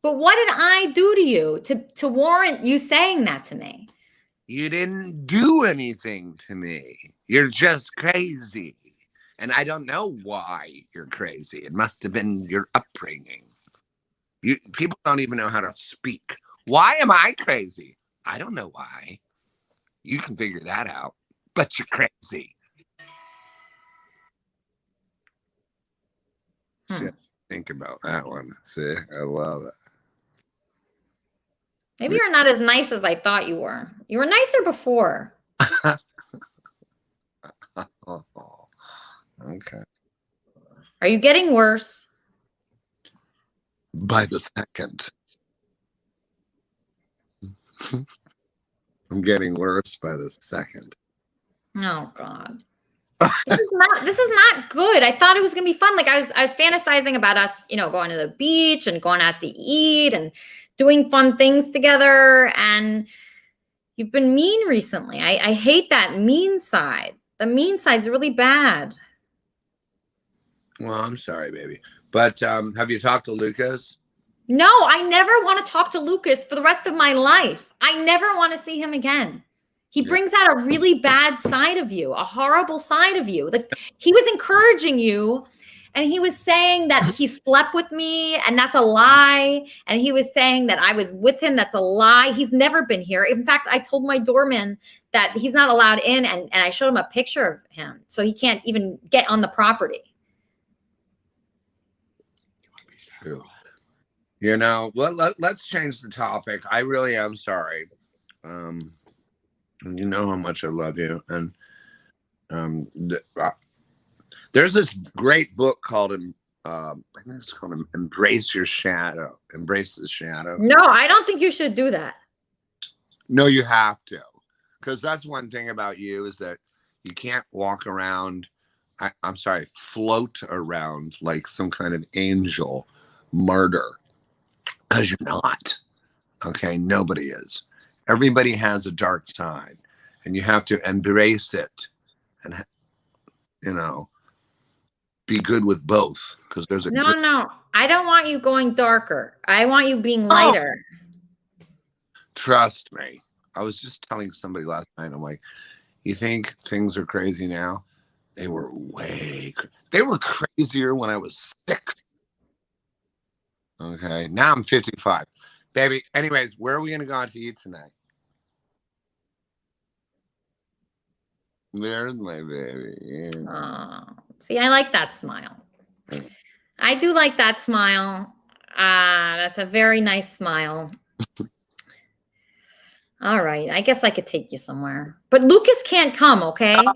But what did I do to you to warrant you saying that to me? You didn't do anything to me. You're just crazy. And I don't know why you're crazy. It must have been your upbringing. People don't even know how to speak. Why am I crazy? I don't know why. You can figure that out. But you're crazy. Shit, think about that one. See, I love it. Maybe you're not as nice as I thought you were. You were nicer before. Okay. Are you getting worse? By the second. I'm getting worse by the second. Oh God. This is not good. I thought it was gonna be fun. Like I was fantasizing about us, you know, going to the beach and going out to eat and doing fun things together. And you've been mean recently. I hate that mean side. The mean side's really bad. Well, I'm sorry, baby. But have you talked to Lucas? No, I never want to talk to Lucas for the rest of my life. I never want to see him again. He brings out a really bad side of you, a horrible side of you. He was encouraging you, and he was saying that he slept with me, and that's a lie. And he was saying that I was with him. That's a lie. He's never been here. In fact, I told my doorman that he's not allowed in, and I showed him a picture of him, so he can't even get on the property. You know, let's change the topic. I really am sorry. You know how much I love you. And there's this great book called I think it's called Embrace Your Shadow. Embrace the Shadow. No, I don't think you should do that. No, you have to. Because that's one thing about you, is that you can't walk around, float around like some kind of angel martyr. Because you're not. Okay, nobody is. Everybody has a dark side. and you have to embrace it, and be good with both, because there's a No, I don't want you going darker. I want you being lighter. Trust me. I was just telling somebody last night, I'm like, you think things are crazy now? They were they were crazier when I was 6. Okay, now I'm 55. Baby, anyways, where are we going to go out to eat tonight? There's my baby. See, I like that smile. I do like that smile. That's a very nice smile. All right, I guess I could take you somewhere, but Lucas can't come. Okay. No.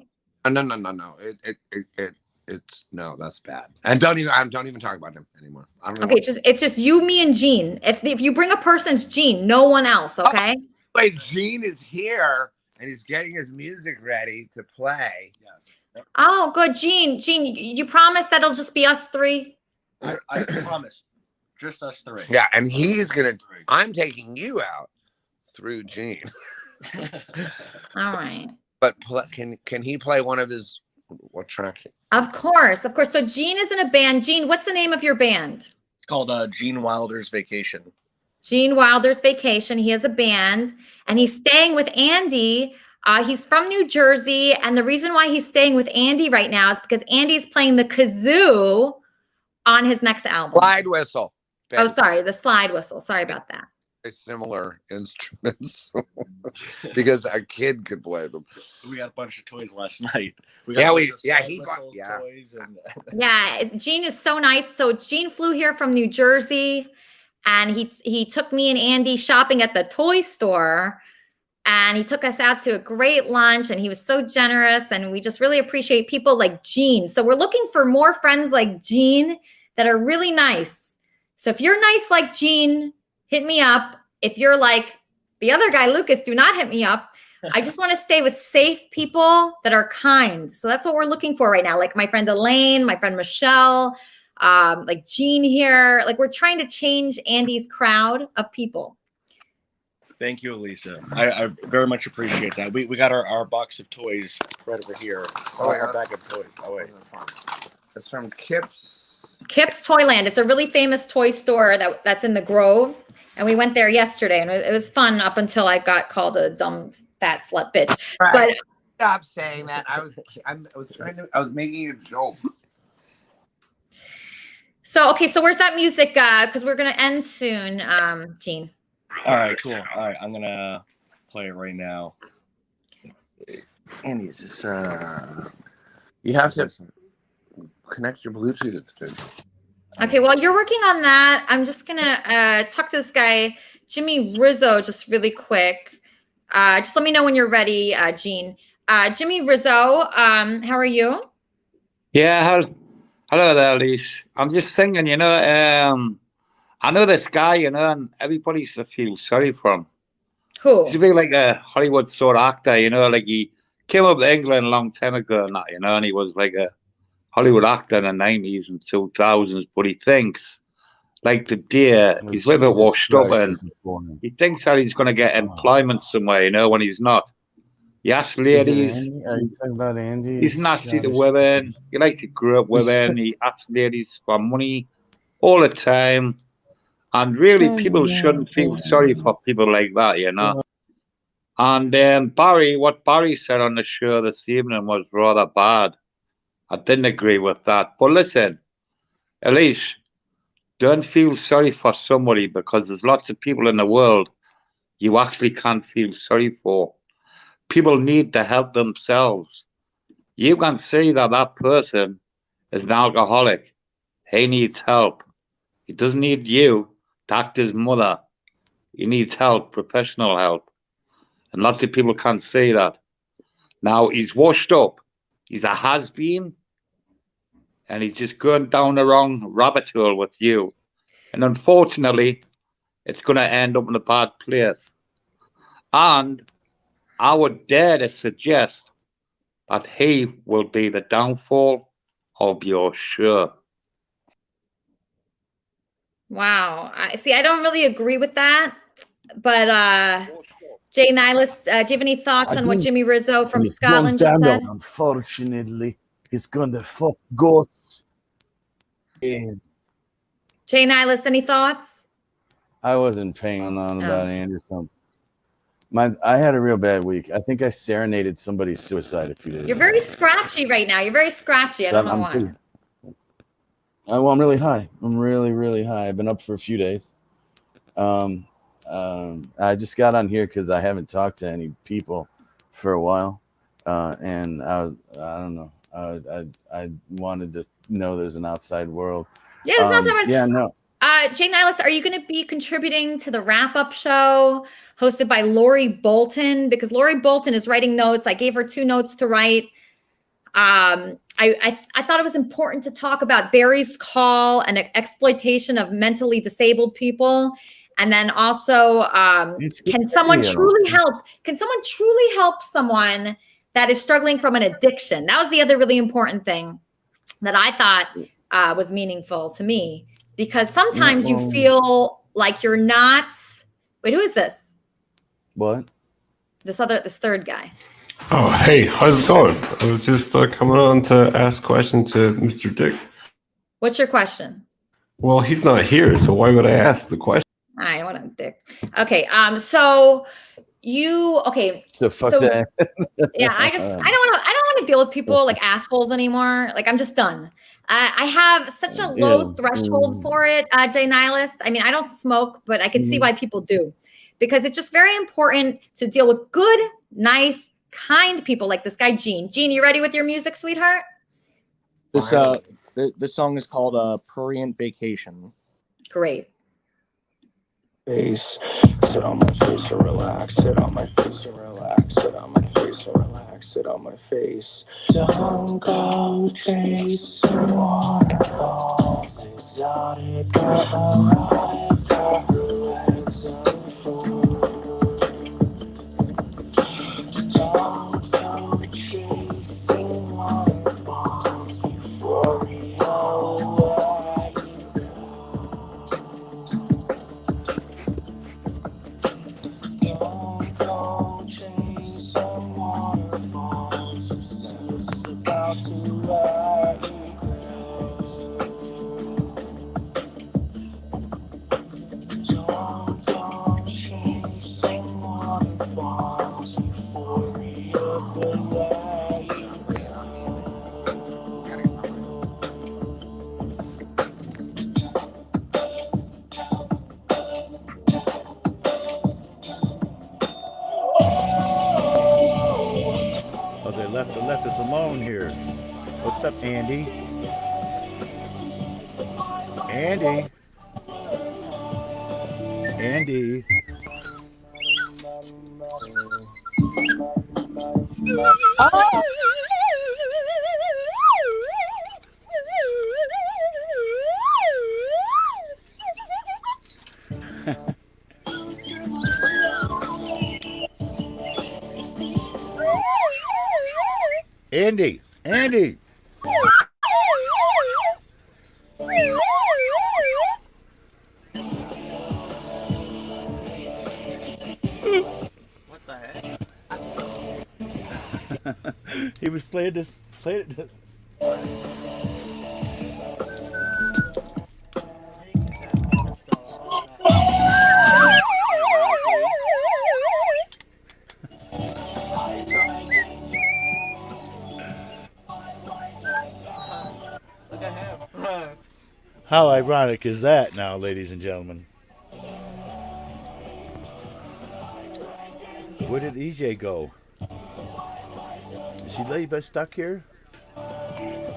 It's no, that's bad. And don't even talk about him anymore. I don't know. Okay, it's just you, me, and Gene. If you bring a person, it's Gene, no one else. Okay. Wait, Gene is here and he's getting his music ready to play. Yes. Oh, good, Gene. You promise that it'll just be us 3? I promise, just us 3. Yeah, and he's gonna. I'm taking you out through Gene. All right. But can he play one of his what track? Of course. So Gene is in a band. Gene, what's the name of your band? It's called Gene Wilder's Vacation. Gene Wilder's Vacation. He has a band, and he's staying with Andy. He's from New Jersey, and the reason why he's staying with Andy right now is because Andy's playing the kazoo on his next album. Slide whistle. Oh, sorry, the slide whistle. Sorry about that. Similar instruments because a kid could play them. We got a bunch of toys last night. He bought toys and Yeah, Gene is so nice. So Gene flew here from New Jersey, and he took me and Andy shopping at the toy store, and he took us out to a great lunch, and he was so generous, and we just really appreciate people like Gene. So we're looking for more friends like Gene that are really nice. So if you're nice like Gene, hit me up. If you're like the other guy, Lucas, do not hit me up. I just want to stay with safe people that are kind. So that's what we're looking for right now. Like my friend Elaine, my friend Michelle, like Jean here. Like we're trying to change Andy's crowd of people. Thank you, Elisa. I very much appreciate that. We got our box of toys right over here. Our bag of toys. Oh wait, it's from Kip's Toyland. It's a really famous toy store that's in the Grove, and we went there yesterday, and it was fun up until I got called a dumb fat slut bitch. Right. But stop saying that. I was making a joke. So where's that music? Because we're gonna end soon, Gene. All right, cool. All right, I'm gonna play it right now. Andy, is this you have to connect your Bluetooth to. Okay, while you're working on that, I'm just gonna talk to this guy, Jimmy Rizzo, just really quick. Just let me know when you're ready, Gene. Jimmy Rizzo, how are you? Yeah, hello there, Elise. I'm just thinking, I know this guy, and everybody used to feel sorry for him. Who? He's a bit like a Hollywood sort of actor, like he came up to England a long time ago and that, and he was like a Hollywood actor in the 90s and 2000s, but he thinks, like today, he's a little bit washed up and he thinks that he's going to get employment somewhere, when he's not. He asks ladies. Are you talking about Andy? He's nasty to women. He likes to grow up women. He asks ladies for money all the time. And really, people shouldn't feel sorry for people like that, And what Barry said on the show this evening was rather bad. I didn't agree with that. But listen, Elise, don't feel sorry for somebody because there's lots of people in the world you actually can't feel sorry for. People need to help themselves. You can see that person is an alcoholic. He needs help. He doesn't need you to act his mother. He needs help, professional help. And lots of people can't see that. Now, he's washed up. He's a has-been. And he's just going down the wrong rabbit hole with you. And unfortunately, it's going to end up in a bad place. And I would dare to suggest that he will be the downfall of your show. Wow. I don't really agree with that, but Jay Nihilist, do you have any thoughts on what Jimmy Rizzo from Scotland just said? Unfortunately, he's gonna fuck goats. And Jay Nihilist, any thoughts? I wasn't paying on about Andy or something. I had a real bad week. I think I serenaded somebody's suicide a few days You're ago. very scratchy right now. You're very scratchy. I don't know why. I'm really high. I'm really, really high. I've been up for a few days. I just got on here because I haven't talked to any people for a while, and I don't know. I wanted to know there's an outside world. Yeah, there's an outside world. Yeah, no. Jay Nihilist, are you going to be contributing to the wrap-up show hosted by Lori Bolton? Because Lori Bolton is writing notes. I gave her 2 notes to write. I thought it was important to talk about Barry's call and exploitation of mentally disabled people. And then also, can someone truly help? Can someone truly help someone that is struggling from an addiction? That was the other really important thing that I thought was meaningful to me. Because sometimes you feel like you're not. Wait, who is this? What? This third guy. Oh, hey, how's it going? I was just coming on to ask a question to Mr. Dick. What's your question? Well, he's not here, so why would I ask the question? All right, what a dick. Okay, so you So fuck that. Yeah, I don't want to deal with people like assholes anymore. Like I'm just done. I have such a low threshold for it, Jay Nihilist. I mean, I don't smoke, but I can see why people do, because it's just very important to deal with good, nice, kind people like this guy Gene. Gene, you ready with your music, sweetheart? This song is called Prurient Vacation. Great. Face, sit on my face and relax, sit on my face and relax, sit on my face and relax, sit on my face. Don't go chasing waterfalls, exotic arrived, got her legs unfold. Don't go chasing waterfalls, euphoria where you Don't go chasing waterfalls. Sense is about to let you close. Don't go chasing waterfalls. Euphoria could let you Oh, they left us alone here. What's up, Andy? Andy? Andy? Andy! Andy! What the heck? He was playing this. Look at him. How ironic is that now, ladies and gentlemen? Where did EJ go? Did she leave us stuck here?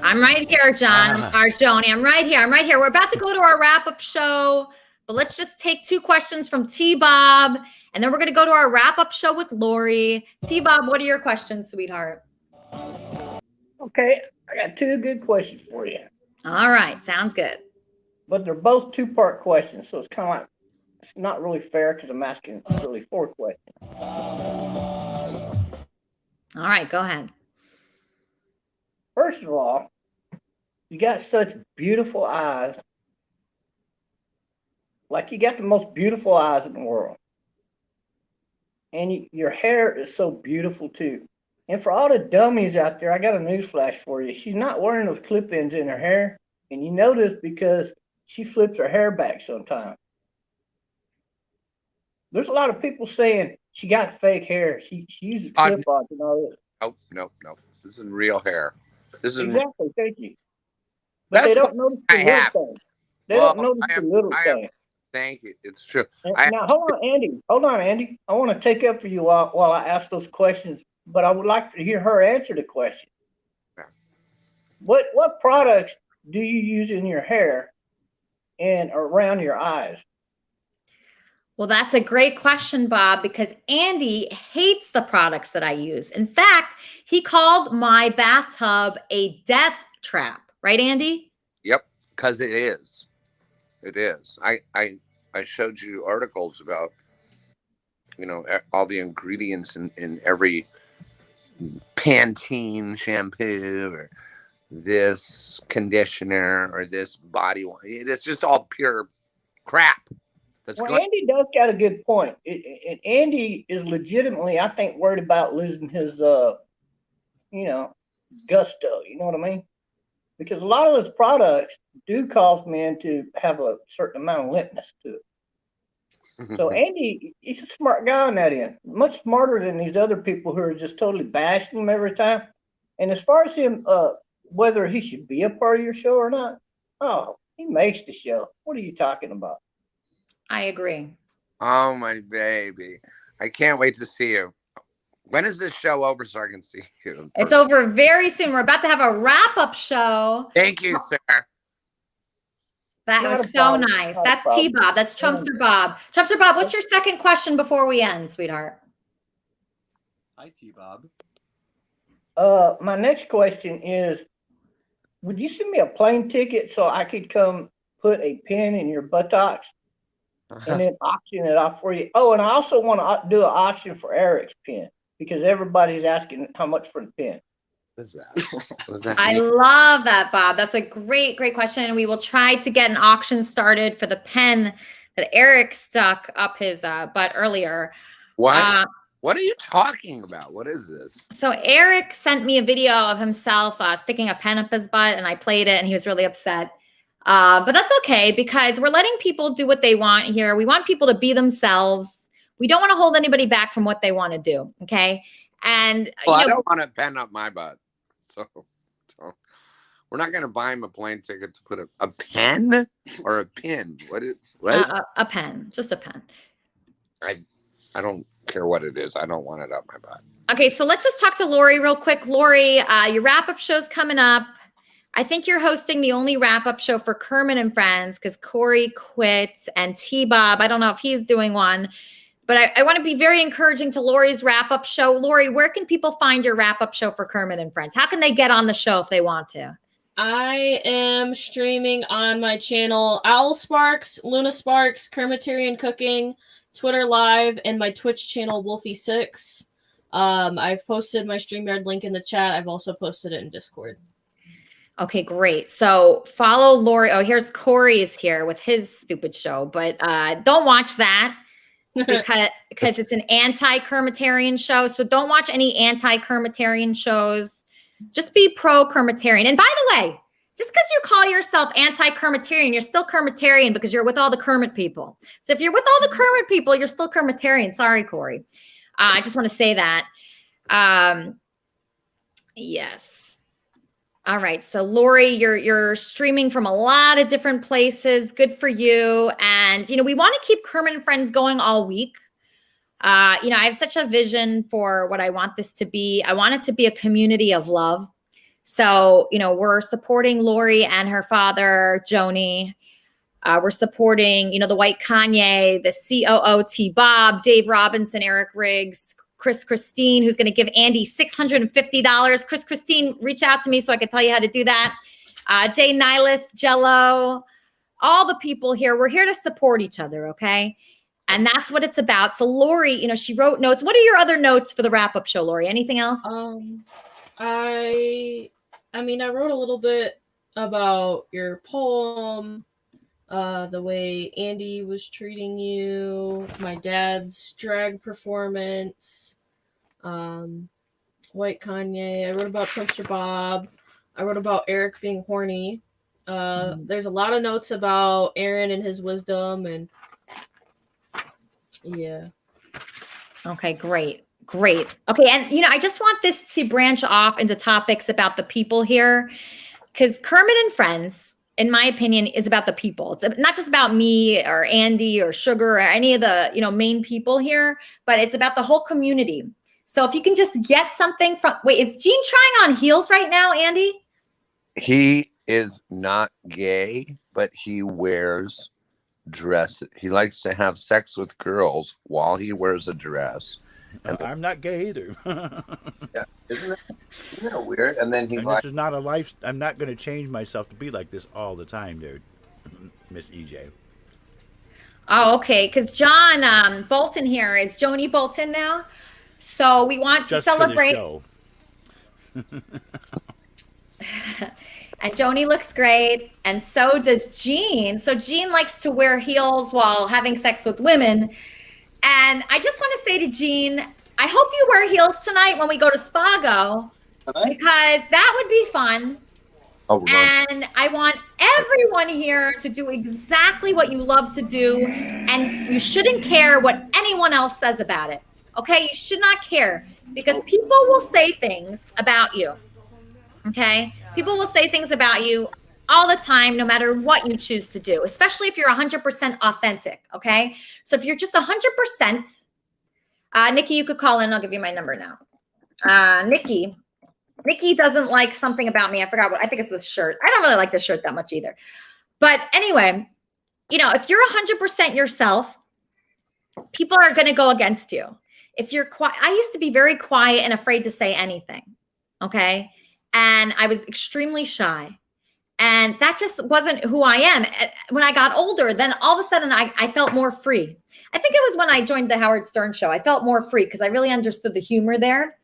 I'm right here, John. Or Joanie. I'm right here. We're about to go to our wrap-up show, but let's just take 2 questions from T-Bob, and then we're going to go to our wrap-up show with Lori. T-Bob, what are your questions, sweetheart? Okay, I got 2 good questions for you. All right, sounds good. But they're both 2-part questions, so it's kind of like, it's not really fair because I'm asking really 4 questions. All right, go ahead. First of all, you got such beautiful eyes. Like you got the most beautiful eyes in the world. and your hair is so beautiful too. And for all the dummies out there, I got a news flash for you. She's not wearing those clip-ins in her hair, and you notice because she flips her hair back sometimes. There's a lot of people saying she got fake hair. She uses clip-ons and all this. Nope. This isn't real hair. This is Exactly. Thank you. But they don't notice the little thing. They don't notice the little thing. Thank you. It's true. Now, hold on, Andy. Hold on, Andy. I want to take up for you while I ask those questions, but I would like to hear her answer the question. Yeah. What products do you use in your hair and around your eyes? Well, that's a great question, Bob, because Andy hates the products that I use. In fact, he called my bathtub a death trap. Right, Andy? Yep, because it is. It is. I showed you articles about, all the ingredients in every Pantene shampoo or this conditioner or this body wash. It's just all pure crap. Well, Andy does got a good point. And Andy is legitimately, I think, worried about losing his, gusto. You know what I mean? Because a lot of those products do cause men to have a certain amount of limpness to it. So Andy, he's a smart guy on that end, much smarter than these other people who are just totally bashing him every time. And as far as him, whether he should be a part of your show or not, oh, he makes the show. What are you talking about? I agree. Oh, my baby. I can't wait to see you. When is this show over so I can see you? It's over very soon. We're about to have a wrap-up show. Thank you, sir. That was so nice. That's T-Bob. That's Trumpster Bob. Trumpster Bob, what's your second question before we end, sweetheart? Hi, T-Bob. My next question is, would you send me a plane ticket so I could come put a pin in your buttocks and then auction it off for you? Oh, and I also want to do an auction for Eric's pin because everybody's asking how much for the pin. What is that? What does that I mean? love that, Bob. That's a great question. And we will try to get an auction started for the pen that Eric stuck up his butt earlier. What? What are you talking about? What is this? So Eric sent me a video of himself sticking a pen up his butt, and I played it, and he was really upset. But that's okay because we're letting people do what they want here. We want people to be themselves. We don't want to hold anybody back from what they want to do. Okay. And I don't want to pen up my butt. So we're not going to buy him a plane ticket to put a pen or a pin. What? A pen, just a pen. I don't care what it is. I don't want it up my butt. Okay. So let's just talk to Lori real quick. Lori, your wrap-up show's coming up. I think you're hosting the only wrap-up show for Kermit and Friends because Corey quit and T-Bob, I don't know if he's doing one, but I want to be very encouraging to Lori's wrap-up show. Lori, where can people find your wrap-up show for Kermit and Friends? How can they get on the show if they want to? I am streaming on my channel Owl Sparks, Luna Sparks, Kermitarian Cooking, Twitter Live, and my Twitch channel Wolfie6. I've posted my StreamYard link in the chat. I've also posted it in Discord. Okay, great. So follow Lori. Oh, here's Corey's here with his stupid show, but don't watch that because it's an anti-Kermitarian show. So don't watch any anti-Kermitarian shows. Just be pro-Kermitarian. And by the way, just because you call yourself anti-Kermitarian, you're still Kermitarian because you're with all the Kermit people. So if you're with all the Kermit people, you're still Kermitarian. Sorry, Corey. I just want to say that. Yes. All right. So Lori, you're streaming from a lot of different places. Good for you. And, we want to keep Kermit and Friends going all week. I have such a vision for what I want this to be. I want it to be a community of love. So, we're supporting Lori and her father, Joanie. We're supporting, the White Kanye, the COO T-Bob, Dave Robinson, Eric Riggs, Christine, who's going to give Andy $650. Christine, reach out to me so I can tell you how to do that. Jay Nihilus, Jello, all the people here. We're here to support each other, okay? And that's what it's about. So Lori, she wrote notes. What are your other notes for the wrap-up show, Lori? Anything else? I wrote a little bit about your poem. the way Andy was treating you, my dad's drag performance, White Kanye. I wrote about Trumpster Bob. I wrote about Eric being horny. There's a lot of notes about Aaron and his wisdom, and yeah. Okay, great. Great. Okay, and I just want this to branch off into topics about the people here, because Kermit and Friends, in my opinion, is about the people. It's not just about me or Andy or Sugar or any of the main people here, but it's about the whole community. So if you can just get something from, wait, is Gene trying on heels right now, Andy? He is not gay, but he wears dress. He likes to have sex with girls while he wears a dress. And I'm not gay either. yeah, isn't that weird? And then this is not a life. I'm not going to change myself to be like this all the time, dude. Miss EJ. Oh, okay. Because John Bolton here is Joanie Bolton now. So we want to celebrate. For the show. And Joanie looks great, and so does Gene. So Gene likes to wear heels while having sex with women. And I just want to say to Gene, I hope you wear heels tonight when we go to Spago, because that would be fun. Oh, and I want everyone here to do exactly what you love to do, and you shouldn't care what anyone else says about it. Okay? You should not care, because people will say things about you. Okay? People will say things about you all the time, no matter what you choose to do, especially if you're 100% authentic, okay? So if you're just 100%, Nikki, you could call in. I'll give you my number now. Nikki doesn't like something about me. I forgot what, I think it's this shirt. I don't really like this shirt that much either. But anyway, if you're 100% yourself, people are going to go against you. If you're quiet, I used to be very quiet and afraid to say anything, okay? And I was extremely shy. And that just wasn't who I am. When I got older, then all of a sudden I felt more free. I think it was when I joined the Howard Stern show. I felt more free because I really understood the humor there.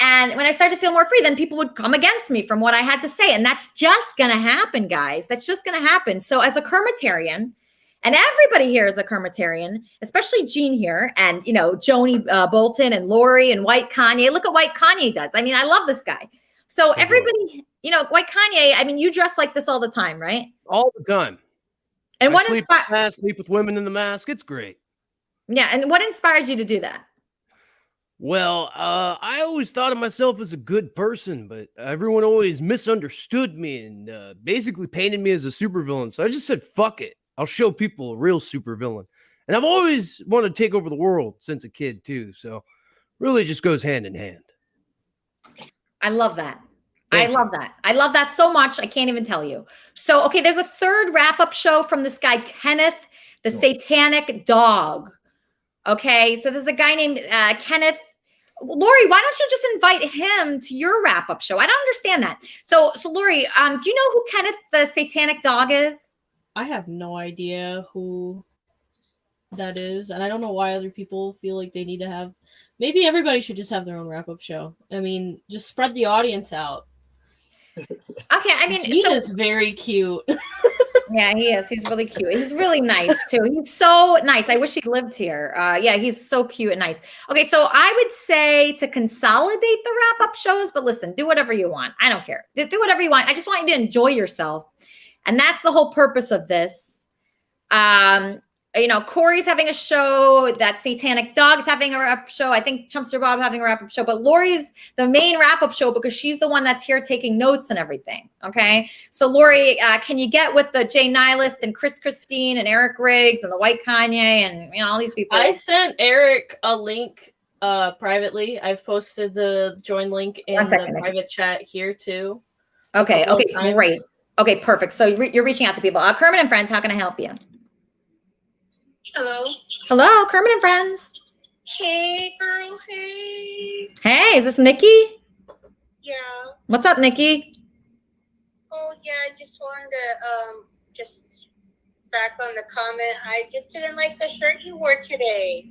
And when I started to feel more free, then people would come against me from what I had to say. And that's just going to happen, guys. That's just going to happen. So as a Kermitarian, and everybody here is a Kermitarian, especially Gene here, and, Joanie Bolton and Lori and White Kanye. Look at what Kanye does. I mean, I love this guy. So everybody, White Kanye, I mean, you dress like this all the time, right? All the time. And what sleep with women in the mask. It's great. Yeah. And what inspired you to do that? Well, I always thought of myself as a good person, but everyone always misunderstood me and basically painted me as a supervillain. So I just said, fuck it. I'll show people a real supervillain. And I've always wanted to take over the world since a kid, too. So really just goes hand in hand. I love that. I love that. I love that so much. I can't even tell you. So, okay, there's a third wrap-up show from this guy, Kenneth, the Satanic Dog. Okay, so there's a guy named Kenneth. Lori, why don't you just invite him to your wrap-up show? I don't understand that. So Lori, do you know who Kenneth, the Satanic Dog is? I have no idea who that is, and I don't know why other people feel like they need to have. Maybe everybody should just have their own wrap-up show. I mean, just spread the audience out. Okay, I mean, Gene is very cute. Yeah, he is. He's really cute. He's really nice too. He's so nice. I wish he lived here. Yeah, he's so cute and nice. Okay, so I would say to consolidate the wrap-up shows, but listen, do whatever you want. I don't care. Do whatever you want. I just want you to enjoy yourself, and that's the whole purpose of this. Corey's having a show. That Satanic Dog's having a wrap-up show. I think Trumpster Bob having a wrap-up show. But Lori's the main wrap-up show because she's the one that's here taking notes and everything. Okay? So, Lori, can you get with the Jay Nihilist and Chris Christine and Eric Riggs and the White Kanye and, all these people? I sent Eric a link privately. I've posted the join link in the private chat here, too. Okay, great. Okay, perfect. So you're reaching out to people. Kermit and Friends, how can I help you? Hello. Hello, Kermit and Friends. Hey, girl. Hey. Hey, is this Nikki? Yeah. What's up, Nikki? Oh, yeah. I just wanted to just back on the comment. I just didn't like the shirt you wore today.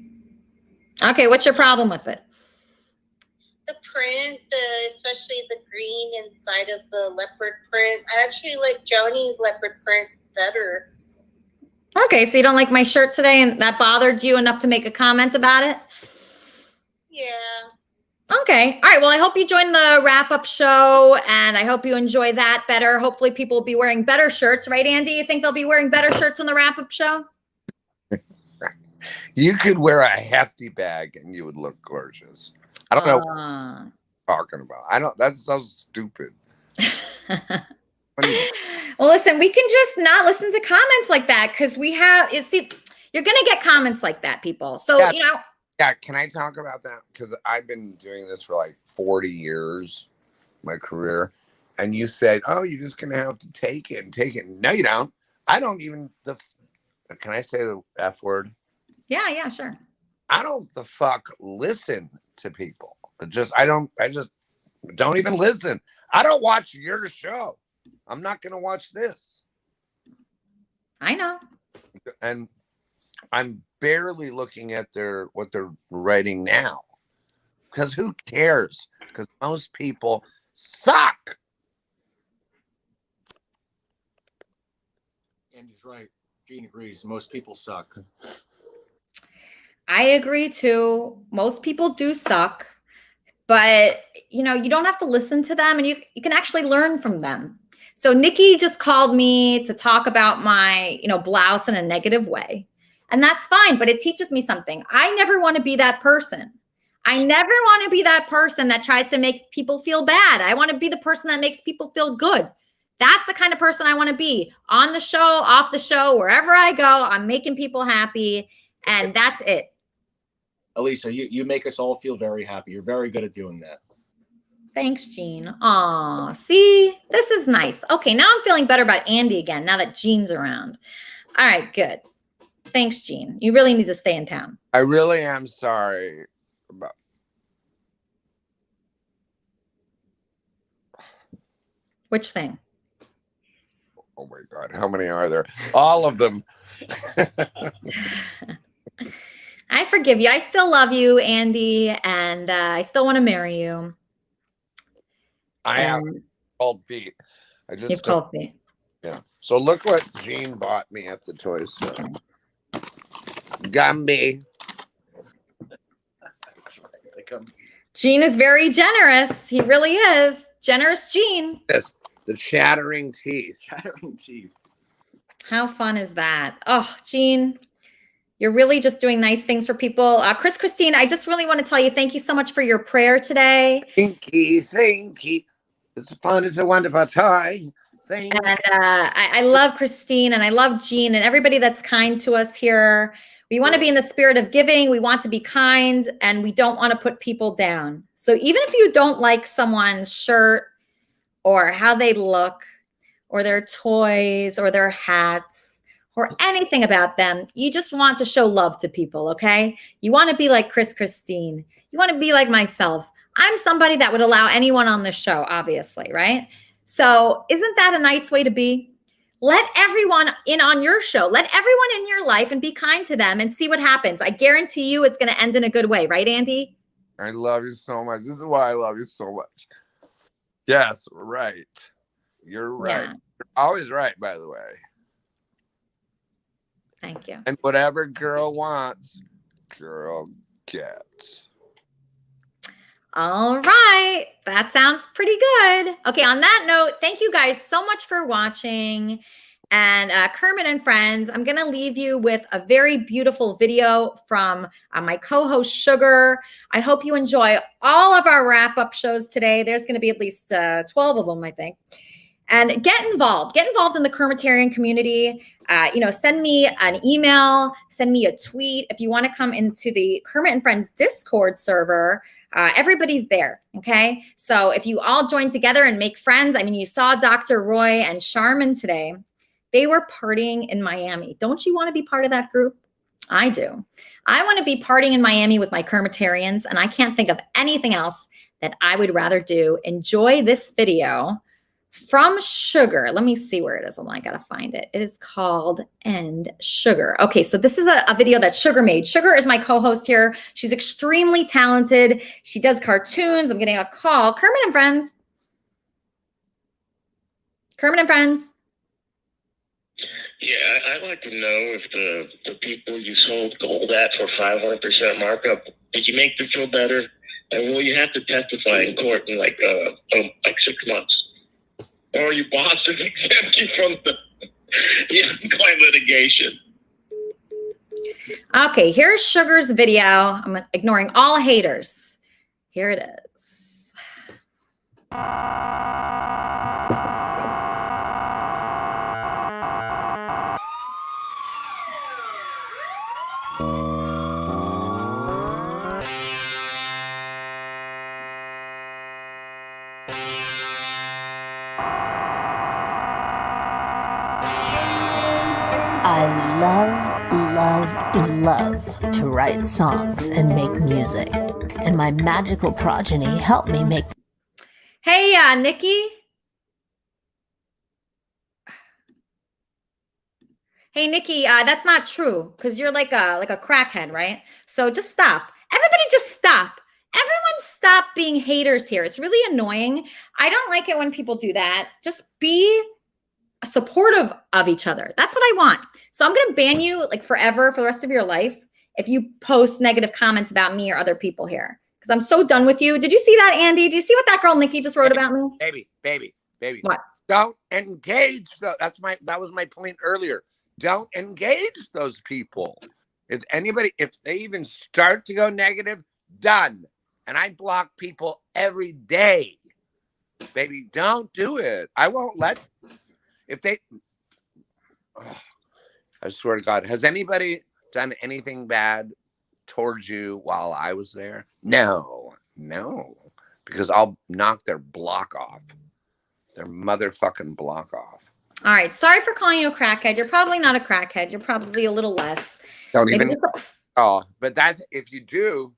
Okay, what's your problem with it? The print, especially the green inside of the leopard print. I actually like Joanie's leopard print better. Okay, so you don't like my shirt today, and that bothered you enough to make a comment about it? Yeah. Okay. All right. Well, I hope you join the wrap-up show, and I hope you enjoy that better. Hopefully people will be wearing better shirts, right, Andy? You think they'll be wearing better shirts on the wrap-up show? You could wear a hefty bag and you would look gorgeous. I don't know what you're talking about. I don't. That's so stupid. Well, listen, we can just not listen to comments like that because we have, you see, you're going to get comments like that, people. So, Yeah. you know. Yeah, can I talk about that? Because I've been doing this for like 40 years, my career. And you said, oh, you're just going to have to take it and take it. No, you don't. I don't even, can I say the F word? Yeah, sure. I don't the fuck listen to people. I just don't even listen. I don't watch your show. I'm not going to watch this. I know. And I'm barely looking at what they're writing now. Because who cares? Because most people suck. Andy's right. Gene agrees. Most people suck. I agree too. Most people do suck, but you know, you don't have to listen to them, and you can actually learn from them. So Nikki just called me to talk about my, blouse in a negative way. And that's fine, but it teaches me something. I never want to be that person. I never want to be that person that tries to make people feel bad. I want to be the person that makes people feel good. That's the kind of person I want to be. On the show, off the show, wherever I go, I'm making people happy, and that's it. Elisa, you make us all feel very happy. You're very good at doing that. Thanks, Gene. Aw, see? This is nice. Okay, now I'm feeling better about Andy again, now that Gene's around. All right, good. Thanks, Gene. You really need to stay in town. I really am sorry about. Which thing? Oh my God, how many are there? All of them. I forgive you. I still love you, Andy, and I still want to marry you. I have cold feet. You've cold feet. Yeah. So look what Gene bought me at the toy store. Gumby. Gene is very generous. He really is. Generous Gene. Yes. The chattering teeth. Chattering teeth. How fun is that? Oh, Gene, you're really just doing nice things for people. Christine, I just really want to tell you, thank you so much for your prayer today. Thank you. It's fun. It's a wonderful toy. And I love Christine, and I love Gene, and everybody that's kind to us here. We want to be in the spirit of giving. We want to be kind, and we don't want to put people down. So even if you don't like someone's shirt or how they look or their toys or their hats or anything about them, you just want to show love to people, okay? You want to be like Christine. You want to be like myself. I'm somebody that would allow anyone on the show, obviously, right? So isn't that a nice way to be? Let everyone in on your show. Let everyone in your life and be kind to them and see what happens. I guarantee you it's going to end in a good way. Right, Andy? I love you so much. This is why I love you so much. Yes, right. You're right. Yeah. You're always right, by the way. Thank you. And whatever girl wants, girl gets. All right. That sounds pretty good. Okay. On that note, thank you guys so much for watching. And Kermit and friends, I'm going to leave you with a very beautiful video from my co-host Sugar. I hope you enjoy all of our wrap-up shows today. There's going to be at least 12 of them, I think. And get involved. Get involved in the Kermitarian community. Send me an email. Send me a tweet. If you want to come into the Kermit and Friends Discord server, everybody's there, okay? So if you all join together and make friends, I mean, you saw Dr. Roy and Charmin today. They were partying in Miami. Don't you want to be part of that group? I do. I want to be partying in Miami with my Kermitarians, and I can't think of anything else that I would rather do. Enjoy this video from Sugar. Let me see where it is. I got to find it. It is called End Sugar. Okay, so this is a video that Sugar made. Sugar is my co-host here. She's extremely talented. She does cartoons. I'm getting a call. Kermit and friends. Kermit and friends. Yeah, I'd like to know if the people you sold gold at for 500% markup, did you make them feel better? And will you have to testify in court in like 6 months? Or you Boston exempt you from the claim litigation? Okay, here's Sugar's video. I'm ignoring all haters. Here it is. I love to write songs and make music. And my magical progeny helped me make... Hey, Nikki. Hey, Nikki, that's not true because you're like a crackhead, right? So just stop. Everybody just stop. Everyone stop being haters here. It's really annoying. I don't like it when people do that. Just be supportive of each other. That's what I want. So I'm going to ban you like forever for the rest of your life if you post negative comments about me or other people here because I'm so done with you. Did you see that, Andy? Did you see what that girl Nikki just wrote about me? Baby. What? Don't engage. That was my point earlier. Don't engage those people. If they even start to go negative, done. And I block people every day. Baby, don't do it. I won't let. I swear to God, has anybody done anything bad towards you while I was there? No, because I'll knock their block off, their motherfucking block off. All right. Sorry for calling you a crackhead. You're probably not a crackhead. You're probably a little less. Don't even. Oh, but if you do,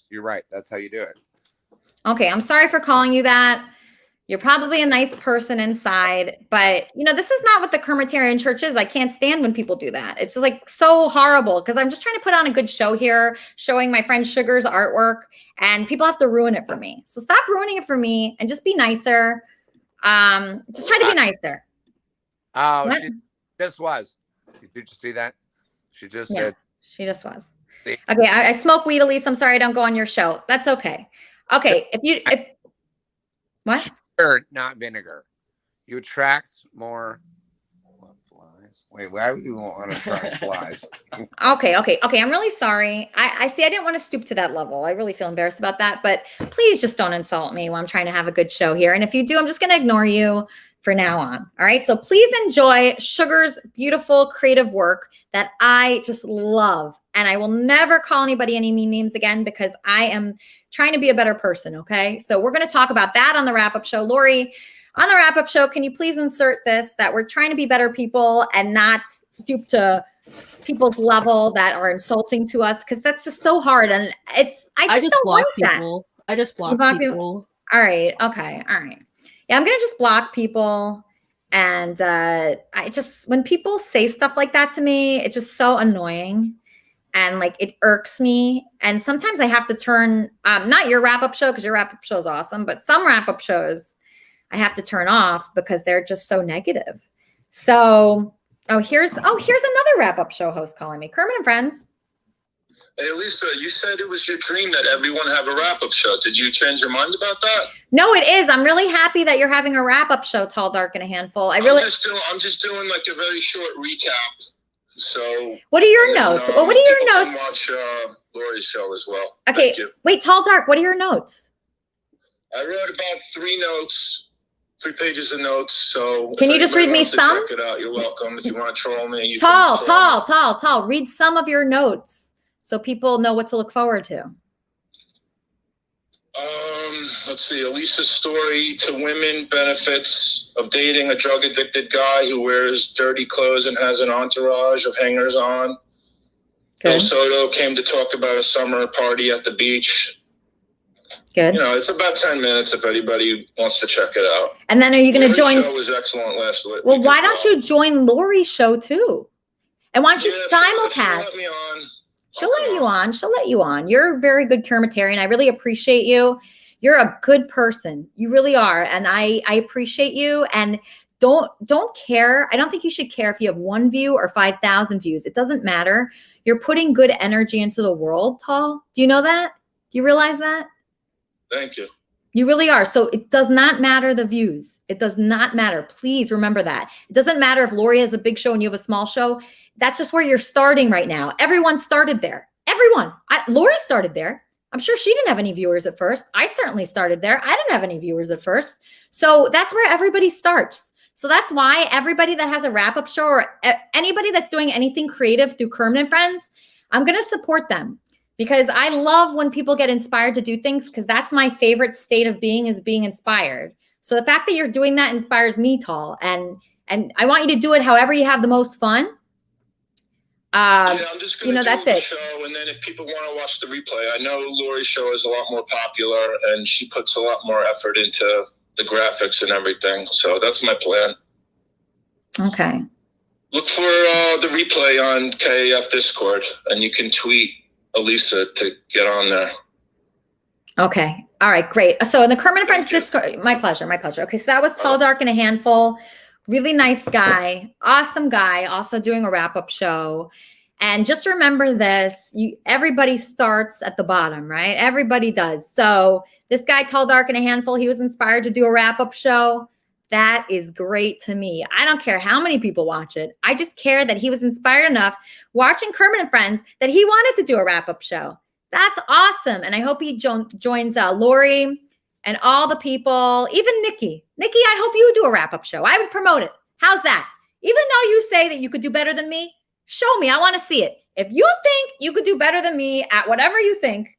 you're right. That's how you do it. Okay. I'm sorry for calling you that. You're probably a nice person inside, but this is not what the Kermitarian church is. I can't stand when people do that. It's just like so horrible because I'm just trying to put on a good show here, showing my friend Sugar's artwork, and people have to ruin it for me. So stop ruining it for me and just be nicer. Just try to be nicer. Oh, she just was. Did you see that? She just said. She just was. Okay, I smoke weed, Elise. I'm sorry I don't go on your show. That's okay. Okay, what? Not vinegar. You attract more flies. Wait, why would you want to attract flies? Okay. I'm really sorry. I see. I didn't want to stoop to that level. I really feel embarrassed about that. But please just don't insult me when I'm trying to have a good show here. And if you do, I'm just going to ignore you for now on. All right. So please enjoy Sugar's beautiful creative work that I just love. And I will never call anybody any mean names again because I am trying to be a better person. Okay. So we're going to talk about that on the wrap up show. Lori, on the wrap up show, can you please insert this, that we're trying to be better people and not stoop to people's level that are insulting to us? Because that's just so hard. And I just don't block like people. I just block people. All right. Okay. All right. Yeah, I'm going to just block people. And when people say stuff like that to me, it's just so annoying. And like, it irks me. And sometimes I have to turn, not your wrap up show, because your wrap up show is awesome, but some wrap up shows I have to turn off because they're just so negative. So, here's another wrap up show host calling me. Kermit and Friends. Hey, Elisa, you said it was your dream that everyone have a wrap-up show. Did you change your mind about that? No, it is. I'm really happy that you're having a wrap-up show, Tall, Dark, and a Handful. I'm just doing like a very short recap. So what are your notes? What are your notes? Watch Lori's show as well. Okay, Thank you. wait, Tall, Dark, what are your notes? I wrote about 3 pages of notes. So can you just read me some? Check it out. You're welcome. If you want to troll me, Tall. Read some of your notes. So people know what to look forward to. Let's see. Elisa's story to women, benefits of dating a drug addicted guy who wears dirty clothes and has an entourage of hangers on. Bill Soto came to talk about a summer party at the beach. Good. It's about 10 minutes if anybody wants to check it out. And then are you going to join? The show was excellent last week. Well, why don't you join Lori's show too? And why don't you simulcast? She'll let me on. She'll let you on. You're a very good Kermitarian. I really appreciate you. You're a good person. You really are. And I appreciate you. And don't care. I don't think you should care if you have 1 view or 5,000 views. It doesn't matter. You're putting good energy into the world, Tall. Do you know that? Do you realize that? Thank you. You really are. So it does not matter the views. It does not matter. Please remember that. It doesn't matter if Lori has a big show and you have a small show. That's just where you're starting right now. Everyone started there. Everyone. Lori started there. I'm sure she didn't have any viewers at first. I certainly started there. I didn't have any viewers at first. So that's where everybody starts. So that's why everybody that has a wrap-up show or anybody that's doing anything creative through Kermit and Friends, I'm going to support them because I love when people get inspired to do things because that's my favorite state of being is being inspired. So the fact that you're doing that inspires me, Tall. And I want you to do it however you have the most fun. Yeah, I'm just going to do that's the it. show, and then if people want to watch the replay, I know Lori's show is a lot more popular, and she puts a lot more effort into the graphics and everything. So that's my plan. Okay. Look for the replay on KAF Discord, and you can tweet Elisa to get on there. Okay. All right, great. So in the Kermit and Friends Discord, my pleasure. Okay, so that was Tall, Dark, and a Handful. Really nice guy, awesome guy, also doing a wrap-up show. And just remember this, everybody starts at the bottom, right? Everybody does. So this guy, Tall, Dark, and a Handful, he was inspired to do a wrap-up show. That is great to me. I don't care how many people watch it. I just care that he was inspired enough watching Kermit and Friends that he wanted to do a wrap-up show. That's awesome. And I hope he joins Lori and all the people, even Nikki. Nikki, I hope you do a wrap-up show. I would promote it. How's that? Even though you say that you could do better than me, show me. I want to see it. If you think you could do better than me at whatever you think,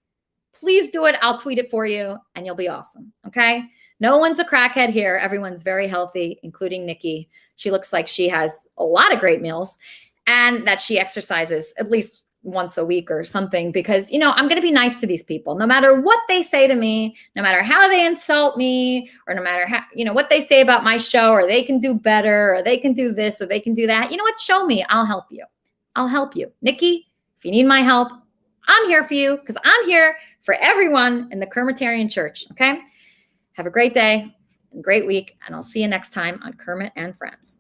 please do it. I'll tweet it for you and you'll be awesome. Okay? No one's a crackhead here. Everyone's very healthy, including Nikki. She looks like she has a lot of great meals and that she exercises at least once a week or something because, I'm going to be nice to these people no matter what they say to me, no matter how they insult me or no matter how, what they say about my show or they can do better or they can do this or they can do that. You know what? Show me. I'll help you. I'll help you. Nikki, if you need my help, I'm here for you because I'm here for everyone in the Kermitarian Church. Okay? Have a great day and great week. And I'll see you next time on Kermit and Friends.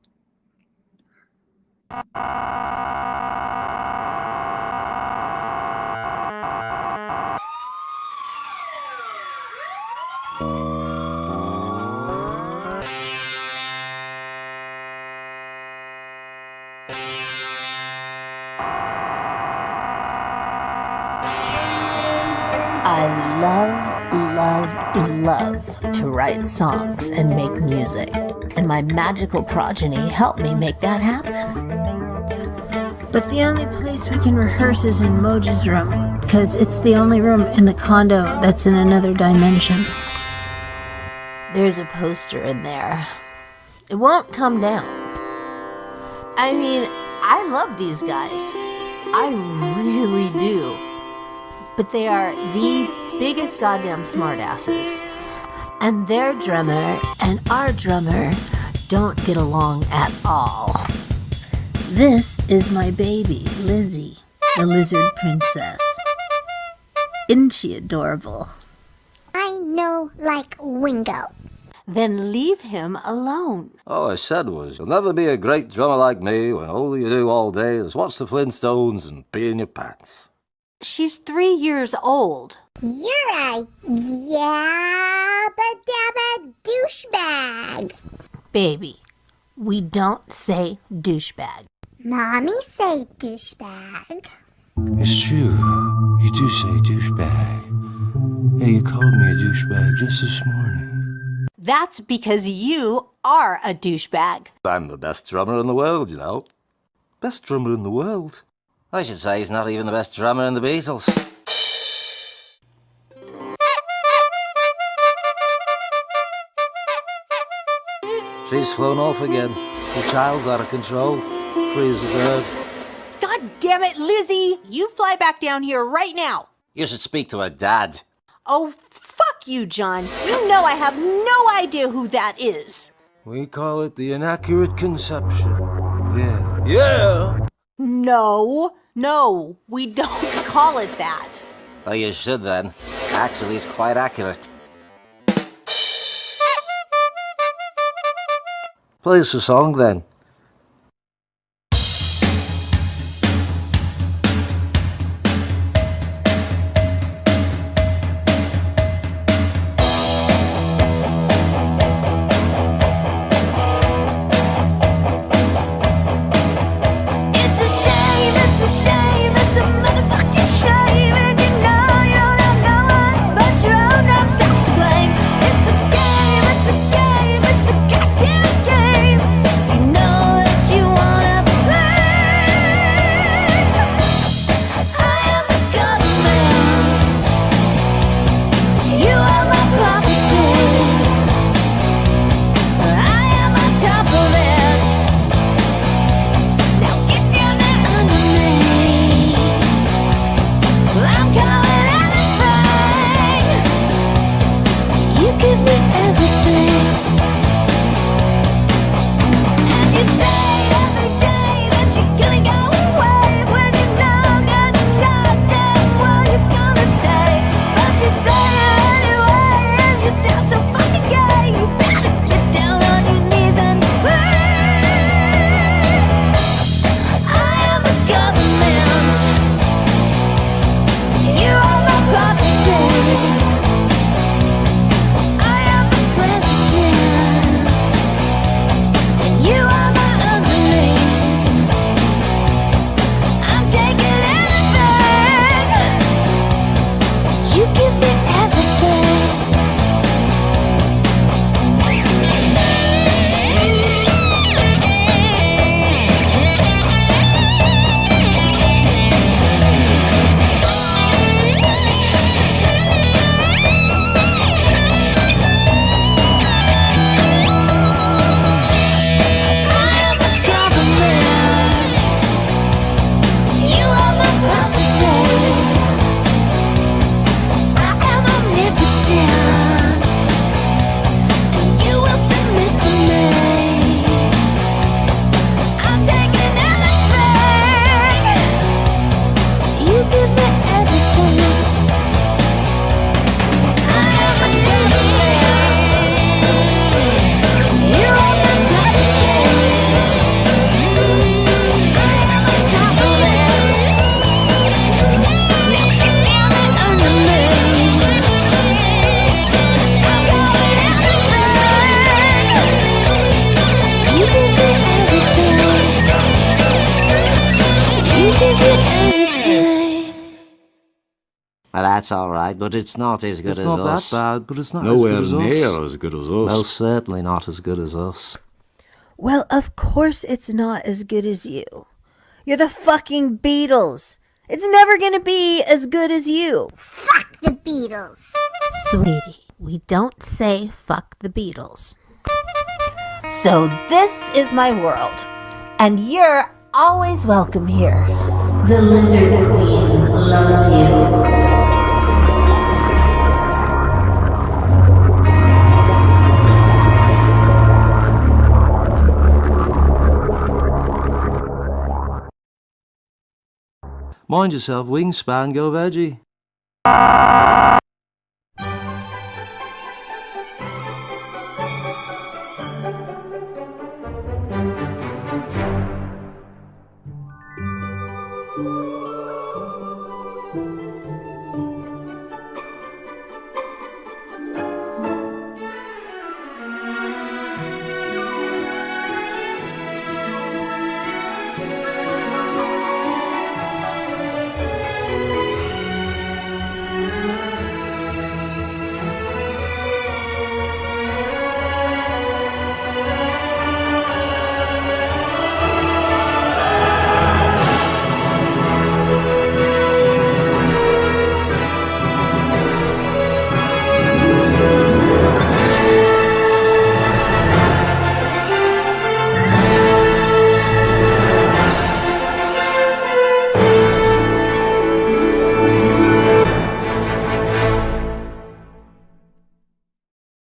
I love to write songs and make music, and my magical progeny helped me make that happen. But the only place we can rehearse is in Moja's room, because it's the only room in the condo that's in another dimension. There's a poster in there. It won't come down. I mean, I love these guys. I really do. But they are the biggest goddamn smartasses. And their drummer and our drummer don't get along at all. This is my baby, Lizzie, the lizard princess. Isn't she adorable? I know, like Wingo. Then leave him alone. All I said was, you'll never be a great drummer like me when all you do all day is watch the Flintstones and pee in your pants. She's 3 years old. You're a yabba-dabba douchebag. Baby, we don't say douchebag. Mommy say douchebag. It's true. You do say douchebag. Hey, you called me a douchebag just this morning. That's because you are a douchebag. I'm the best drummer in the world, you know. Best drummer in the world. I should say he's not even the best drummer in the Beatles. She's flown off again. The child's out of control. Free as a bird. God damn it, Lizzie! You fly back down here right now. You should speak to her dad. Oh, fuck you, John. You know I have no idea who that is. We call it the inaccurate conception. Yeah. Yeah! No, we don't call it that. Oh, you should then. Actually, it's quite accurate. Play us a song then. Well, that's all right, but it's not as good It's as not us. that bad, but it's not Nowhere as good as near us. as good as us. Well, certainly not as good as us. Well, of course it's not as good as you. You're the fucking Beatles. It's never gonna be as good as you. Fuck the Beatles. Sweetie, we don't say fuck the Beatles. So this is my world, and you're always welcome here. The Lizard Queen loves you. Mind yourself, wingspan, go veggie.